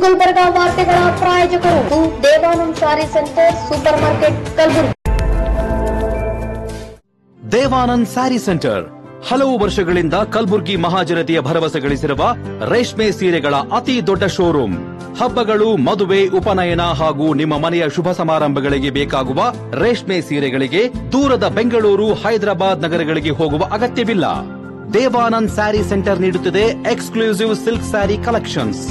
ಗುಲ್ಬರ್ಗ ವಾರ್ತೆಗಳ ಪ್ರಾಯೋಜಕರು Devanand sari centre supermarket Kalaburagi. Devanand sari centre ಹಲವು ವರ್ಷಗಳಿಂದ ಕಲಬುರಗಿ ಮಹಾಜನತೆಯ ಭರವಸೆ ಗಳಿಸಿರುವ ರೇಷ್ಮೆ ಸೀರೆಗಳ ಅತಿ ದೊಡ್ಡ ಶೋರೂಮ್. ಹಬ್ಬಗಳು, ಮದುವೆ, ಉಪನಯನ ಹಾಗೂ ನಿಮ್ಮ ಮನೆಯ ಶುಭ ಸಮಾರಂಭಗಳಿಗೆ ಬೇಕಾಗುವ ರೇಷ್ಮೆ ಸೀರೆಗಳಿಗೆ ದೂರದ ಬೆಂಗಳೂರು, ಹೈದರಾಬಾದ್ ನಗರಗಳಿಗೆ ಹೋಗುವ ಅಗತ್ಯವಿಲ್ಲ. ದೇವಾನಂದ್ ಸ್ಯಾರಿ ಸೆಂಟರ್ ನೀಡುತ್ತಿದೆ exclusive silk sari collections.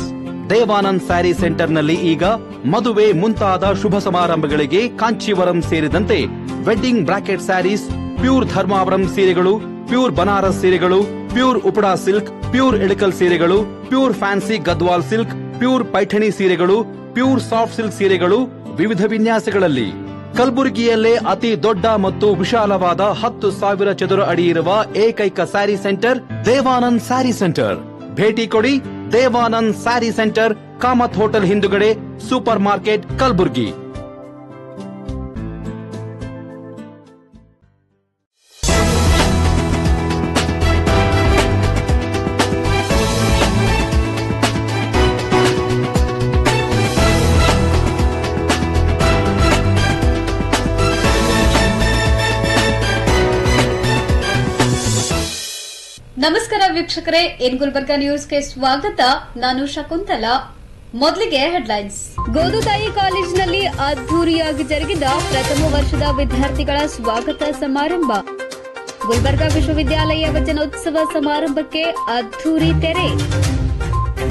Devanand sari ಸೆಂಟರ್ನಲ್ಲಿ ಈಗ ಮದುವೆ ಮುಂತಾದ ಶುಭ ಸಮಾರಂಭಗಳಿಗೆ ಕಾಂಚೀವರಂ ಸೇರಿದಂತೆ wedding brocade sarees, pure Dharmavaram ಸೀರೆಗಳು, ಪ್ಯೂರ್ ಬನಾರಸ್ ಸೀರೆಗಳು, pure Uppada silk, pure Ilkal ಸೀರೆಗಳು, pure fancy Gadwal silk, pure Paithani ಸೀರೆಗಳು, ಪ್ಯೂರ್ ಸಾಫ್ಟ್ ಸಿಲ್ಕ್ ಸೀರೆಗಳು ವಿವಿಧ ವಿನ್ಯಾಸಗಳಲ್ಲಿ. ಕಲಬುರಗಿಯಲ್ಲೇ ಅತಿ ದೊಡ್ಡ ಮತ್ತು ವಿಶಾಲವಾದ 10,000 ಚದುರ ಅಡಿ ಇರುವ ಏಕೈಕ ಸ್ಯಾರಿ ಸೆಂಟರ್ ದೇವಾನಂದ್ ಸ್ಯಾರಿ ಸೆಂಟರ್. ಭೇಟಿ ಕೊಡಿ. ದೇವಾನಂದ್ ಸ್ಯಾರಿ ಸೆಂಟರ್, ಕಾಮತ್ ಹೋಟೆಲ್ ಹಿಂದುಗಡೆ, ಸೂಪರ್ ಮಾರ್ಕೆಟ್, ಕಲಬುರಗಿ. ನಮಸ್ಕಾರ ವೀಕ್ಷಕರೇ, ಎನ್ ಗುಲ್ಬರ್ಗಾ ನ್ಯೂಸ್ಗೆ ಸ್ವಾಗತ. ನಾನು ಶಕುಂತಲಾ. ಮೊದಲಿಗೆ ಹೆಡ್ಲೈನ್ಸ್. ಗೋದುತಾಯಿ ಕಾಲೇಜಿನಲ್ಲಿ ಅದ್ದೂರಿಯಾಗಿ ಜರುಗಿದ ಪ್ರಥಮ ವರ್ಷದ ವಿದ್ಯಾರ್ಥಿಗಳ ಸ್ವಾಗತ ಸಮಾರಂಭ. ಗುಲ್ಬರ್ಗಾ ವಿಶ್ವವಿದ್ಯಾಲಯ ವಚನೋತ್ಸವ ಸಮಾರಂಭಕ್ಕೆ ಅದ್ದೂರಿ ತೆರೆ.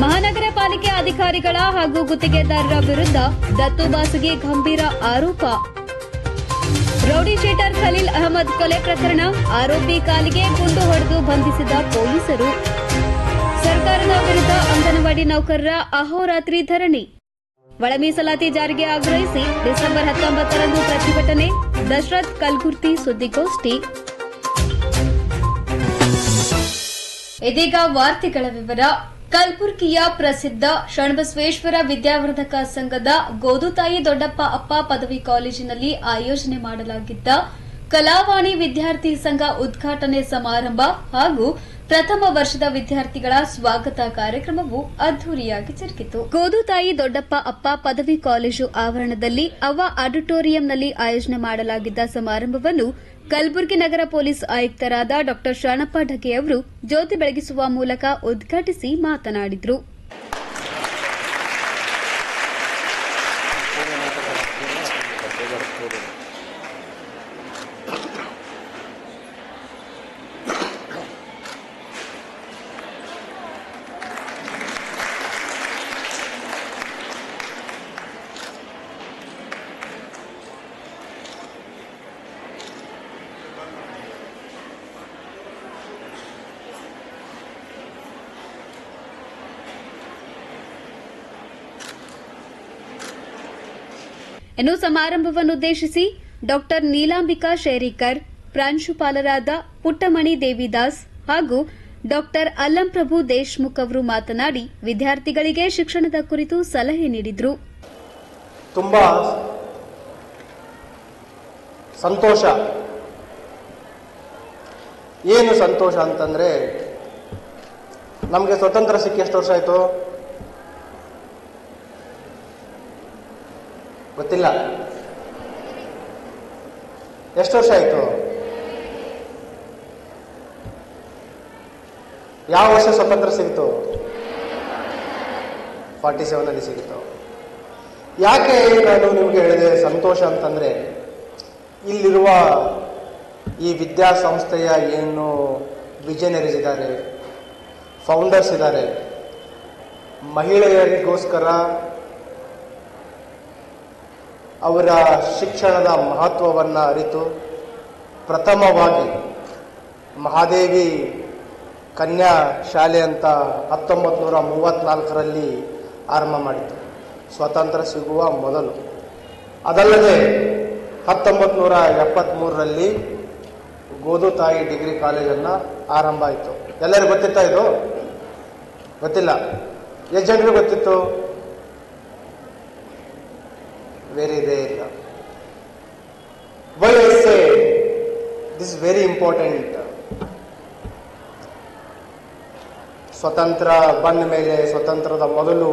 ಮಹಾನಗರ ಪಾಲಿಕೆ ಅಧಿಕಾರಿಗಳ ಹಾಗೂ ಗುತ್ತಿಗೆದಾರರ ವಿರುದ್ಧ ದತ್ತು ಬಾಸುಗೆ ಗಂಭೀರ ಆರೋಪ. ರೌಡಿ ಶೀಟರ್ ಖಲೀಲ್ ಅಹಮದ್ ಕೊಲೆ ಪ್ರಕರಣ, ಆರೋಪಿ ಕಾಲಿಗೆ ಗುಂಡು ಹೊಡೆದು ಬಂಧಿಸಿದ ಪೊಲೀಸರು. ಸರ್ಕಾರದ ವಿರುದ್ಧ ಅಂಗನವಾಡಿ ನೌಕರರ ಅಹೋರಾತ್ರಿ ಧರಣಿ. ಒಳ ಮೀಸಲಾತಿ ಜಾರಿಗೆ ಆಗ್ರಹಿಸಿ ಡಿಸೆಂಬರ್ 19ರಂದು ಪ್ರತಿಭಟನೆ. ದಶರಥ್ ಕಲ್ಗುರ್ತಿ ಸುದ್ದಿಗೋಷ್ಠಿ. ಇದೀಗ ವಾರ್ತೆಗಳ ವಿವರ. ಕಲಬುರಗಿಯ ಪ್ರಸಿದ್ಧ ಶರಣಬಸವೇಶ್ವರ ವಿದ್ಯಾವರ್ಧಕ ಸಂಘದ ಗೋದುತಾಯಿ ದೊಡ್ಡಪ್ಪ ಅಪ್ಪ ಪದವಿ ಕಾಲೇಜಿನಲ್ಲಿ ಆಯೋಜನೆ ಮಾಡಲಾಗಿದ್ದ ಕಲಾವಾಣಿ ವಿದ್ಯಾರ್ಥಿ ಸಂಘ ಉದ್ಘಾಟನೆ ಸಮಾರಂಭ ಹಾಗೂ ಪ್ರಥಮ ವರ್ಷದ ವಿದ್ಯಾರ್ಥಿಗಳ ಸ್ವಾಗತ ಕಾರ್ಯಕ್ರಮವು ಅದ್ದೂರಿಯಾಗಿ ಜರುಗಿತು. ಗೋದುತಾಯಿ ದೊಡ್ಡಪ್ಪ ಅಪ್ಪ ಪದವಿ ಕಾಲೇಜು ಆವರಣದಲ್ಲಿ ಅವ್ವ ಆಡಿಟೋರಿಯಂನಲ್ಲಿ ಆಯೋಜನೆ ಮಾಡಲಾಗಿದ್ದ ಸಮಾರಂಭವನ್ನು ಕಲಬುರಗಿ ನಗರ ಪೊಲೀಸ್ ಆಯುಕ್ತರಾದ ಡಾ ಶರಣಪ್ಪ ಢಗೆ ಅವರು ಜ್ಯೋತಿ ಬೆಳಗಿಸುವ ಮೂಲಕ ಉದ್ಘಾಟಿಸಿ ಮಾತನಾಡಿದರು. ಇನ್ನು ಸಮಾರಂಭವನ್ನುದ್ದೇಶಿಸಿ ಡಾ ನೀಲಾಂಬಿಕಾ ಶೇರಿಕರ್, ಪ್ರಾಂಶುಪಾಲರಾದ ಪುಟ್ಟಮಣಿ ದೇವಿದಾಸ್ ಹಾಗೂ ಡಾ ಅಲ್ಲಂಪ್ರಭು ದೇಶ್ಮುಖ್ ಅವರು ಮಾತನಾಡಿ ವಿದ್ಯಾರ್ಥಿಗಳಿಗೆ ಶಿಕ್ಷಣದ ಕುರಿತು ಸಲಹೆ ನೀಡಿದರು. ತುಂಬಾ ಸಂತೋಷ. ಏನು ಸಂತೋಷ ಅಂತಂದ್ರೆ, ನಮಗೆ ಸ್ವತಂತ್ರ ಸಿಕ್ಕಿ ಎಷ್ಟು ವರ್ಷ ಆಯಿತು ಗೊತ್ತಿಲ್ಲ. ಎಷ್ಟು ವರ್ಷ ಆಯಿತು? ಯಾವ ವರ್ಷ ಸ್ವತಂತ್ರ ಸಿಗಿತು? 47 ಸಿಗಿತು. ಯಾಕೆ ನಾನು ನಿಮಗೆ ಹೇಳಿದೆ ಸಂತೋಷ ಅಂತಂದ್ರೆ, ಇಲ್ಲಿರುವ ಈ ವಿದ್ಯಾಸಂಸ್ಥೆಯ ಏನು ವಿಜನರೀಸ್ ಇದ್ದಾರೆ, ಫೌಂಡರ್ಸ್ ಇದ್ದಾರೆ, ಮಹಿಳೆಯರಿಗೋಸ್ಕರ ಅವರ ಶಿಕ್ಷಣದ ಮಹತ್ವವನ್ನು ಅರಿತು ಪ್ರಥಮವಾಗಿ ಮಹಾದೇವಿ ಕನ್ಯಾ ಶಾಲೆ ಅಂತ 1934ರಲ್ಲಿ ಆರಂಭ ಮಾಡಿತು, ಸ್ವಾತಂತ್ರ್ಯ ಸಿಗುವ ಮೊದಲು. ಅದಲ್ಲದೆ 1973ರಲ್ಲಿ ಗೋದುತಾಯಿ ಡಿಗ್ರಿ ಕಾಲೇಜನ್ನು ಆರಂಭ ಆಯಿತು. ಎಲ್ಲರಿಗೂ ಗೊತ್ತಿತ್ತಾ ಇದು? ಗೊತ್ತಿಲ್ಲ. ಎಷ್ಟು ಜನರಿಗೆ ಗೊತ್ತಿತ್ತು? Very rare. Why I say this is very important. ಸ್ವತಂತ್ರ ಬಂದ ಮೇಲೆ, ಸ್ವತಂತ್ರದ ಮೊದಲು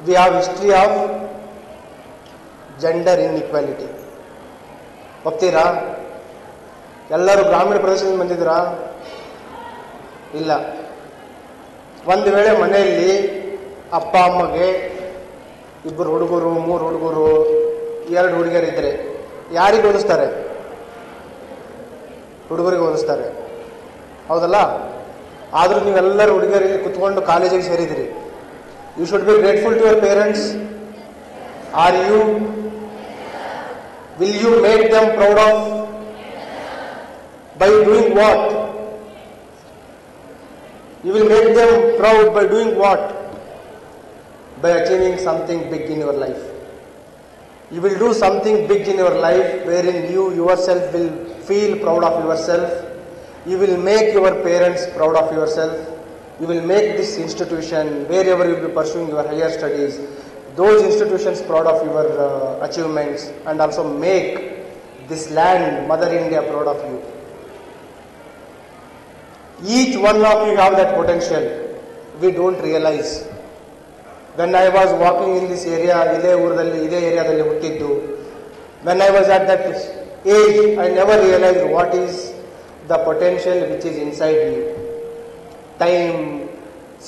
we have history of gender inequality. ಒಪ್ತೀರಾ? ಎಲ್ಲರೂ ಗ್ರಾಮೀಣ ಪ್ರದೇಶದಿಂದ ಬಂದಿದ್ದೀರಾ? ಇಲ್ಲ. ಒಂದು ವೇಳೆ ಮನೆಯಲ್ಲಿ ಅಪ್ಪ ಅಮ್ಮಗೆ 2 ಹುಡುಗರು 3 ಹುಡುಗರು 2 ಹುಡುಗಿಯರಿದ್ದರೆ ಯಾರಿಗೆ ಓದಿಸ್ತಾರೆ? ಹುಡುಗರಿಗೆ ಓದಿಸ್ತಾರೆ, ಹೌದಲ್ಲ? ಆದರೂ ನೀವೆಲ್ಲರೂ ಹುಡುಗಿಯರಿಗೆ ಕುತ್ಕೊಂಡು ಕಾಲೇಜಿಗೆ ಸೇರಿದಿರಿ. You should be grateful to your parents. Are you? Will you make them proud of? By doing what? You will make them proud by doing what? By achieving something big in your life. You will do something big in your life wherein you yourself will feel proud of yourself. You will make your parents proud of yourself. You will make this institution, wherever you will be pursuing your higher studies, those institutions proud of your achievements, and also make this land, Mother India, proud of you. Each one of you have that potential. We don't realize. When I was walking in this area, ide area ಹುಟ್ಟಿದ್ದು, when I was at that age, I never realized what is the potential which is inside me. Time,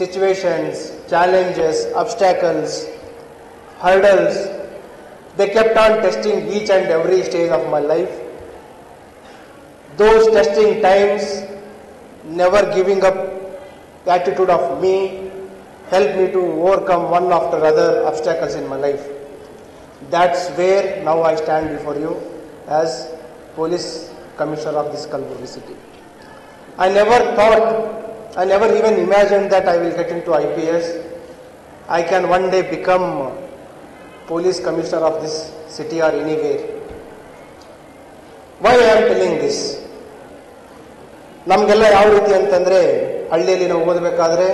situations, challenges, obstacles, hurdles, they kept on testing each and every stage of my life. Those testing times, never giving up attitude of me, helped me to overcome one after other obstacles in my life. That's where now I stand before you as Police Commissioner of this Kalburgi city. I never even imagined that I will get into IPS. I can one day become Police Commissioner of this city or anywhere. Why I am telling this? ನಮಗೆಲ್ಲ ಯಾವ ರೀತಿ ಅಂತಂದರೆ, ಹಳ್ಳಿಯಲ್ಲಿ ನಾವು ಓದಬೇಕಾದ್ರೆ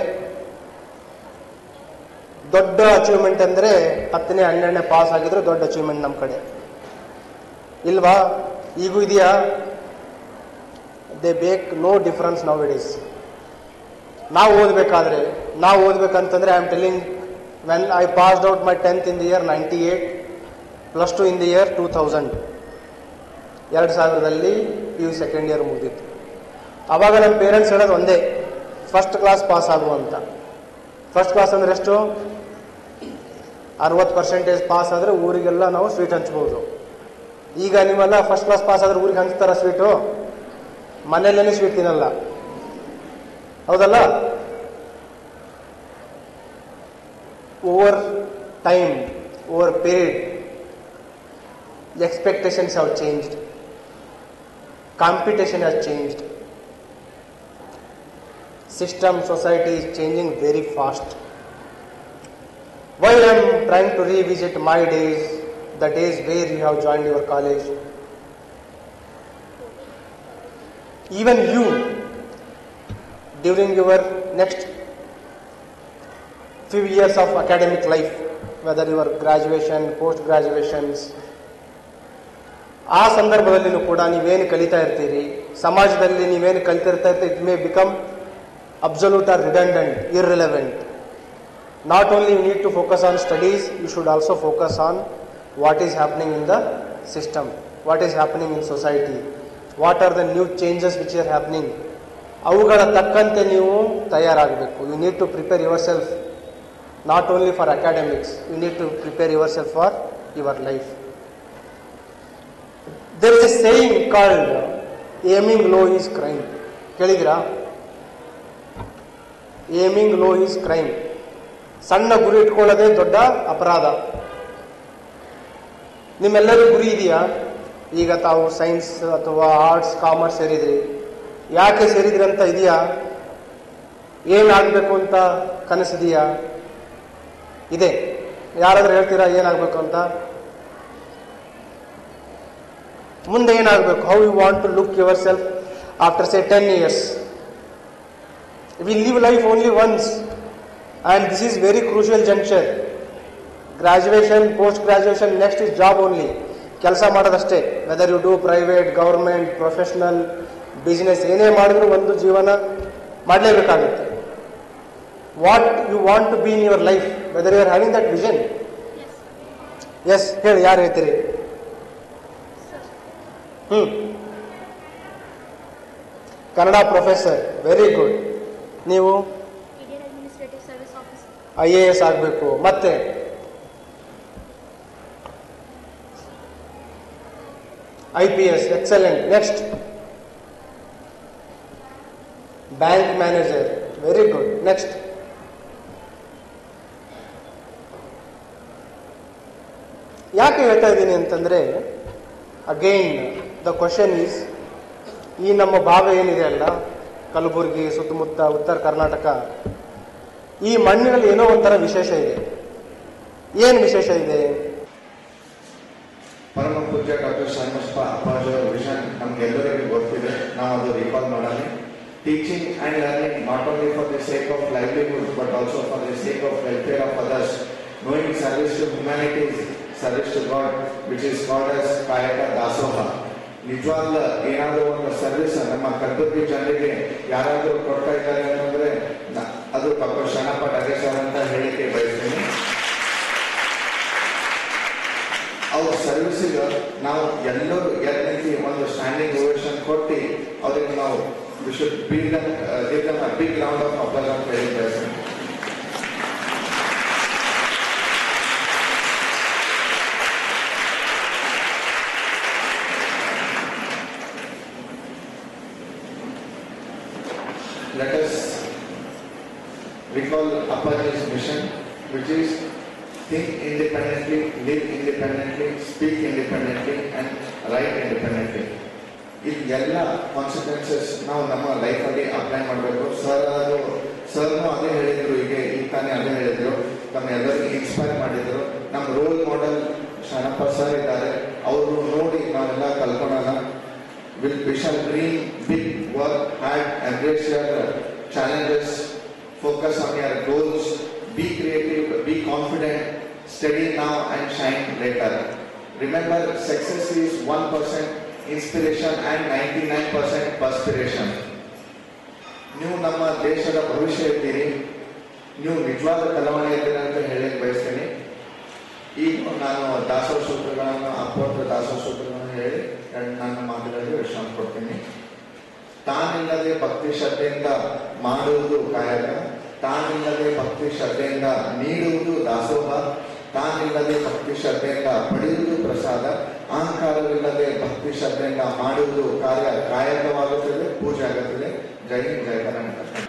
ದೊಡ್ಡ achievement ಅಂದರೆ 10ನೇ 12ನೇ pass ಆಗಿದ್ರೆ ದೊಡ್ಡ ಅಚೀವ್ಮೆಂಟ್ ನಮ್ಮ ಕಡೆ, ಇಲ್ವಾ? ಈಗೂ ಇದೆಯಾ? ದೇ ಬೇಕ್ ನೋ ಡಿಫ್ರೆನ್ಸ್ ನೌ ಇಡೀಸ್. ನಾವು ಓದಬೇಕಂತಂದರೆ I am telling, when I passed out my 10th in the year 98, +2 in the year 2000, 2000ರಲ್ಲಿ PU ಸೆಕೆಂಡ್ ಇಯರ್ ಮುಗಿದಿತ್ತು. ಆವಾಗ ನಮ್ಮ ಪೇರೆಂಟ್ಸ್ ಹೇಳೋದು ಒಂದೇ, ಫಸ್ಟ್ ಕ್ಲಾಸ್ ಪಾಸ್ ಆಗುವಂತ. ಫಸ್ಟ್ ಕ್ಲಾಸ್ ಅಂದರೆ ಎಷ್ಟು? 60% ಪಾಸ್ ಆದರೆ ಊರಿಗೆಲ್ಲ ನಾವು ಸ್ವೀಟ್ ಹಂಚ್ಬೋದು. ಈಗ ನೀವೆಲ್ಲ ಫಸ್ಟ್ ಕ್ಲಾಸ್ ಪಾಸ್ ಆದರೆ ಊರಿಗೆ ಹಂಚ್ತಾರ ಸ್ವೀಟು? ಮನೆಯಲ್ಲೇ ಸ್ವೀಟ್ ತಿನ್ನಲ್ಲ, ಹೌದಲ್ಲ? Over time, over period, expectations have changed, competition has changed. System, society is changing very fast. While I am trying to revisit my days, the days where you have joined your college, even you, during your next few years of academic life, whether your graduation, post graduations, ಆ ಸಂದರ್ಭದಲ್ಲಿನೂ ಕೂಡ ನೀವೇನು ಕಲಿತಾ ಇರ್ತೀರಿ, ಸಮಾಜದಲ್ಲಿ ನೀವೇನು ಕಲಿತಿರ್ತಾ ಇರ್ತೀರಿ, it may become absolute or redundant, irrelevant. Not only you need to focus on studies, you should also focus on what is happening in the system, what is happening in society, what are the new changes which are happening. ಅವುಗಳ ತಕ್ಕಂತೆ ನೀವು ತಯಾರಾಗಬೇಕು. You need to prepare yourself not only for academics, you need to prepare yourself for your life. There is a saying called aiming low is crime. ಕೇಳಿದ್ರಾ? Aiming low is crime. ಸಣ್ಣ ಗುರಿ ಇಟ್ಕೊಳ್ಳೋದೇ ದೊಡ್ಡ ಅಪರಾಧ. ನಿಮ್ಮೆಲ್ಲರೂ ಗುರಿ ಇದೆಯಾ? ಈಗ ತಾವು ಸೈನ್ಸ್ ಅಥವಾ ಆರ್ಟ್ಸ್ ಕಾಮರ್ಸ್ ಸೇರಿದ್ರಿ, ಯಾಕೆ ಸೇರಿದ್ರಿ ಅಂತ ಇದೆಯಾ? ಏನಾಗಬೇಕು ಅಂತ ಕನಸಿದೆಯಾ? ಇದೆ. ಯಾರಾದ್ರೂ ಹೇಳ್ತೀರಾ ಏನಾಗಬೇಕು ಅಂತ? ಮುಂದೆ ಏನಾಗಬೇಕು? How you want to look yourself after say 10 years? We live life only once, and this is very crucial juncture. Graduation, post graduation, next is job only. ಕೆಲಸ ಮಾಡೋದಷ್ಟೇ. Whether you do private, government, professional, business, ಏನೇ ಮಾಡಿದ್ರು ಒಂದು ಜೀವನ ಮಾಡಲೇಬೇಕಾಗುತ್ತೆ. What you want to be in your life, whether you are having that vision. Yes, ಹೇಳಿ, ಯಾರು ಹೇಳ್ತೀರಿ? Kannada professor, very good. ನೀವು IAS ಆಗಬೇಕು. ಮತ್ತೆ IPS, excellent. Next bank manager, very good. Next ಯಾಕೆ ಹೇಳ್ತಾ ಇದ್ದೀನಿ ಅಂತಂದ್ರೆ, ಅಗೈನ್ ದ ಕ್ವಶನ್ ಈಸ್, ಈ ನಮ್ಮ ಭಾಗ ಏನಿದೆ ಅಲ್ಲ, ಕಲಬುರಗಿ ಸುತ್ತಮುತ್ತ ಉತ್ತರ ಕರ್ನಾಟಕ, ಈ ಮಣ್ಣಿನಲ್ಲಿ ಏನೋ ಒಂಥರ ವಿಶೇಷ ಇದೆ. ಏನು ವಿಶೇಷ ಇದೆ? ಪರಮ ಪೂಜ್ಯ ಡಾಕ್ಟರ್ ಶರಣಬಸಪ್ಪ ಅಪ್ಪಾಜಿಯವರ ವಿಷನ್ ನಮ್ಗೆಲ್ಲರಿಗೂ ಗೊತ್ತಿದೆ. ನಾವು ಅದು ರಿಕಾಲ್ ಮಾಡೋಣ. Teaching and learning not only for the sake of livelihood but also for the sake of welfare of others, knowing service to humanity, service to God, which is called as ಕಾಯಕ ದಾಸೋಹ. ನಿಜವಾದ ಏನಾದರೂ ಒಂದು service ನಮ್ಮ ಕಲಬುರಗಿ ಜನರಿಗೆ ಯಾರಾದರೂ ಕೊಡ್ತಾ ಇದ್ದಾರೆ ಅಂತಂದ್ರೆ ಅದು ಡಾಕ್ಟರ್ ಶರಣಪ್ಪ ಡಗೇಶರ್ ಅಂತ ಹೇಳಿಕೆ ಬಯಸ್ತೀನಿ. ಅವ್ರ ಸರ್ವಿಸಿಗೆ ನಾವು ಎಲ್ಲರೂ ರೀತಿ ಒಂದು ಸ್ಟ್ಯಾಂಡಿಂಗ್ ಓವೇಷನ್ ಕೊಟ್ಟು ಅವ್ರಿಗೆ ನಾವು we should give them a big round of applause ಅಂತ ಹೇಳಿ ಬಯಸ್ತೀನಿ. Let us recall Appaji's mission, which is think independently, live independently, speak independently, and write independently. ಇದೆಲ್ಲ ಕಾನ್ಸಿಕ್ವೆನ್ಸಸ್ ನಾವು ನಮ್ಮ ಲೈಫಲ್ಲಿ ಅಪ್ಲೈ ಮಾಡಬೇಕು. ಸರ್ನು ಅದೇ ಹೇಳಿದ್ರು, ಈಗ ತಾನೇ ಅದೇ ಹೇಳಿದ್ರು, ನಮ್ಮೆಲ್ಲರಿಗೂ ಇನ್ಸ್ಪೈರ್ ಮಾಡಿದ್ರು. ನಮ್ಮ ರೋಲ್ ಮಾಡೆಲ್ ಶರಣಪ್ಪ ಸರ್ ಇದ್ದಾರೆ, ಅವರು ನೋಡಿ ನಾವೆಲ್ಲ ಕಲ್ಕೊಳ್ಳೋಣ. We shall dream big, work hard, embrace your challenges, focus on your goals, be creative, be confident, study now and shine later. Remember, success is 1% inspiration and 99% perspiration. ನೀವು ನಮ್ಮ ದೇಶದ ಭವಿಷ್ಯ ಇದ್ದೀರಿ, ನೀವು ನಿಜವಾದ ಕಲಾವಣೆ ಇದ್ದೀರಿ ಅಂತ ಹೇಳಕ್ಕೆ ಬಯಸ್ತೀನಿ. ಈಗ ನಾನು ದಾಸೋಹ ಸೂತ್ರಗಳನ್ನು, ಅಪ್ಪೋತ್ರ ದಾಸೋಹ ಸೂತ್ರಗಳನ್ನು ಹೇಳಿ ನನ್ನ ಮಾತುಗಳಿಗೆ ವಿಶ್ರಾಮ ಕೊಡ್ತೀನಿ. ತಾನಿಲ್ಲದೆ ಭಕ್ತಿ ಶ್ರದ್ಧೆಯಿಂದ ಮಾಡುವುದು ಕಾಯಕ, ತಾನಿಲ್ಲದೆ ಭಕ್ತಿ ಶ್ರದ್ಧೆಯಿಂದ ನೀಡುವುದು ದಾಸೋಹ, ತಾನಿಲ್ಲದೆ ಭಕ್ತಿ ಶ್ರದ್ಧೆಯಿಂದ ಪಡೆಯುವುದು ಪ್ರಸಾದ, ಅಹಂಕಾರವಿಲ್ಲದೆ ಭಕ್ತಿ ಶ್ರದ್ಧೆಯಿಂದ ಮಾಡುವುದು ಕಾರ್ಯ ಕಾಯಕವಾಗುತ್ತದೆ, ಪೂಜೆ ಆಗುತ್ತದೆ. ಜೈ ಹಿಂದ್, ಜೈ ಕರ್ನಾಟಕ.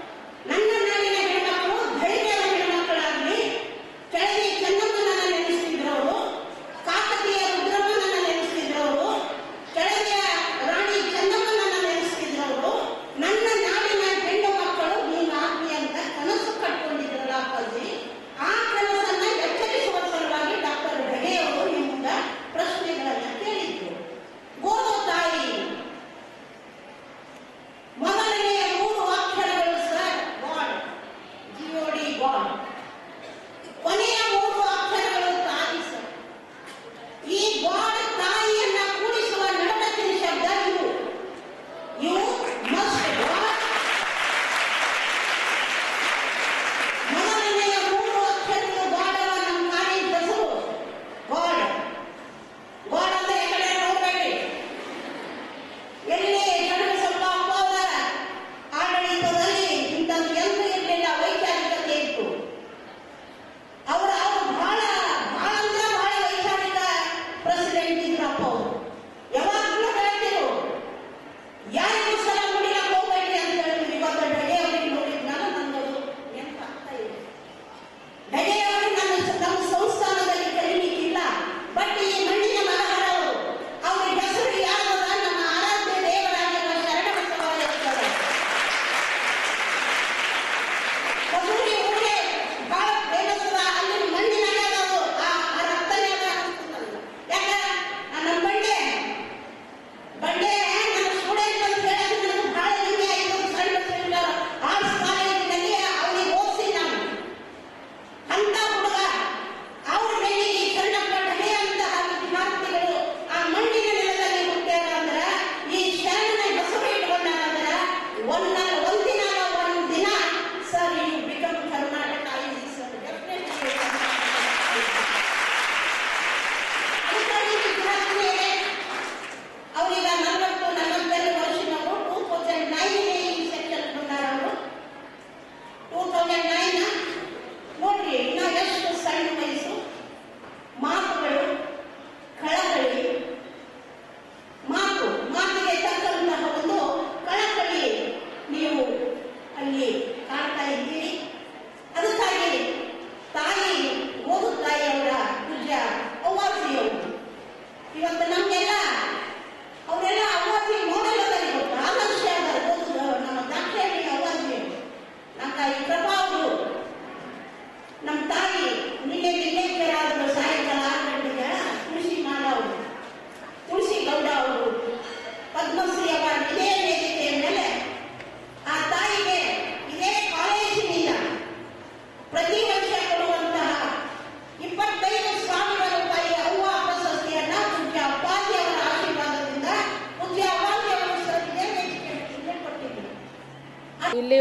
ಮೊದಲನೆಯ 3 ಅಕ್ಷರಗಳು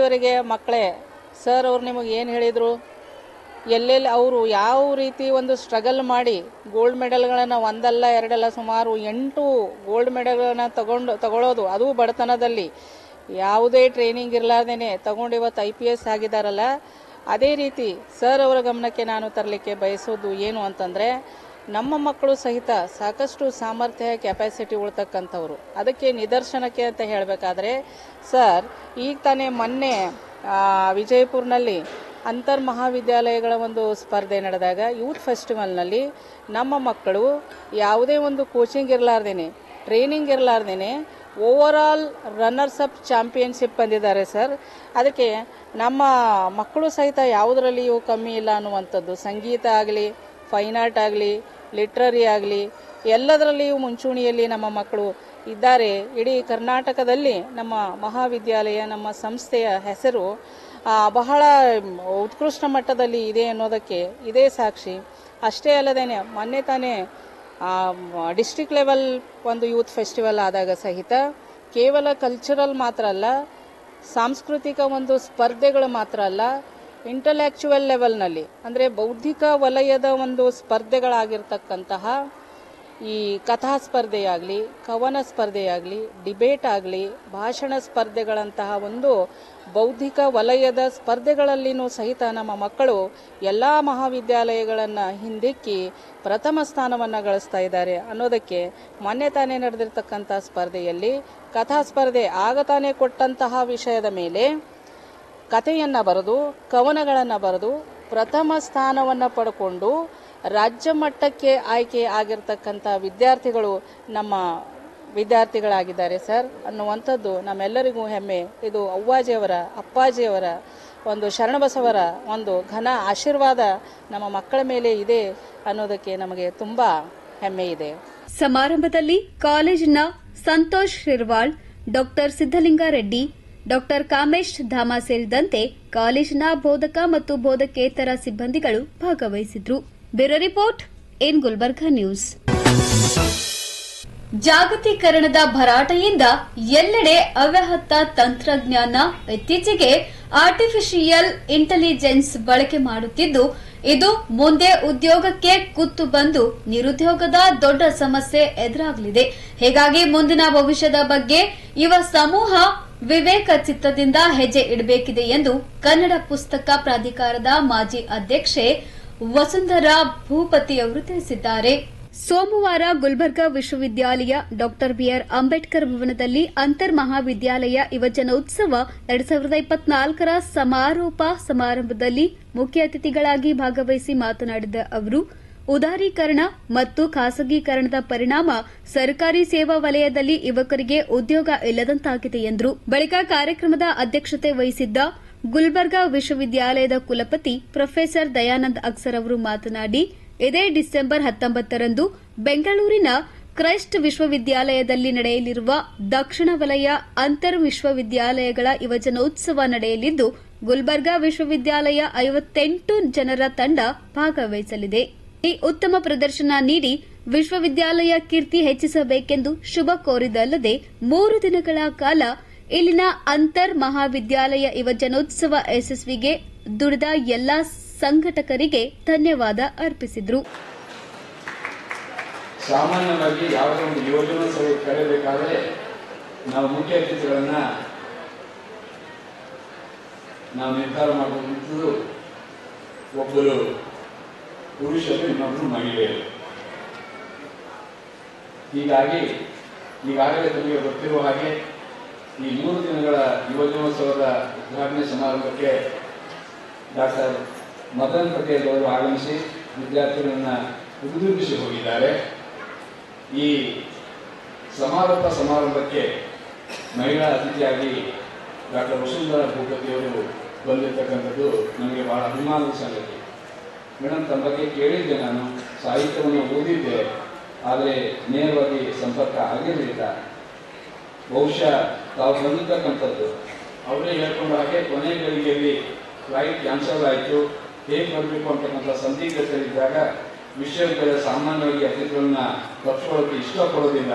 ಇಲ್ಲಿವರೆಗೆ ಮಕ್ಕಳೇ ಸರ್ ಅವ್ರು ನಿಮಗೆ ಏನು ಹೇಳಿದರು, ಎಲ್ಲೆಲ್ಲಿ ಅವರು ಯಾವ ರೀತಿ ಒಂದು ಸ್ಟ್ರಗಲ್ ಮಾಡಿ ಗೋಲ್ಡ್ ಮೆಡಲ್ಗಳನ್ನು ಒಂದಲ್ಲ ಎರಡಲ್ಲ ಸುಮಾರು 8 ಗೋಲ್ಡ್ ಮೆಡಲ್ಗಳನ್ನು ತಗೊಳ್ಳೋದು, ಅದು ಬಡತನದಲ್ಲಿ ಯಾವುದೇ ಟ್ರೈನಿಂಗ್ ಇರಲಾರ್ದೇ ತಗೊಂಡು ಇವತ್ತು IPS ಆಗಿದ್ದಾರಲ್ಲ, ಅದೇ ರೀತಿ ಸರ್ ಅವರ ಗಮನಕ್ಕೆ ನಾನು ತರಲಿಕ್ಕೆ ಬಯಸೋದು ಏನು ಅಂತಂದರೆ, ನಮ್ಮ ಮಕ್ಕಳು ಸಹಿತ ಸಾಕಷ್ಟು ಸಾಮರ್ಥ್ಯ ಕೆಪಾಸಿಟಿ ಉಳ್ತಕ್ಕಂಥವ್ರು. ಅದಕ್ಕೆ ನಿದರ್ಶನಕ್ಕೆ ಅಂತ ಹೇಳಬೇಕಾದ್ರೆ ಸರ್ ಈಗ ತಾನೇ ಮೊನ್ನೆ ವಿಜಯಪುರ್ನಲ್ಲಿ ಅಂತರ್ ಮಹಾವಿದ್ಯಾಲಯಗಳ ಒಂದು ಸ್ಪರ್ಧೆ ನಡೆದಾಗ ಯೂತ್ ಫೆಸ್ಟಿವಲ್ನಲ್ಲಿ ನಮ್ಮ ಮಕ್ಕಳು ಯಾವುದೇ ಒಂದು ಕೋಚಿಂಗ್ ಇರಲಾರ್ದೇನೆ, ಟ್ರೈನಿಂಗ್ ಇರಲಾರ್ದೇನೆ ಓವರಾಲ್ ರನ್ನರ್ಸ್ ಅಪ್ ಚಾಂಪಿಯನ್ಶಿಪ್ ಬಂದಿದ್ದಾರೆ ಸರ್. ಅದಕ್ಕೆ ನಮ್ಮ ಮಕ್ಕಳು ಸಹಿತ ಯಾವುದರಲ್ಲಿಯೂ ಕಮ್ಮಿ ಇಲ್ಲ ಅನ್ನುವಂಥದ್ದು. ಸಂಗೀತ ಆಗಲಿ, ಫೈನ್ ಆರ್ಟ್ ಆಗಲಿ, ಲಿಟ್ರರಿ ಆಗಲಿ, ಎಲ್ಲದರಲ್ಲಿಯೂ ಮುಂಚೂಣಿಯಲ್ಲಿ ನಮ್ಮ ಮಕ್ಕಳು ಇದ್ದಾರೆ. ಇಡೀ ಕರ್ನಾಟಕದಲ್ಲಿ ನಮ್ಮ ಮಹಾವಿದ್ಯಾಲಯ, ನಮ್ಮ ಸಂಸ್ಥೆಯ ಹೆಸರು ಬಹಳ ಉತ್ಕೃಷ್ಟ ಮಟ್ಟದಲ್ಲಿ ಇದೆ ಅನ್ನೋದಕ್ಕೆ ಇದೇ ಸಾಕ್ಷಿ. ಅಷ್ಟೇ ಅಲ್ಲದೇನೆ ಮೊನ್ನೆ ತಾನೇ ಡಿಸ್ಟ್ರಿಕ್ಟ್ ಲೆವೆಲ್ ಒಂದು ಯೂತ್ ಫೆಸ್ಟಿವಲ್ ಆದಾಗ ಸಹಿತ ಕೇವಲ ಕಲ್ಚರಲ್ ಮಾತ್ರ ಅಲ್ಲ, ಸಾಂಸ್ಕೃತಿಕ ಒಂದು ಸ್ಪರ್ಧೆಗಳು ಮಾತ್ರ ಅಲ್ಲ, ಇಂಟಲೆಕ್ಚುವಲ್ ಲೆವೆಲ್ನಲ್ಲಿ ಅಂದರೆ ಬೌದ್ಧಿಕ ವಲಯದ ಒಂದು ಸ್ಪರ್ಧೆಗಳಾಗಿರ್ತಕ್ಕಂತಹ ಈ ಕಥಾ ಸ್ಪರ್ಧೆಯಾಗಲಿ, ಕವನ ಸ್ಪರ್ಧೆಯಾಗಲಿ, ಡಿಬೇಟ್ ಆಗಲಿ, ಭಾಷಣ ಸ್ಪರ್ಧೆಗಳಂತಹ ಒಂದು ಬೌದ್ಧಿಕ ವಲಯದ ಸ್ಪರ್ಧೆಗಳಲ್ಲಿನೂ ಸಹಿತ ನಮ್ಮ ಮಕ್ಕಳು ಎಲ್ಲ ಮಹಾವಿದ್ಯಾಲಯಗಳನ್ನು ಹಿಂದಿಕ್ಕಿ ಪ್ರಥಮ ಸ್ಥಾನವನ್ನು ಗಳಿಸ್ತಾ ಇದ್ದಾರೆ ಅನ್ನೋದಕ್ಕೆ ಮೊನ್ನೆ ತಾನೇ ನಡೆದಿರ್ತಕ್ಕಂಥ ಸ್ಪರ್ಧೆಯಲ್ಲಿ ಕಥಾ ಸ್ಪರ್ಧೆ ಆಗ ತಾನೇ ಕೊಟ್ಟಂತಹ ವಿಷಯದ ಮೇಲೆ ಕಥೆಯನ್ನು ಬರೆದು, ಕವನಗಳನ್ನು ಬರೆದು ಪ್ರಥಮ ಸ್ಥಾನವನ್ನು ಪಡ್ಕೊಂಡು ರಾಜ್ಯ ಮಟ್ಟಕ್ಕೆ ಆಯ್ಕೆ ಆಗಿರ್ತಕ್ಕಂಥ ವಿದ್ಯಾರ್ಥಿಗಳು ನಮ್ಮ ವಿದ್ಯಾರ್ಥಿಗಳಾಗಿದ್ದಾರೆ ಸರ್ ಅನ್ನುವಂಥದ್ದು ನಮ್ಮೆಲ್ಲರಿಗೂ ಹೆಮ್ಮೆ. ಇದು ಅವ್ವಾಜಿಯವರ, ಅಪ್ಪಾಜಿಯವರ ಒಂದು ಶರಣಬಸವರ ಒಂದು ಘನ ಆಶೀರ್ವಾದ ನಮ್ಮ ಮಕ್ಕಳ ಮೇಲೆ ಇದೆ ಅನ್ನೋದಕ್ಕೆ ನಮಗೆ ತುಂಬಾ ಹೆಮ್ಮೆ ಇದೆ. ಸಮಾರಂಭದಲ್ಲಿ ಕಾಲೇಜಿನ ಸಂತೋಷ್ ಶಿರ್ವಾಳ್, ಡಾಕ್ಟರ್ ಸಿದ್ದಲಿಂಗಾರೆಡ್ಡಿ, ಡಾಕ್ಟರ್ ಕಾಮೇಶ್ ಧಾಮ ಸೇರಿದಂತೆ ಕಾಲೇಜಿನ ಬೋಧಕ ಮತ್ತು ಬೋಧಕೇತರ ಸಿಬ್ಬಂದಿಗಳು ಭಾಗವಹಿಸಿದ್ರು. Bureau report in Gulbarga news. ಜಾಗತೀಕರಣದ ಭರಾಟೆಯಿಂದ ಎಲ್ಲೆಡೆ ಅವ್ಯಾಹತ ತಂತ್ರಜ್ಞಾನ, ಇತ್ತೀಚೆಗೆ ಆರ್ಟಿಫಿಷಿಯಲ್ ಇಂಟೆಲಿಜೆನ್ಸ್ ಬಳಕೆ ಮಾಡುತ್ತಿದ್ದು, ಇದು ಮುಂದೆ ಉದ್ಯೋಗಕ್ಕೆ ಕುತ್ತು ಬಂದು ನಿರುದ್ಯೋಗದ ದೊಡ್ಡ ಸಮಸ್ಯೆ ಎದುರಾಗಲಿದೆ. ಹೀಗಾಗಿ ಮುಂದಿನ ಭವಿಷ್ಯದ ಬಗ್ಗೆ ಯುವ ಸಮೂಹ ವಿವೇಕ ಚಿತ್ತದಿಂದ ಹೆಜ್ಜೆ ಇಡಬೇಕಿದೆ ಎಂದು ಕನ್ನಡ ಪುಸ್ತಕ ಪ್ರಾಧಿಕಾರದ ಮಾಜಿ ಅಧ್ಯಕ್ಷೆ ವಸುಂಧರಾ ಭೂಪತಿ ಅವರು ತಿಳಿಸಿದ್ದಾರೆ. ಸೋಮವಾರ ಗುಲ್ಬರ್ಗಾ ವಿಶ್ವವಿದ್ಯಾಲಯ ಡಾಕ್ಟರ್ ಬಿಆರ್ ಅಂಬೇಡ್ಕರ್ ಭವನದಲ್ಲಿ ಅಂತರ್ ಮಹಾವಿದ್ಯಾಲಯ ಯುವಜನೋತ್ಸವ 2024ರ ಸಮಾರೋಪ ಸಮಾರಂಭದಲ್ಲಿ ಮುಖ್ಯ ಅತಿಥಿಗಳಾಗಿ ಭಾಗವಹಿಸಿ ಮಾತನಾಡಿದ ಅವರು, ಉದಾರೀಕರಣ ಮತ್ತು ಖಾಸಗೀಕರಣದ ಪರಿಣಾಮ ಸರ್ಕಾರಿ ಸೇವಾ ವಲಯದಲ್ಲಿ ಯುವಕರಿಗೆ ಉದ್ಯೋಗ ಇಲ್ಲದಂತಾಗಿದೆ ಎಂದರು. ಬಳಿಕ ಕಾರ್ಯಕ್ರಮದ ಅಧ್ಯಕ್ಷತೆ ವಹಿಸಿದ್ದ ಗುಲ್ಬರ್ಗಾ ವಿಶ್ವವಿದ್ಯಾಲಯದ ಕುಲಪತಿ ಪ್ರೊಫೆಸರ್ ದಯಾನಂದ್ ಅಕ್ಸರ್ ಅವರು ಮಾತನಾಡಿ, ಇದೇ ಡಿಸೆಂಬರ್ 19ರಂದು ಬೆಂಗಳೂರಿನ ಕ್ರೈಸ್ಟ್ ವಿಶ್ವವಿದ್ಯಾಲಯದಲ್ಲಿ ನಡೆಯಲಿರುವ ದಕ್ಷಿಣ ವಲಯ ಅಂತರ್ ವಿಶ್ವವಿದ್ಯಾಲಯಗಳ ಯುವಜನೋತ್ಸವ ನಡೆಯಲಿದ್ದು, ಗುಲ್ಬರ್ಗಾ ವಿಶ್ವವಿದ್ಯಾಲಯ 58 ಜನರ ತಂಡ ಭಾಗವಹಿಸಲಿದೆ. ಈ ಉತ್ತಮ ಪ್ರದರ್ಶನ ನೀಡಿ ವಿಶ್ವವಿದ್ಯಾಲಯ ಕೀರ್ತಿ ಹೆಚ್ಚಿಸಬೇಕೆಂದು ಶುಭ ಕೋರಿದಲ್ಲದೆ 3 ದಿನಗಳ ಕಾಲ ಇಲ್ಲಿನ ಅಂತರ್ ಮಹಾವಿದ್ಯಾಲಯ ಯುವಜನೋತ್ಸವ ಯಶಸ್ವಿಗೆ ದುಡಿದ ಎಲ್ಲಾ ಸಂಘಟಕರಿಗೆ ಧನ್ಯವಾದ ಅರ್ಪಿಸಿದರು. ಸಾಮಾನ್ಯವಾಗಿ ಯಾವುದೇ ಒಂದು ಯೋಜನೋತ್ಸವ ಕರೆಯಬೇಕಾದ್ರೆ ನಾವು ಮುಖ್ಯ ಅತಿಥಿಗಳನ್ನ ನಾವು ನಿರ್ಧಾರ ಮಾಡಬಹುದು. ಒಬ್ಬರು ಪುರುಷರು, ಇನ್ನೊಬ್ಬರು ಮಹಿಳೆಯರು. ಹೀಗಾಗಿ ಈಗಾಗಲೇ ತಮಗೆ ಗೊತ್ತಿರುವ ಹಾಗೆ ಈ 3 ದಿನಗಳ ಯುವಜನೋತ್ಸವದ ಉದ್ಘಾಟನೆ ಸಮಾರಂಭಕ್ಕೆ ಡಾಕ್ಟರ್ ಮದನ್ ಪಟೇಲ್ ಅವರು ಆಗಮಿಸಿ ವಿದ್ಯಾರ್ಥಿಗಳನ್ನ ಉದ್ಘಾಟಿಸಿ ಹೋಗಿದ್ದಾರೆ. ಈ ಸಮಾರೋಪ ಸಮಾರಂಭಕ್ಕೆ ಮಹಿಳಾ ಅತಿಥಿಯಾಗಿ ಡಾಕ್ಟರ್ ವಸುಂಧರಾ ಭೂಪತಿಯವರು ಬಂದಿರತಕ್ಕಂಥದ್ದು ನನಗೆ ಬಹಳ ಅಭಿಮಾನದ ಸಂಗತಿ. ಮೇಡಮ್, ತಮ್ಮ ಬಗ್ಗೆ ಕೇಳಿದ್ದೆ, ನಾನು ಸಾಹಿತ್ಯವನ್ನು ಓದಿದ್ದೆ, ಆದರೆ ನೇರವಾಗಿ ಸಂಪರ್ಕ ಆಗಿರಲಿಲ್ಲ. ಬಹುಶಃ ತಾವು ಬಂದಿರ್ತಕ್ಕಂಥದ್ದು ಅವರೇ ಹೇಳ್ಕೊಂಡ ಹಾಗೆ ಕೊನೆ ಗಳಿಗೆಯಲ್ಲಿ ಫ್ಲೈಟ್ ಕ್ಯಾನ್ಸಲ್ ಆಯಿತು, ಹೇಗೆ ಬರಬೇಕು ಅಂತಕ್ಕಂಥ ಸಂದಿಗ್ಧತೆಯಿದ್ದಾಗ ವಿಶ್ವವಿದ್ಯಾಲಯ ಸಾಮಾನ್ಯವಾಗಿ ಅತಿಥಿಗಳನ್ನ ತಪ್ಪಿಸ್ಕೊಳ್ಳೋಕೆ ಇಷ್ಟಪಡೋದಿಲ್ಲ.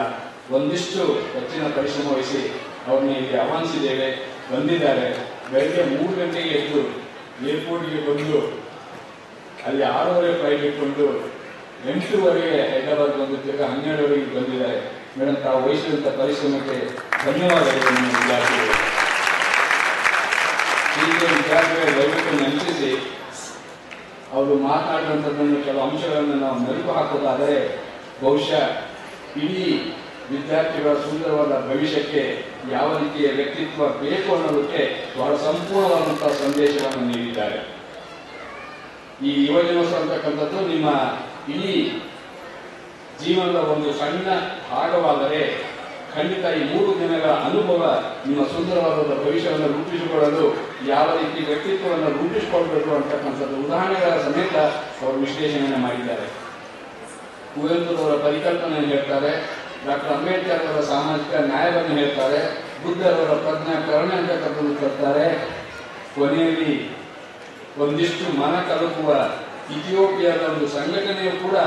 ಒಂದಿಷ್ಟು ಹೆಚ್ಚಿನ ಪರಿಶ್ರಮ ವಹಿಸಿ ಅವ್ರನ್ನ ಇಲ್ಲಿ ಆಹ್ವಾನಿಸಿದ್ದೇವೆ, ಬಂದಿದ್ದಾರೆ. ಬೆಳಗ್ಗೆ 3 ಗಂಟೆಗೆ ಎದ್ದು ಏರ್ಪೋರ್ಟ್ಗೆ ಬಂದು ಅಲ್ಲಿ 6:30 ಫ್ಲೈಟ್ ಇಟ್ಕೊಂಡು 8:00ವರೆಗೆ ಹೈದರಾಬಾದ್ ಬಂದು ತಿರ್ಗಾ 12:00ವರೆಗೆ ಬಂದಿದ್ದಾರೆ. ಮೇಡಮ್, ತಾವು ವಹಿಸಿದಂಥ ಪರಿಶ್ರಮಕ್ಕೆ ಧನ್ಯವಾದಗಳು. ನಿಮ್ಮ ವಿದ್ಯಾರ್ಥಿಗಳು ದಯವಿಟ್ಟು ನೆನಪಿಸಿ ಅವರು ಮಾತನಾಡುವಂಥದ್ದನ್ನು ಕೆಲವು ಅಂಶಗಳನ್ನು ನಾವು ಮೆಲುಕು ಹಾಕೋದಾದರೆ ಬಹುಶಃ ಇಡೀ ವಿದ್ಯಾರ್ಥಿಗಳ ಸುಂದರವಾದ ಭವಿಷ್ಯಕ್ಕೆ ಯಾವ ರೀತಿಯ ವ್ಯಕ್ತಿತ್ವ ಬೇಕು ಅನ್ನೋದಕ್ಕೆ ಬಹಳ ಸಂಪೂರ್ಣವಾದಂತಹ ಸಂದೇಶವನ್ನು ನೀಡಿದ್ದಾರೆ. ಈ ಯುವಜನೋತ್ಸವ ಅಂತಕ್ಕಂಥದ್ದು ನಿಮ್ಮ ಇಡೀ ಜೀವನದ ಒಂದು ಸಣ್ಣ ಭಾಗವಾದರೆ ಖಂಡಿತ ಈ 3 ದಿನಗಳ ಅನುಭವ ನಿಮ್ಮ ಸುಂದರವಾದ ಭವಿಷ್ಯವನ್ನು ರೂಪಿಸಿಕೊಳ್ಳಲು ಯಾವ ರೀತಿ ವ್ಯಕ್ತಿತ್ವವನ್ನು ರೂಪಿಸಿಕೊಳ್ಬೇಕು ಅಂತಕ್ಕಂಥದ್ದು ಉದಾಹರಣೆಗಳ ಸಮೇತ ಅವರು ವಿಶ್ಲೇಷಣೆಯನ್ನು ಮಾಡಿದ್ದಾರೆ. ಕುವೆಂಪುರವರ ಪರಿಕಲ್ಪನೆಯನ್ನು ಹೇಳ್ತಾರೆ, ಡಾಕ್ಟರ್ ಅಂಬೇಡ್ಕರ್ ಅವರ ಸಾಮಾಜಿಕ ನ್ಯಾಯವನ್ನು ಹೇಳ್ತಾರೆ, ಬುದ್ಧರವರ ಪ್ರಜ್ಞಾ ಕರುಣೆ ಅಂತಕ್ಕಂಥದ್ದು ತರ್ತಾರೆ. ಕೊನೆಯಲ್ಲಿ ಒಂದಿಷ್ಟು ಮನ ಕಲುಕುವ ಇಥಿಯೋಪಿಯಾದ ಒಂದು ಸಂಘಟನೆಯು ಕೂಡ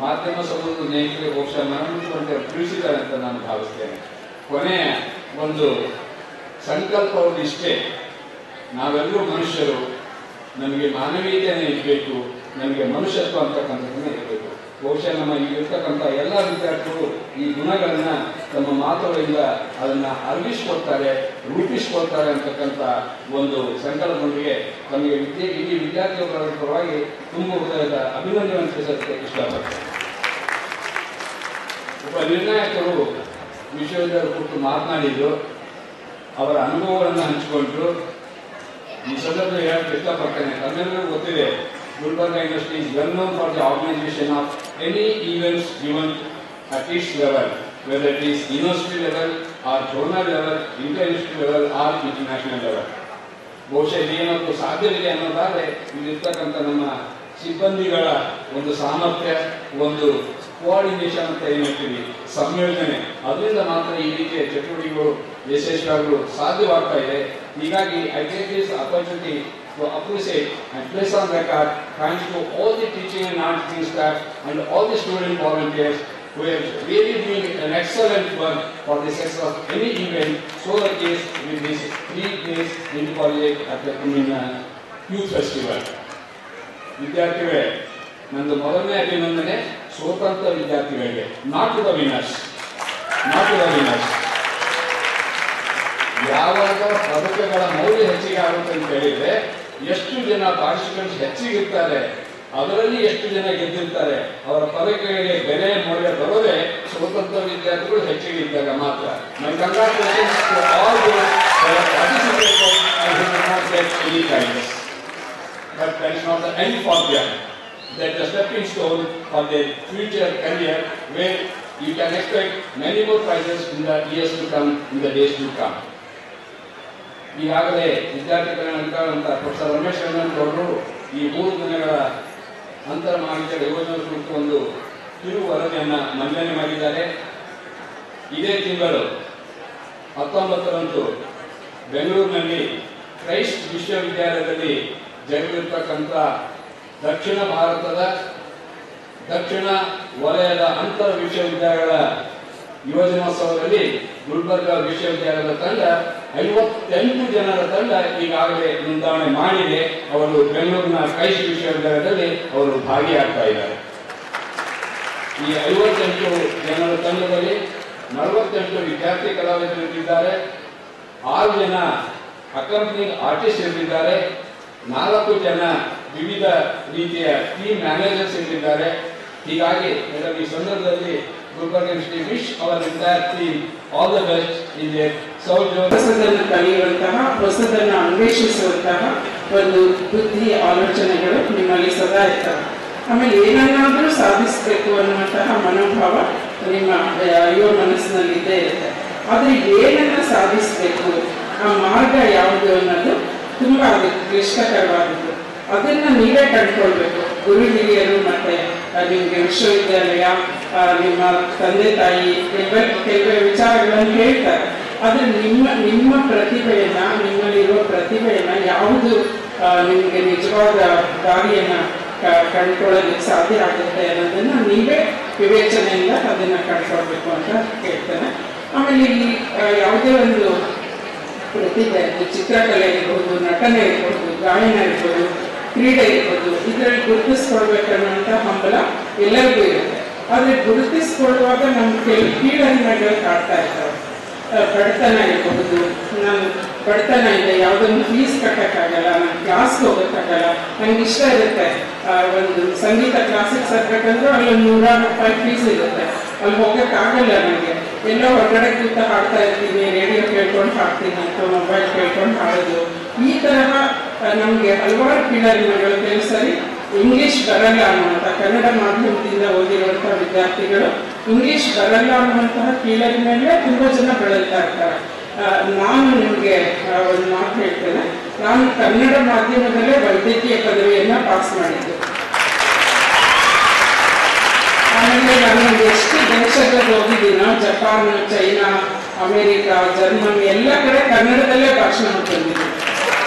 ಮಾಧ್ಯಮ ಸಮೂಹದ ನೇತೃತ್ವಕ್ಕೆ ಬಹುಶಃ ಮನಮುಟ್ಟುವಂತೆ ತಿಳಿಸಿದ್ದಾರೆ ಅಂತ ನಾನು ಭಾವಿಸ್ತೇನೆ. ಕೊನೆಯ ಒಂದು ಸಂಕಲ್ಪವನ್ನು ಇಷ್ಟೇ, ನಾವೆಲ್ಲರೂ ಮನುಷ್ಯರು, ನಮಗೆ ಮಾನವೀಯತೆಯೇ ಇರಬೇಕು, ನಮಗೆ ಮನುಷ್ಯತ್ವ ಅಂತಕ್ಕಂಥದ್ದನ್ನೇ ಇರಬೇಕು. ಬಹುಶಃ ನಮ್ಮ ಇಲ್ಲಿರ್ತಕ್ಕಂಥ ಎಲ್ಲ ವಿದ್ಯಾರ್ಥಿಗಳು ಈ ಗುಣಗಳನ್ನ ತಮ್ಮ ಮಾತುಗಳಿಂದ ಅದನ್ನ ಅರಗಿಸ್ಕೊಳ್ತಾರೆ, ರೂಪಿಸ್ಕೊಳ್ತಾರೆ ಅಂತಕ್ಕಂಥ ಒಂದು ಸಂಕಲ್ಪದೊಂದಿಗೆ ತಮಗೆ ಇಡೀ ವಿದ್ಯಾರ್ಥಿಗಳ ಪರವಾಗಿ ತುಂಬ ಹೃದಯದ ಅಭಿನಂದನೆ ತಿಳಿಸೋದಕ್ಕೆ ಇಷ್ಟಪಡ್ತಾರೆ. ಒಬ್ಬ ನಿರ್ಣಾಯಕರು ವಿಶ್ವವಿದ್ಯಾಲಯ ಕುರಿತು ಮಾತನಾಡಿದ್ರು, ಅವರ ಅನುಭವಗಳನ್ನು ಹಂಚಿಕೊಂಡ್ರು. ಈ ಸಂದರ್ಭದಲ್ಲಿ ಹೇಳಕ್ಕೆ ಇಷ್ಟಪಡ್ತೇನೆ, ತಮ್ಮೆಲ್ಲರಿಗೂ ಗೊತ್ತಿದೆ, Gulbarga University is well known for the organization of any events given at its level, whether it is university level or zonal level, inter-institute level or international level. ಬಹುಶಃ ಇದೇನಾದರೂ ಸಾಧ್ಯವಿದೆ ಅನ್ನೋದಾದರೆ ಇಲ್ಲಿರ್ತಕ್ಕಂಥ ನಮ್ಮ ಸಿಬ್ಬಂದಿಗಳ ಒಂದು ಸಾಮರ್ಥ್ಯ, ಒಂದು ಕೋಆರ್ಡಿನೇಷನ್ ಅಂತ ಏನು ಹೇಳ್ತೀವಿ, ಸಂಯೋಜನೆ, ಅದರಿಂದ ಮಾತ್ರ ಈ ರೀತಿಯ ಚಟುವಟಿಕೆಗಳು ಯಶಸ್ವಿಯಾಗಲು ಸಾಧ್ಯವಾಗ್ತಾ ಇದೆ. ಹೀಗಾಗಿ I take this opportunity to appreciate and place on record thanks to all the teaching and non-teaching staff and all the student volunteers who have really been an excellent work for the success of any event. So the case with these 3 days in college at the youth festival. ವಿದ್ಯಾರ್ಥಿಗಳೇ, ನಂದು ಮೊದಲನೇ ಅಭಿನಂದನೆ ಸ್ವತಂತ್ರ ವಿದ್ಯಾರ್ಥಿಗಳಿಗೆ, not to the winners. ಯಾವಾಗ ಪದಕಗಳ ಮೌಲ್ಯ ಹೆಚ್ಚಿಗೆ ಆಗುತ್ತೆ ಅಂತ ಹೇಳಿದ್ರೆ, ಎಷ್ಟು ಜನ ಪಾರ್ಟಿಸಿಪೆಂಟ್ಸ್ ಹೆಚ್ಚಿಗಿರ್ತಾರೆ, ಅದರಲ್ಲಿ ಎಷ್ಟು ಜನ ಗೆದ್ದಿರ್ತಾರೆ, ಅವರ ಪದಕಗಳಿಗೆ ಬೆಲೆ ಮೌಲ್ಯ ಬರೋದೇ ಸ್ವತಂತ್ರ ವಿದ್ಯಾರ್ಥಿಗಳು ಹೆಚ್ಚಿಗೆ ಇದ್ದಾಗ ಮಾತ್ರ. My congratulations to all those who have participated and who did not get any prizes. But that is not the end for them. That is a stepping stone for their future career, where you can expect many more prizes in the years to come, in the days to come. ಈಗಾಗಲೇ ವಿದ್ಯಾರ್ಥಿ ಕಲ್ಯಾಣ professor Ramesh ಅವರು ಈ 3 ದಿನಗಳ ಅಂತರ ಮಹಾವಿದ್ಯಾಲಯ ಯೋಜನೆ ಕುರಿತು ಒಂದು ಕಿರು ವರದಿಯನ್ನು ಮಂಡನೆ ಮಾಡಿದ್ದಾರೆ. ಇದೇ ತಿಂಗಳು 19ರಂದು ಬೆಂಗಳೂರಿನಲ್ಲಿ ಕ್ರೈಸ್ಟ್ ವಿಶ್ವವಿದ್ಯಾಲಯದಲ್ಲಿ ಜರುಗಿರ್ತಕ್ಕಂಥ ದಕ್ಷಿಣ ಭಾರತದ ದಕ್ಷಿಣ ವಲಯದ ಅಂತರ ವಿಶ್ವವಿದ್ಯಾಲಯಗಳ ಯುವಜನೋತ್ಸವದಲ್ಲಿ ಗುಲ್ಬರ್ಗಾ ವಿಶ್ವವಿದ್ಯಾಲಯದ ತಂಡ 58 ಜನರ ತಂಡ ಈಗಾಗಲೇ ನೋಂದಣಿ ಮಾಡಿದೆ. ಅವರು ಬೆಂಗಳೂರಿನ ಕ್ರೈಸ್ಟ್ ವಿಶ್ವವಿದ್ಯಾಲಯದಲ್ಲಿ ಅವರು ಭಾಗಿಯಾಗ್ತಾ ಇದ್ದಾರೆ. ಈ 58 ಜನರ ತಂಡದಲ್ಲಿ 48 ವಿದ್ಯಾರ್ಥಿ ಕಲಾವಿದರು ಇದ್ದಾರೆ, 6 ಜನ ಅಕಂಪನಿಂಗ್ ಆರ್ಟಿಸ್ಟ್ ಇರಲಿದ್ದಾರೆ, 4 ಜನ ವಿವಿಧ ರೀತಿಯ ಟೀಮ್ ಮ್ಯಾನೇಜರ್ಸ್ ಇರಲಿದ್ದಾರೆ. ಹೀಗಾಗಿ ಈ ಸಂದರ್ಭದಲ್ಲಿ Gulbarga university wish hour entire team all the best in their ಹೊಸದನ್ನು ಕಲಿಯುವಂತಹ, ಹೊಸದನ್ನು ಅನ್ವೇಷಿಸುವಂತಹ ಒಂದು ಬುದ್ಧಿ ಆಲೋಚನೆಗಳು ನಿಮ್ಮಲ್ಲಿ ಸದಾ ಇರ್ತವೆ. ಆಮೇಲೆ ಏನನ್ನಾದರೂ ಸಾಧಿಸಬೇಕು ಅನ್ನುವಂತಹ ಮನೋಭಾವ ನಿಮ್ಮ ಯುವ ಮನಸ್ಸಿನಲ್ಲಿ ಇದ್ದೇ ಇರುತ್ತೆ. ಆದರೆ ಏನನ್ನ ಸಾಧಿಸಬೇಕು, ಆ ಮಾರ್ಗ ಯಾವುದು ಅನ್ನೋದು ತುಂಬಾ ಅದಕ್ಕೆ ಕ್ಲಿಷ್ಟಕರವಾದದ್ದು. ಅದನ್ನ ನೀವೇ ಕಂಡುಕೊಳ್ಬೇಕು. ಗುರು ಹಿರಿಯರು ಮತ್ತೆ ನಿಮ್ಗೆ ವಿಶ್ವವಿದ್ಯಾಲಯ, ನಿಮ್ಮ ತಂದೆ ತಾಯಿ ಕೆಲವೇ ವಿಚಾರಗಳನ್ನು ಹೇಳ್ತಾರೆ. ಆದ್ರೆ ನಿಮ್ಮ ಪ್ರತಿಭೆಯನ್ನ, ನಿಮ್ಮಲ್ಲಿರುವ ಪ್ರತಿಭೆಯನ್ನ ಯಾವುದು ನಿಮ್ಗೆ ನಿಜವಾದ ದಾರಿಯನ್ನ ಕಂಡುಕೊಳ್ಳಲಿಕ್ಕೆ ಸಾಧ್ಯ ಆಗುತ್ತೆ ಅನ್ನೋದನ್ನ ನೀವೇ ವಿವೇಚನೆಯಿಂದ ಅದನ್ನ ಕಂಡುಕೊಳ್ಬೇಕು ಅಂತ ಹೇಳ್ತೇನೆ. ಆಮೇಲೆ ಈ ಯಾವುದೇ ಒಂದು ಪ್ರತಿಭೆ, ಚಿತ್ರಕಲೆ ಇರ್ಬೋದು, ನಟನೆ ಇರ್ಬೋದು, ಗಾಯನ ಇರ್ಬೋದು, ಕ್ರೀಡೆ ಇರ್ಬೋದು, ಇದರಲ್ಲಿ ಗುರುತಿಸ್ಕೊಳ್ಬೇಕನ್ನುವಂಥ ಹಂಬಲ ಎಲ್ಲರಿಗೂ ಇರುತ್ತೆ. ಆದರೆ ಗುರುತಿಸ್ಕೊಳ್ಳುವಾಗ ನಮ್ಗೆ ಕೆಲವು ಕೀಳರಿಮೆಗಳು ಕಾಡ್ತಾ ಇರ್ತವೆ. ಬಡತನ ಇರಬಹುದು, ನಾನು ಬಡತನ ಇದೆ, ಯಾವುದೊಂದು ಫೀಸ್ ಕಟ್ಟಕ್ಕಾಗಲ್ಲ, ನಾನು ಕ್ಲಾಸ್ಗೆ ಹೋಗೋಕ್ಕಾಗಲ್ಲ, ನಂಗೆ ಇಷ್ಟ ಇರುತ್ತೆ ಒಂದು ಸಂಗೀತ ಕ್ಲಾಸಿಗೆ ಸೇರ್ಬೇಕಂದ್ರೆ ಅಲ್ಲಿ 100 ರೂಪಾಯಿ ಫೀಸ್ ಇರುತ್ತೆ, ಅಲ್ಲಿ ಹೋಗೋಕ್ಕಾಗಲ್ಲ ನನಗೆ. ಎಲ್ಲೋ ಹೊರಗಡೆ ಕೂತ ಹಾಡ್ತಾ ಇರ್ತೀನಿ, ರೇಡಿಯೋ ಕೇಳ್ಕೊಂಡು ಹಾಡ್ತೀನಿ ಅಥವಾ ಮೊಬೈಲ್ ಕೇಳ್ಕೊಂಡು ಹಾಡೋದು. ಈ ತರಹ ನಮಗೆ ಹಲವಾರು ಕೀಳರಿಮೆಗಳು. ಕೆಲವು ಸರಿ ಇಂಗ್ಲಿಷ್ ಬರಲ್ಲ ಅನ್ನುವಂಥ, ಕನ್ನಡ ಮಾಧ್ಯಮದಿಂದ ಓದಿರುವಂಥ ವಿದ್ಯಾರ್ಥಿಗಳು ಇಂಗ್ಲಿಷ್ ಬರಲ್ಲ ಅನ್ನುವಂತಹ ಕೀಳರಿಮೆಯಲ್ಲೇ ತುಂಬ ಜನ ಬೆಳೀತಾ ಇರ್ತಾರೆ. ನಾನು ನಿಮಗೆ ಒಂದು ಮಾತು ಹೇಳ್ತೇನೆ, ನಾನು ಕನ್ನಡ ಮಾಧ್ಯಮದಲ್ಲೇ ವೈದ್ಯಕೀಯ ಪದವಿಯನ್ನು ಪಾಸ್ ಮಾಡಿದ್ದೆ. ಆಮೇಲೆ ನಾನು ಎಷ್ಟು ದೇಶಗಳಲ್ಲಿ ಹೋಗಿದ್ದೀನೋ, ಜಪಾನ್, ಚೈನಾ, ಅಮೇರಿಕಾ, ಜರ್ಮನಿ ಎಲ್ಲ ಕಡೆ ಕನ್ನಡದಲ್ಲೇ ಭಾಷಣ ಮಾಡ್ಕೊಂಡಿದ್ದೀನಿ.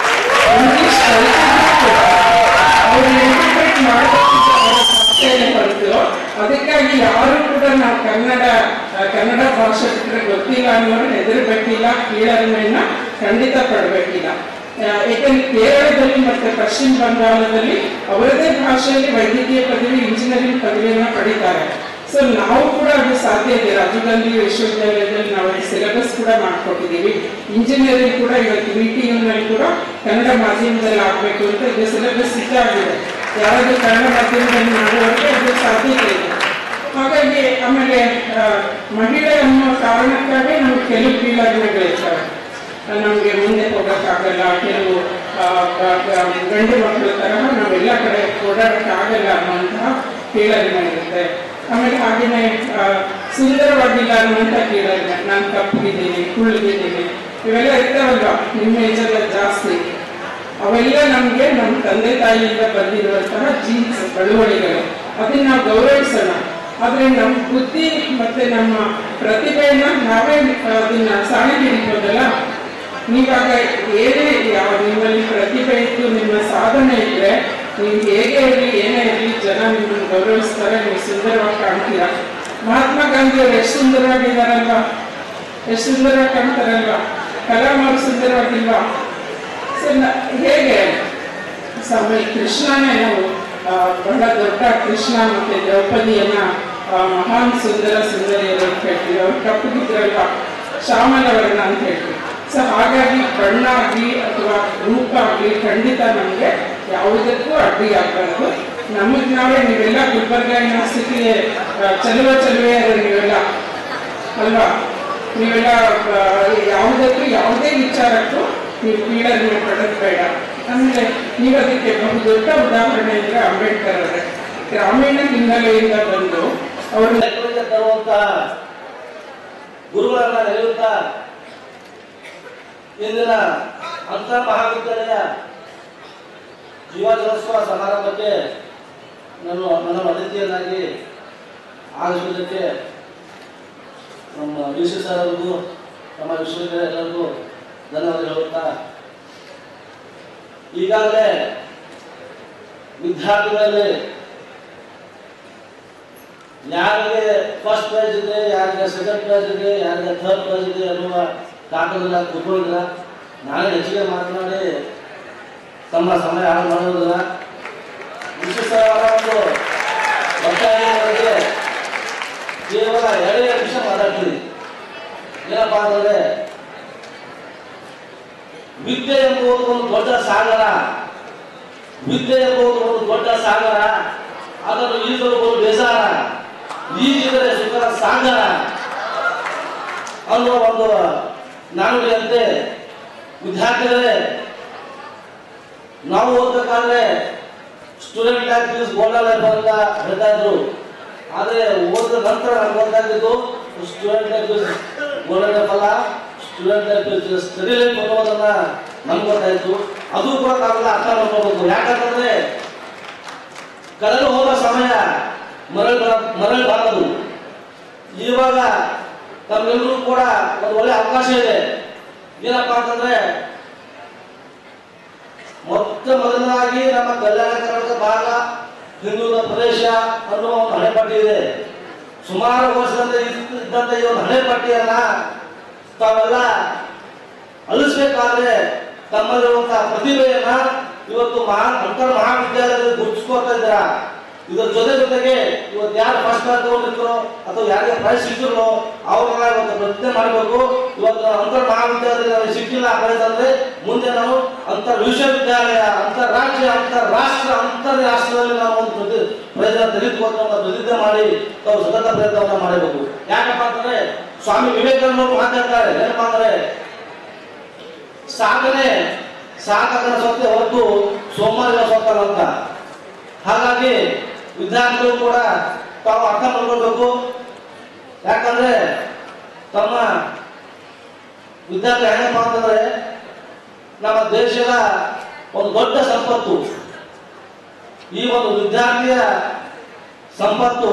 ಇಂಗ್ಲಿಷ್ ಅವರು ಇಂಟರ್ಪ್ರೆಟ್ ಮಾಡಬೇಕು ಹೊರತು ಅದಕ್ಕಾಗಿ ಯಾರು ಕೂಡ ನಾವು ಕನ್ನಡ ಭಾಷೆ ಬಿಟ್ಟರೆ ಗೊತ್ತಿಲ್ಲ ಅನ್ನೋರು ಹೆದರ್ಬೇಕಿಲ್ಲ, ಕೀಳರಿಮೆಯನ್ನ ಖಂಡಿತ ಪಡಬೇಕಿಲ್ಲ. ಏಕೆಂದ್ರೆ ಕೇರಳದಲ್ಲಿ ಮತ್ತೆ ಪಶ್ಚಿಮ ಬಂಗಾಳದಲ್ಲಿ ಅವರದೇ ಭಾಷೆಯಲ್ಲಿ ವೈದ್ಯಕೀಯ ಪದವಿ, ಇಂಜಿನಿಯರಿಂಗ್ ಪದವಿಯನ್ನು ಪಡಿತಾರೆ. ಸೊ ನಾವು ಕೂಡ ಅದು ಸಾಧ್ಯ ಇದೆ. ರಾಜೀವ್ ಗಾಂಧಿ ವಿಶ್ವವಿದ್ಯಾಲಯದಲ್ಲಿ ನಾವು ಸಿಲೆಬಸ್ ಕೂಡ ಮಾಡ್ಕೊಟ್ಟಿದ್ದೀವಿ. ಇಂಜಿನಿಯರಿಂಗ್ ಕೂಡ ಇವತ್ತು VTU-ನಲ್ಲಿ ಕೂಡ ಕನ್ನಡ ಮಾಧ್ಯಮದಲ್ಲಿ ಆಗಬೇಕು ಅಂತ ಈಗ ಸಿಲೆಬಸ್ ಸಿದ್ಧಾಗಿದೆ. ಯಾರಾದ್ರೂ ಕನ್ನಡ ಮಾಧ್ಯಮದಲ್ಲಿ ಮಾಡುವವರಿಗೆ ಅದು ಸಾಧ್ಯತೆ ಇದೆ. ಹಾಗಾಗಿ ಆಮೇಲೆ ಮಹಿಳೆ ಅನ್ನೋ ಕಾರಣಕ್ಕಾಗಿ ನಮ್ಗೆ ಕೆಲವು ಕೀಳರಿಮೆಗಳಿರ್ತವೆ. ನಮಗೆ ಮುಂದೆ ಹೋಗೋಕ್ಕಾಗಲ್ಲ, ಕೆಲವು ಗಂಡು ಮಕ್ಕಳ ತರಹ ನಾವೆಲ್ಲ ಕಡೆ ಓಡಾಡೋಕ್ಕಾಗಲ್ಲ ಅನ್ನುವಂತಹ ಕೀಳರಿಮೆ ಇರುತ್ತೆ. ಆಮೇಲೆ ಹಾಗೆಯೇ ಸುಂದರವಾಗಿಲ್ಲ ಅನ್ನುವಂಥ ಕೀಳರಿಮೆ, ನಾನು ಕಪ್ಪಗಿದ್ದೀನಿ, ಕುಳ್ಳಗಿದ್ದೀನಿ, ಇವೆಲ್ಲ ಇರ್ತಾವಲ್ವ, ನಿಮ್ಮ ಏಜೆಲ್ಲ ಜಾಸ್ತಿ. ಅವೆಲ್ಲ ನಮಗೆ ನಮ್ಮ ತಂದೆ ತಾಯಿಯಿಂದ ಬಂದಿರುವಂತಹ ಜೀನ್ಸ್ ಬಳುವಳಿಗಳು, ಅದನ್ನ ನಾವು ಗೌರವಿಸೋಣ. ಆದರೆ ನಮ್ಮ ಬುದ್ಧಿ ಮತ್ತೆ ನಮ್ಮ ಪ್ರತಿಭೆಯನ್ನ ನಾವೇ ಅದನ್ನ ಸಾಣೆ ಹಿಡಿಬೋದಲ್ಲ. ನೀವಾಗ ಏನೇ ನಿಮ್ಮಲ್ಲಿ ಪ್ರತಿಭೆ ಇದ್ದು ನಿಮ್ಮ ಸಾಧನೆ ಇದ್ರೆ ನೀವು ಹೇಗೆ ಇರಲಿ, ಏನೇ ಇರಲಿ, ಜನ ನಿಮ್ಮನ್ನು ಗೌರವಿಸ್ತಾರೆ, ನೀವು ಸುಂದರವಾಗಿ ಕಾಣ್ತೀರಾ. ಮಹಾತ್ಮ ಗಾಂಧಿ ಅವರು ಎಷ್ಟು ಸುಂದರವಾಗಿದ್ದಾರಲ್ವಾ, ಎಷ್ಟು ಸುಂದರವಾಗಿ ಕಾಣ್ತಾರಲ್ವಾ. ಕಲಾಂ ಅವರು ಸುಂದರವಾಗಿಲ್ವಾ. ಹೇಗೆ ಕೃಷ್ಣನೇ ನಾವು ಬಹಳ ದೊಡ್ಡ ಕೃಷ್ಣ ಮತ್ತೆ ದ್ರೌಪದಿಯನ್ನ ಮಹಾನ್ ಸುಂದರಿಯರು ಅಂತ ಹೇಳ್ತೀವಿ. ಅವ್ರು ಕಪ್ಪಗಿದ್ರಲ್ವಾ, ಶ್ಯಾಮಲ ವರ್ಣ ಅಂತ ಹೇಳ್ತೀವಿ. ಸೊ ಹಾಗಾಗಿ ಬಣ್ಣ ಆಗಲಿ ಅಥವಾ ರೂಪ ಆಗಲಿ ಖಂಡಿತ ನಮಗೆ ಯಾವುದಕ್ಕೂ ಅಡ್ಡಿ ಆಗಬಾರ್ದು. ನಮಗೆ ನಾವೇ, ನೀವೆಲ್ಲ ಗುಲ್ಬರ್ಗ ಯೂನಿವರ್ಸಿಟಿಗೆ ಚಲುವೆಯರು ನೀವೆಲ್ಲ ಅಲ್ವಾ, ನೀವೆಲ್ಲ ಯಾವುದಕ್ಕೂ ಯಾವುದೇ ವಿಚಾರಕ್ಕೂ ನೀವು ಕೀಳರಿಮೆ ಪಡೋದು ಬೇಡ. ಆಮೇಲೆ ನೀವು ಅದಕ್ಕೆ ಬಹುದೊಡ್ಡ ಉದಾಹರಣೆ ಅಂದರೆ ಅಂಬೇಡ್ಕರ್ ಅವರೇ. ಗ್ರಾಮೀಣ ಹಿನ್ನೆಲೆಯಿಂದ ಬಂದು ಅವರು ತರುವಂತಹ ಗುರುಗಳನ್ನ ನೆಲೆಯುತ್ತಾ ಇಂದಿನ ಅಂತರ್ ಮಹಾವಿದ್ಯಾಲಯ ಜೀವಜಲೋತ್ಸವ ಸಮಾರಂಭಕ್ಕೆ ನನ್ನ ಅತಿಥಿಯನ್ನಾಗಿ ಆಗಮಿಸುವುದಕ್ಕೆ ನಮ್ಮ DC ಸರ್ ಅವರಿಗೂ ನಮ್ಮ ವಿಶ್ವವಿದ್ಯಾಲಯ ಎಲ್ಲರಿಗೂ ಧನ್ಯವಾದ ಹೇಳುತ್ತಾ, ಈಗಾಗಲೇ ವಿದ್ಯಾರ್ಥಿಗಳಲ್ಲಿ ಯಾರಿಗೆ ಫಸ್ಟ್ ಪ್ರೈಸ್ ಇದೆ, ಯಾರಿಗೆ ಸೆಕೆಂಡ್ ಪ್ರೈಸ್ ಇದೆ, ಯಾರಿಗೆ ಥರ್ಡ್ ಪ್ರೈಸ್ ಇದೆ ಅನ್ನುವ ಕಾಗದಲ್ಲ ಕೂತ್ಕೊಂಡಿಲ್ಲ. ನಾನೇ ಹೆಚ್ಚಿಗೆ ಮಾತನಾಡಿ ತಮ್ಮ ಸಮಯ ಹಾಳು ಮಾಡುವುದಿಲ್ಲ. ವಿಶೇಷವಾದ ಒಂದು ಒತ್ತಾಯ ಕೇವಲ 2 ನಿಮಿಷ ಮಾತಾಡ್ತೀನಿ. ಏನಪ್ಪಾ ಅಂತಂದ್ರೆ, ವಿದ್ಯೆ ಎಂಬುದು ಒಂದು ದೊಡ್ಡ ಸಾಗರ, ವಿದ್ಯೆ ಎಂಬುದು ಒಂದು ದೊಡ್ಡ ಸಾಗರ, ಅದನ್ನು ಈಜಲು ಒಂದು ಬೇಸಾರ, ಈಜಿದರೆ ಸುಖದ ಸಾಗರ ಅನ್ನುವ ಒಂದು ನಾನುಡಿಯಂತೆ ವಿದ್ಯಾರ್ಥಿಗಳೇ, ನಾವು ಓದಬೇಕಾದ್ರೆ student life is golden life ಅಂತ ಹೇಳ್ತಾ ಇದ್ರು. ಆದರೆ ಓದಿದ ನಂತರ ನಮ್ಗೆ ಗೊತ್ತಾಗಿದ್ದು student life is golden life ಅಲ್ಲ, student life is study life ಅನ್ನೋದನ್ನ ನಮ್ಗೆ ಗೊತ್ತಾಯ್ತು. ಅದು ಕೂಡ ನಾವೆಲ್ಲ ಅರ್ಥ ಮಾಡ್ಕೋಬೇಕು. ಯಾಕಂತಂದ್ರೆ ಕಳೆದು ಹೋದ ಸಮಯ ಮರಳಬಾರದು. ಇವಾಗ ತಮ್ಮೆಲ್ಲರೂ ಕೂಡ ಒಂದು ಒಳ್ಳೆ ಅವಕಾಶ ಇದೆ. ಏನಪ್ಪಾ ಅಂತಂದ್ರೆ, ಮೊದಲನಾಗಿ ನಮ್ಮ ಕಲ್ಯಾಣ ಕರ್ನಾಟಕ ಭಾಗ ಹಿಂದುಳಿದ ಪ್ರದೇಶ ಅನ್ನುವ ಒಂದು ಹಣೆಪಟ್ಟಿ ಇದೆ. ಸುಮಾರು ವರ್ಷದಿಂದ ಇದ್ದಂತ ಈ ಒಂದು ಹಣೆಪಟ್ಟಿಯನ್ನ ತಾವೆಲ್ಲ ಅಳಿಸಬೇಕಾದ್ರೆ ತಮ್ಮಲ್ಲಿರುವಂತಹ ಪ್ರತಿಭೆಯನ್ನ ಇವತ್ತು ಅಂತರ ಮಹಾವಿದ್ಯಾಲಯದಲ್ಲಿ ಗುರುತಿಸ್ಕೊಳ್ತಾ ಇದ್ದೀರಾ. ಇದರ ಜೊತೆಗೆ ಇವತ್ತು ಯಾರು ಫಸ್ಟ್ ಕ್ಲಾಸ್ ತಗೊಂಡಿರ್ತಾರೋ ಅಥವಾ ಯಾರಿಗೆ ಪ್ರೈಸ್ ಸಿಕ್ಕಿರೋ ಅವ್ರನ್ನ ಇವತ್ತು ಪ್ರತಿಜ್ಞೆ ಮಾಡಬೇಕು. ಇವತ್ತು ಅಂತರ ಮಹಾವಿದ್ಯಾಲಯದಲ್ಲಿ ನಮಗೆ ಸಿಕ್ಕಿಲ್ಲ ಪ್ರೈಸ್ ಅಂದ್ರೆ ಮುಂದೆ ನಾವು ಅಂತರ ವಿಶ್ವವಿದ್ಯಾಲಯ, ಅಂತಾರಾಜ್ಯ, ಅಂತಾರಾಷ್ಟ್ರ, ಅಂತರಾಷ್ಟ್ರದಲ್ಲಿ ನಾವು ಒಂದು ಪ್ರೈಸ್ ತೆಗೆದುಕೊಂಡು ಪ್ರತಿಜ್ಞೆ ಮಾಡಿ ನಾವು ಸತತ ಪ್ರಯತ್ನವನ್ನ ಮಾಡಬೇಕು. ಯಾಕಪ್ಪ ಅಂತಂದ್ರೆ ಸ್ವಾಮಿ ವಿವೇಕಾನಂದ ಮಾತಾಡ್ತಾರೆ, ಏನಪ್ಪಾ ಅಂದ್ರೆ ಸಾಧನೆ ಸ್ವತ್ತೇ ಹೊರತು ಸೋಮಾರಿಗಳ ಸ್ವತ್ತಲ್ಲ ಅಂತ. ಹಾಗಾಗಿ ವಿದ್ಯಾರ್ಥಿಗಳು ಕೂಡ ತಾವು ಅರ್ಥ ಮಾಡ್ಕೊಳ್ಬೇಕು. ಯಾಕಂದ್ರೆ ತಮ್ಮ ವಿದ್ಯಾರ್ಥಿ ಹೆಂಗಪ್ಪ ಅಂತಂದ್ರೆ ನಮ್ಮ ದೇಶದ ಒಂದು ದೊಡ್ಡ ಸಂಪತ್ತು. ಈ ಒಂದು ವಿದ್ಯಾರ್ಥಿಯ ಸಂಪತ್ತು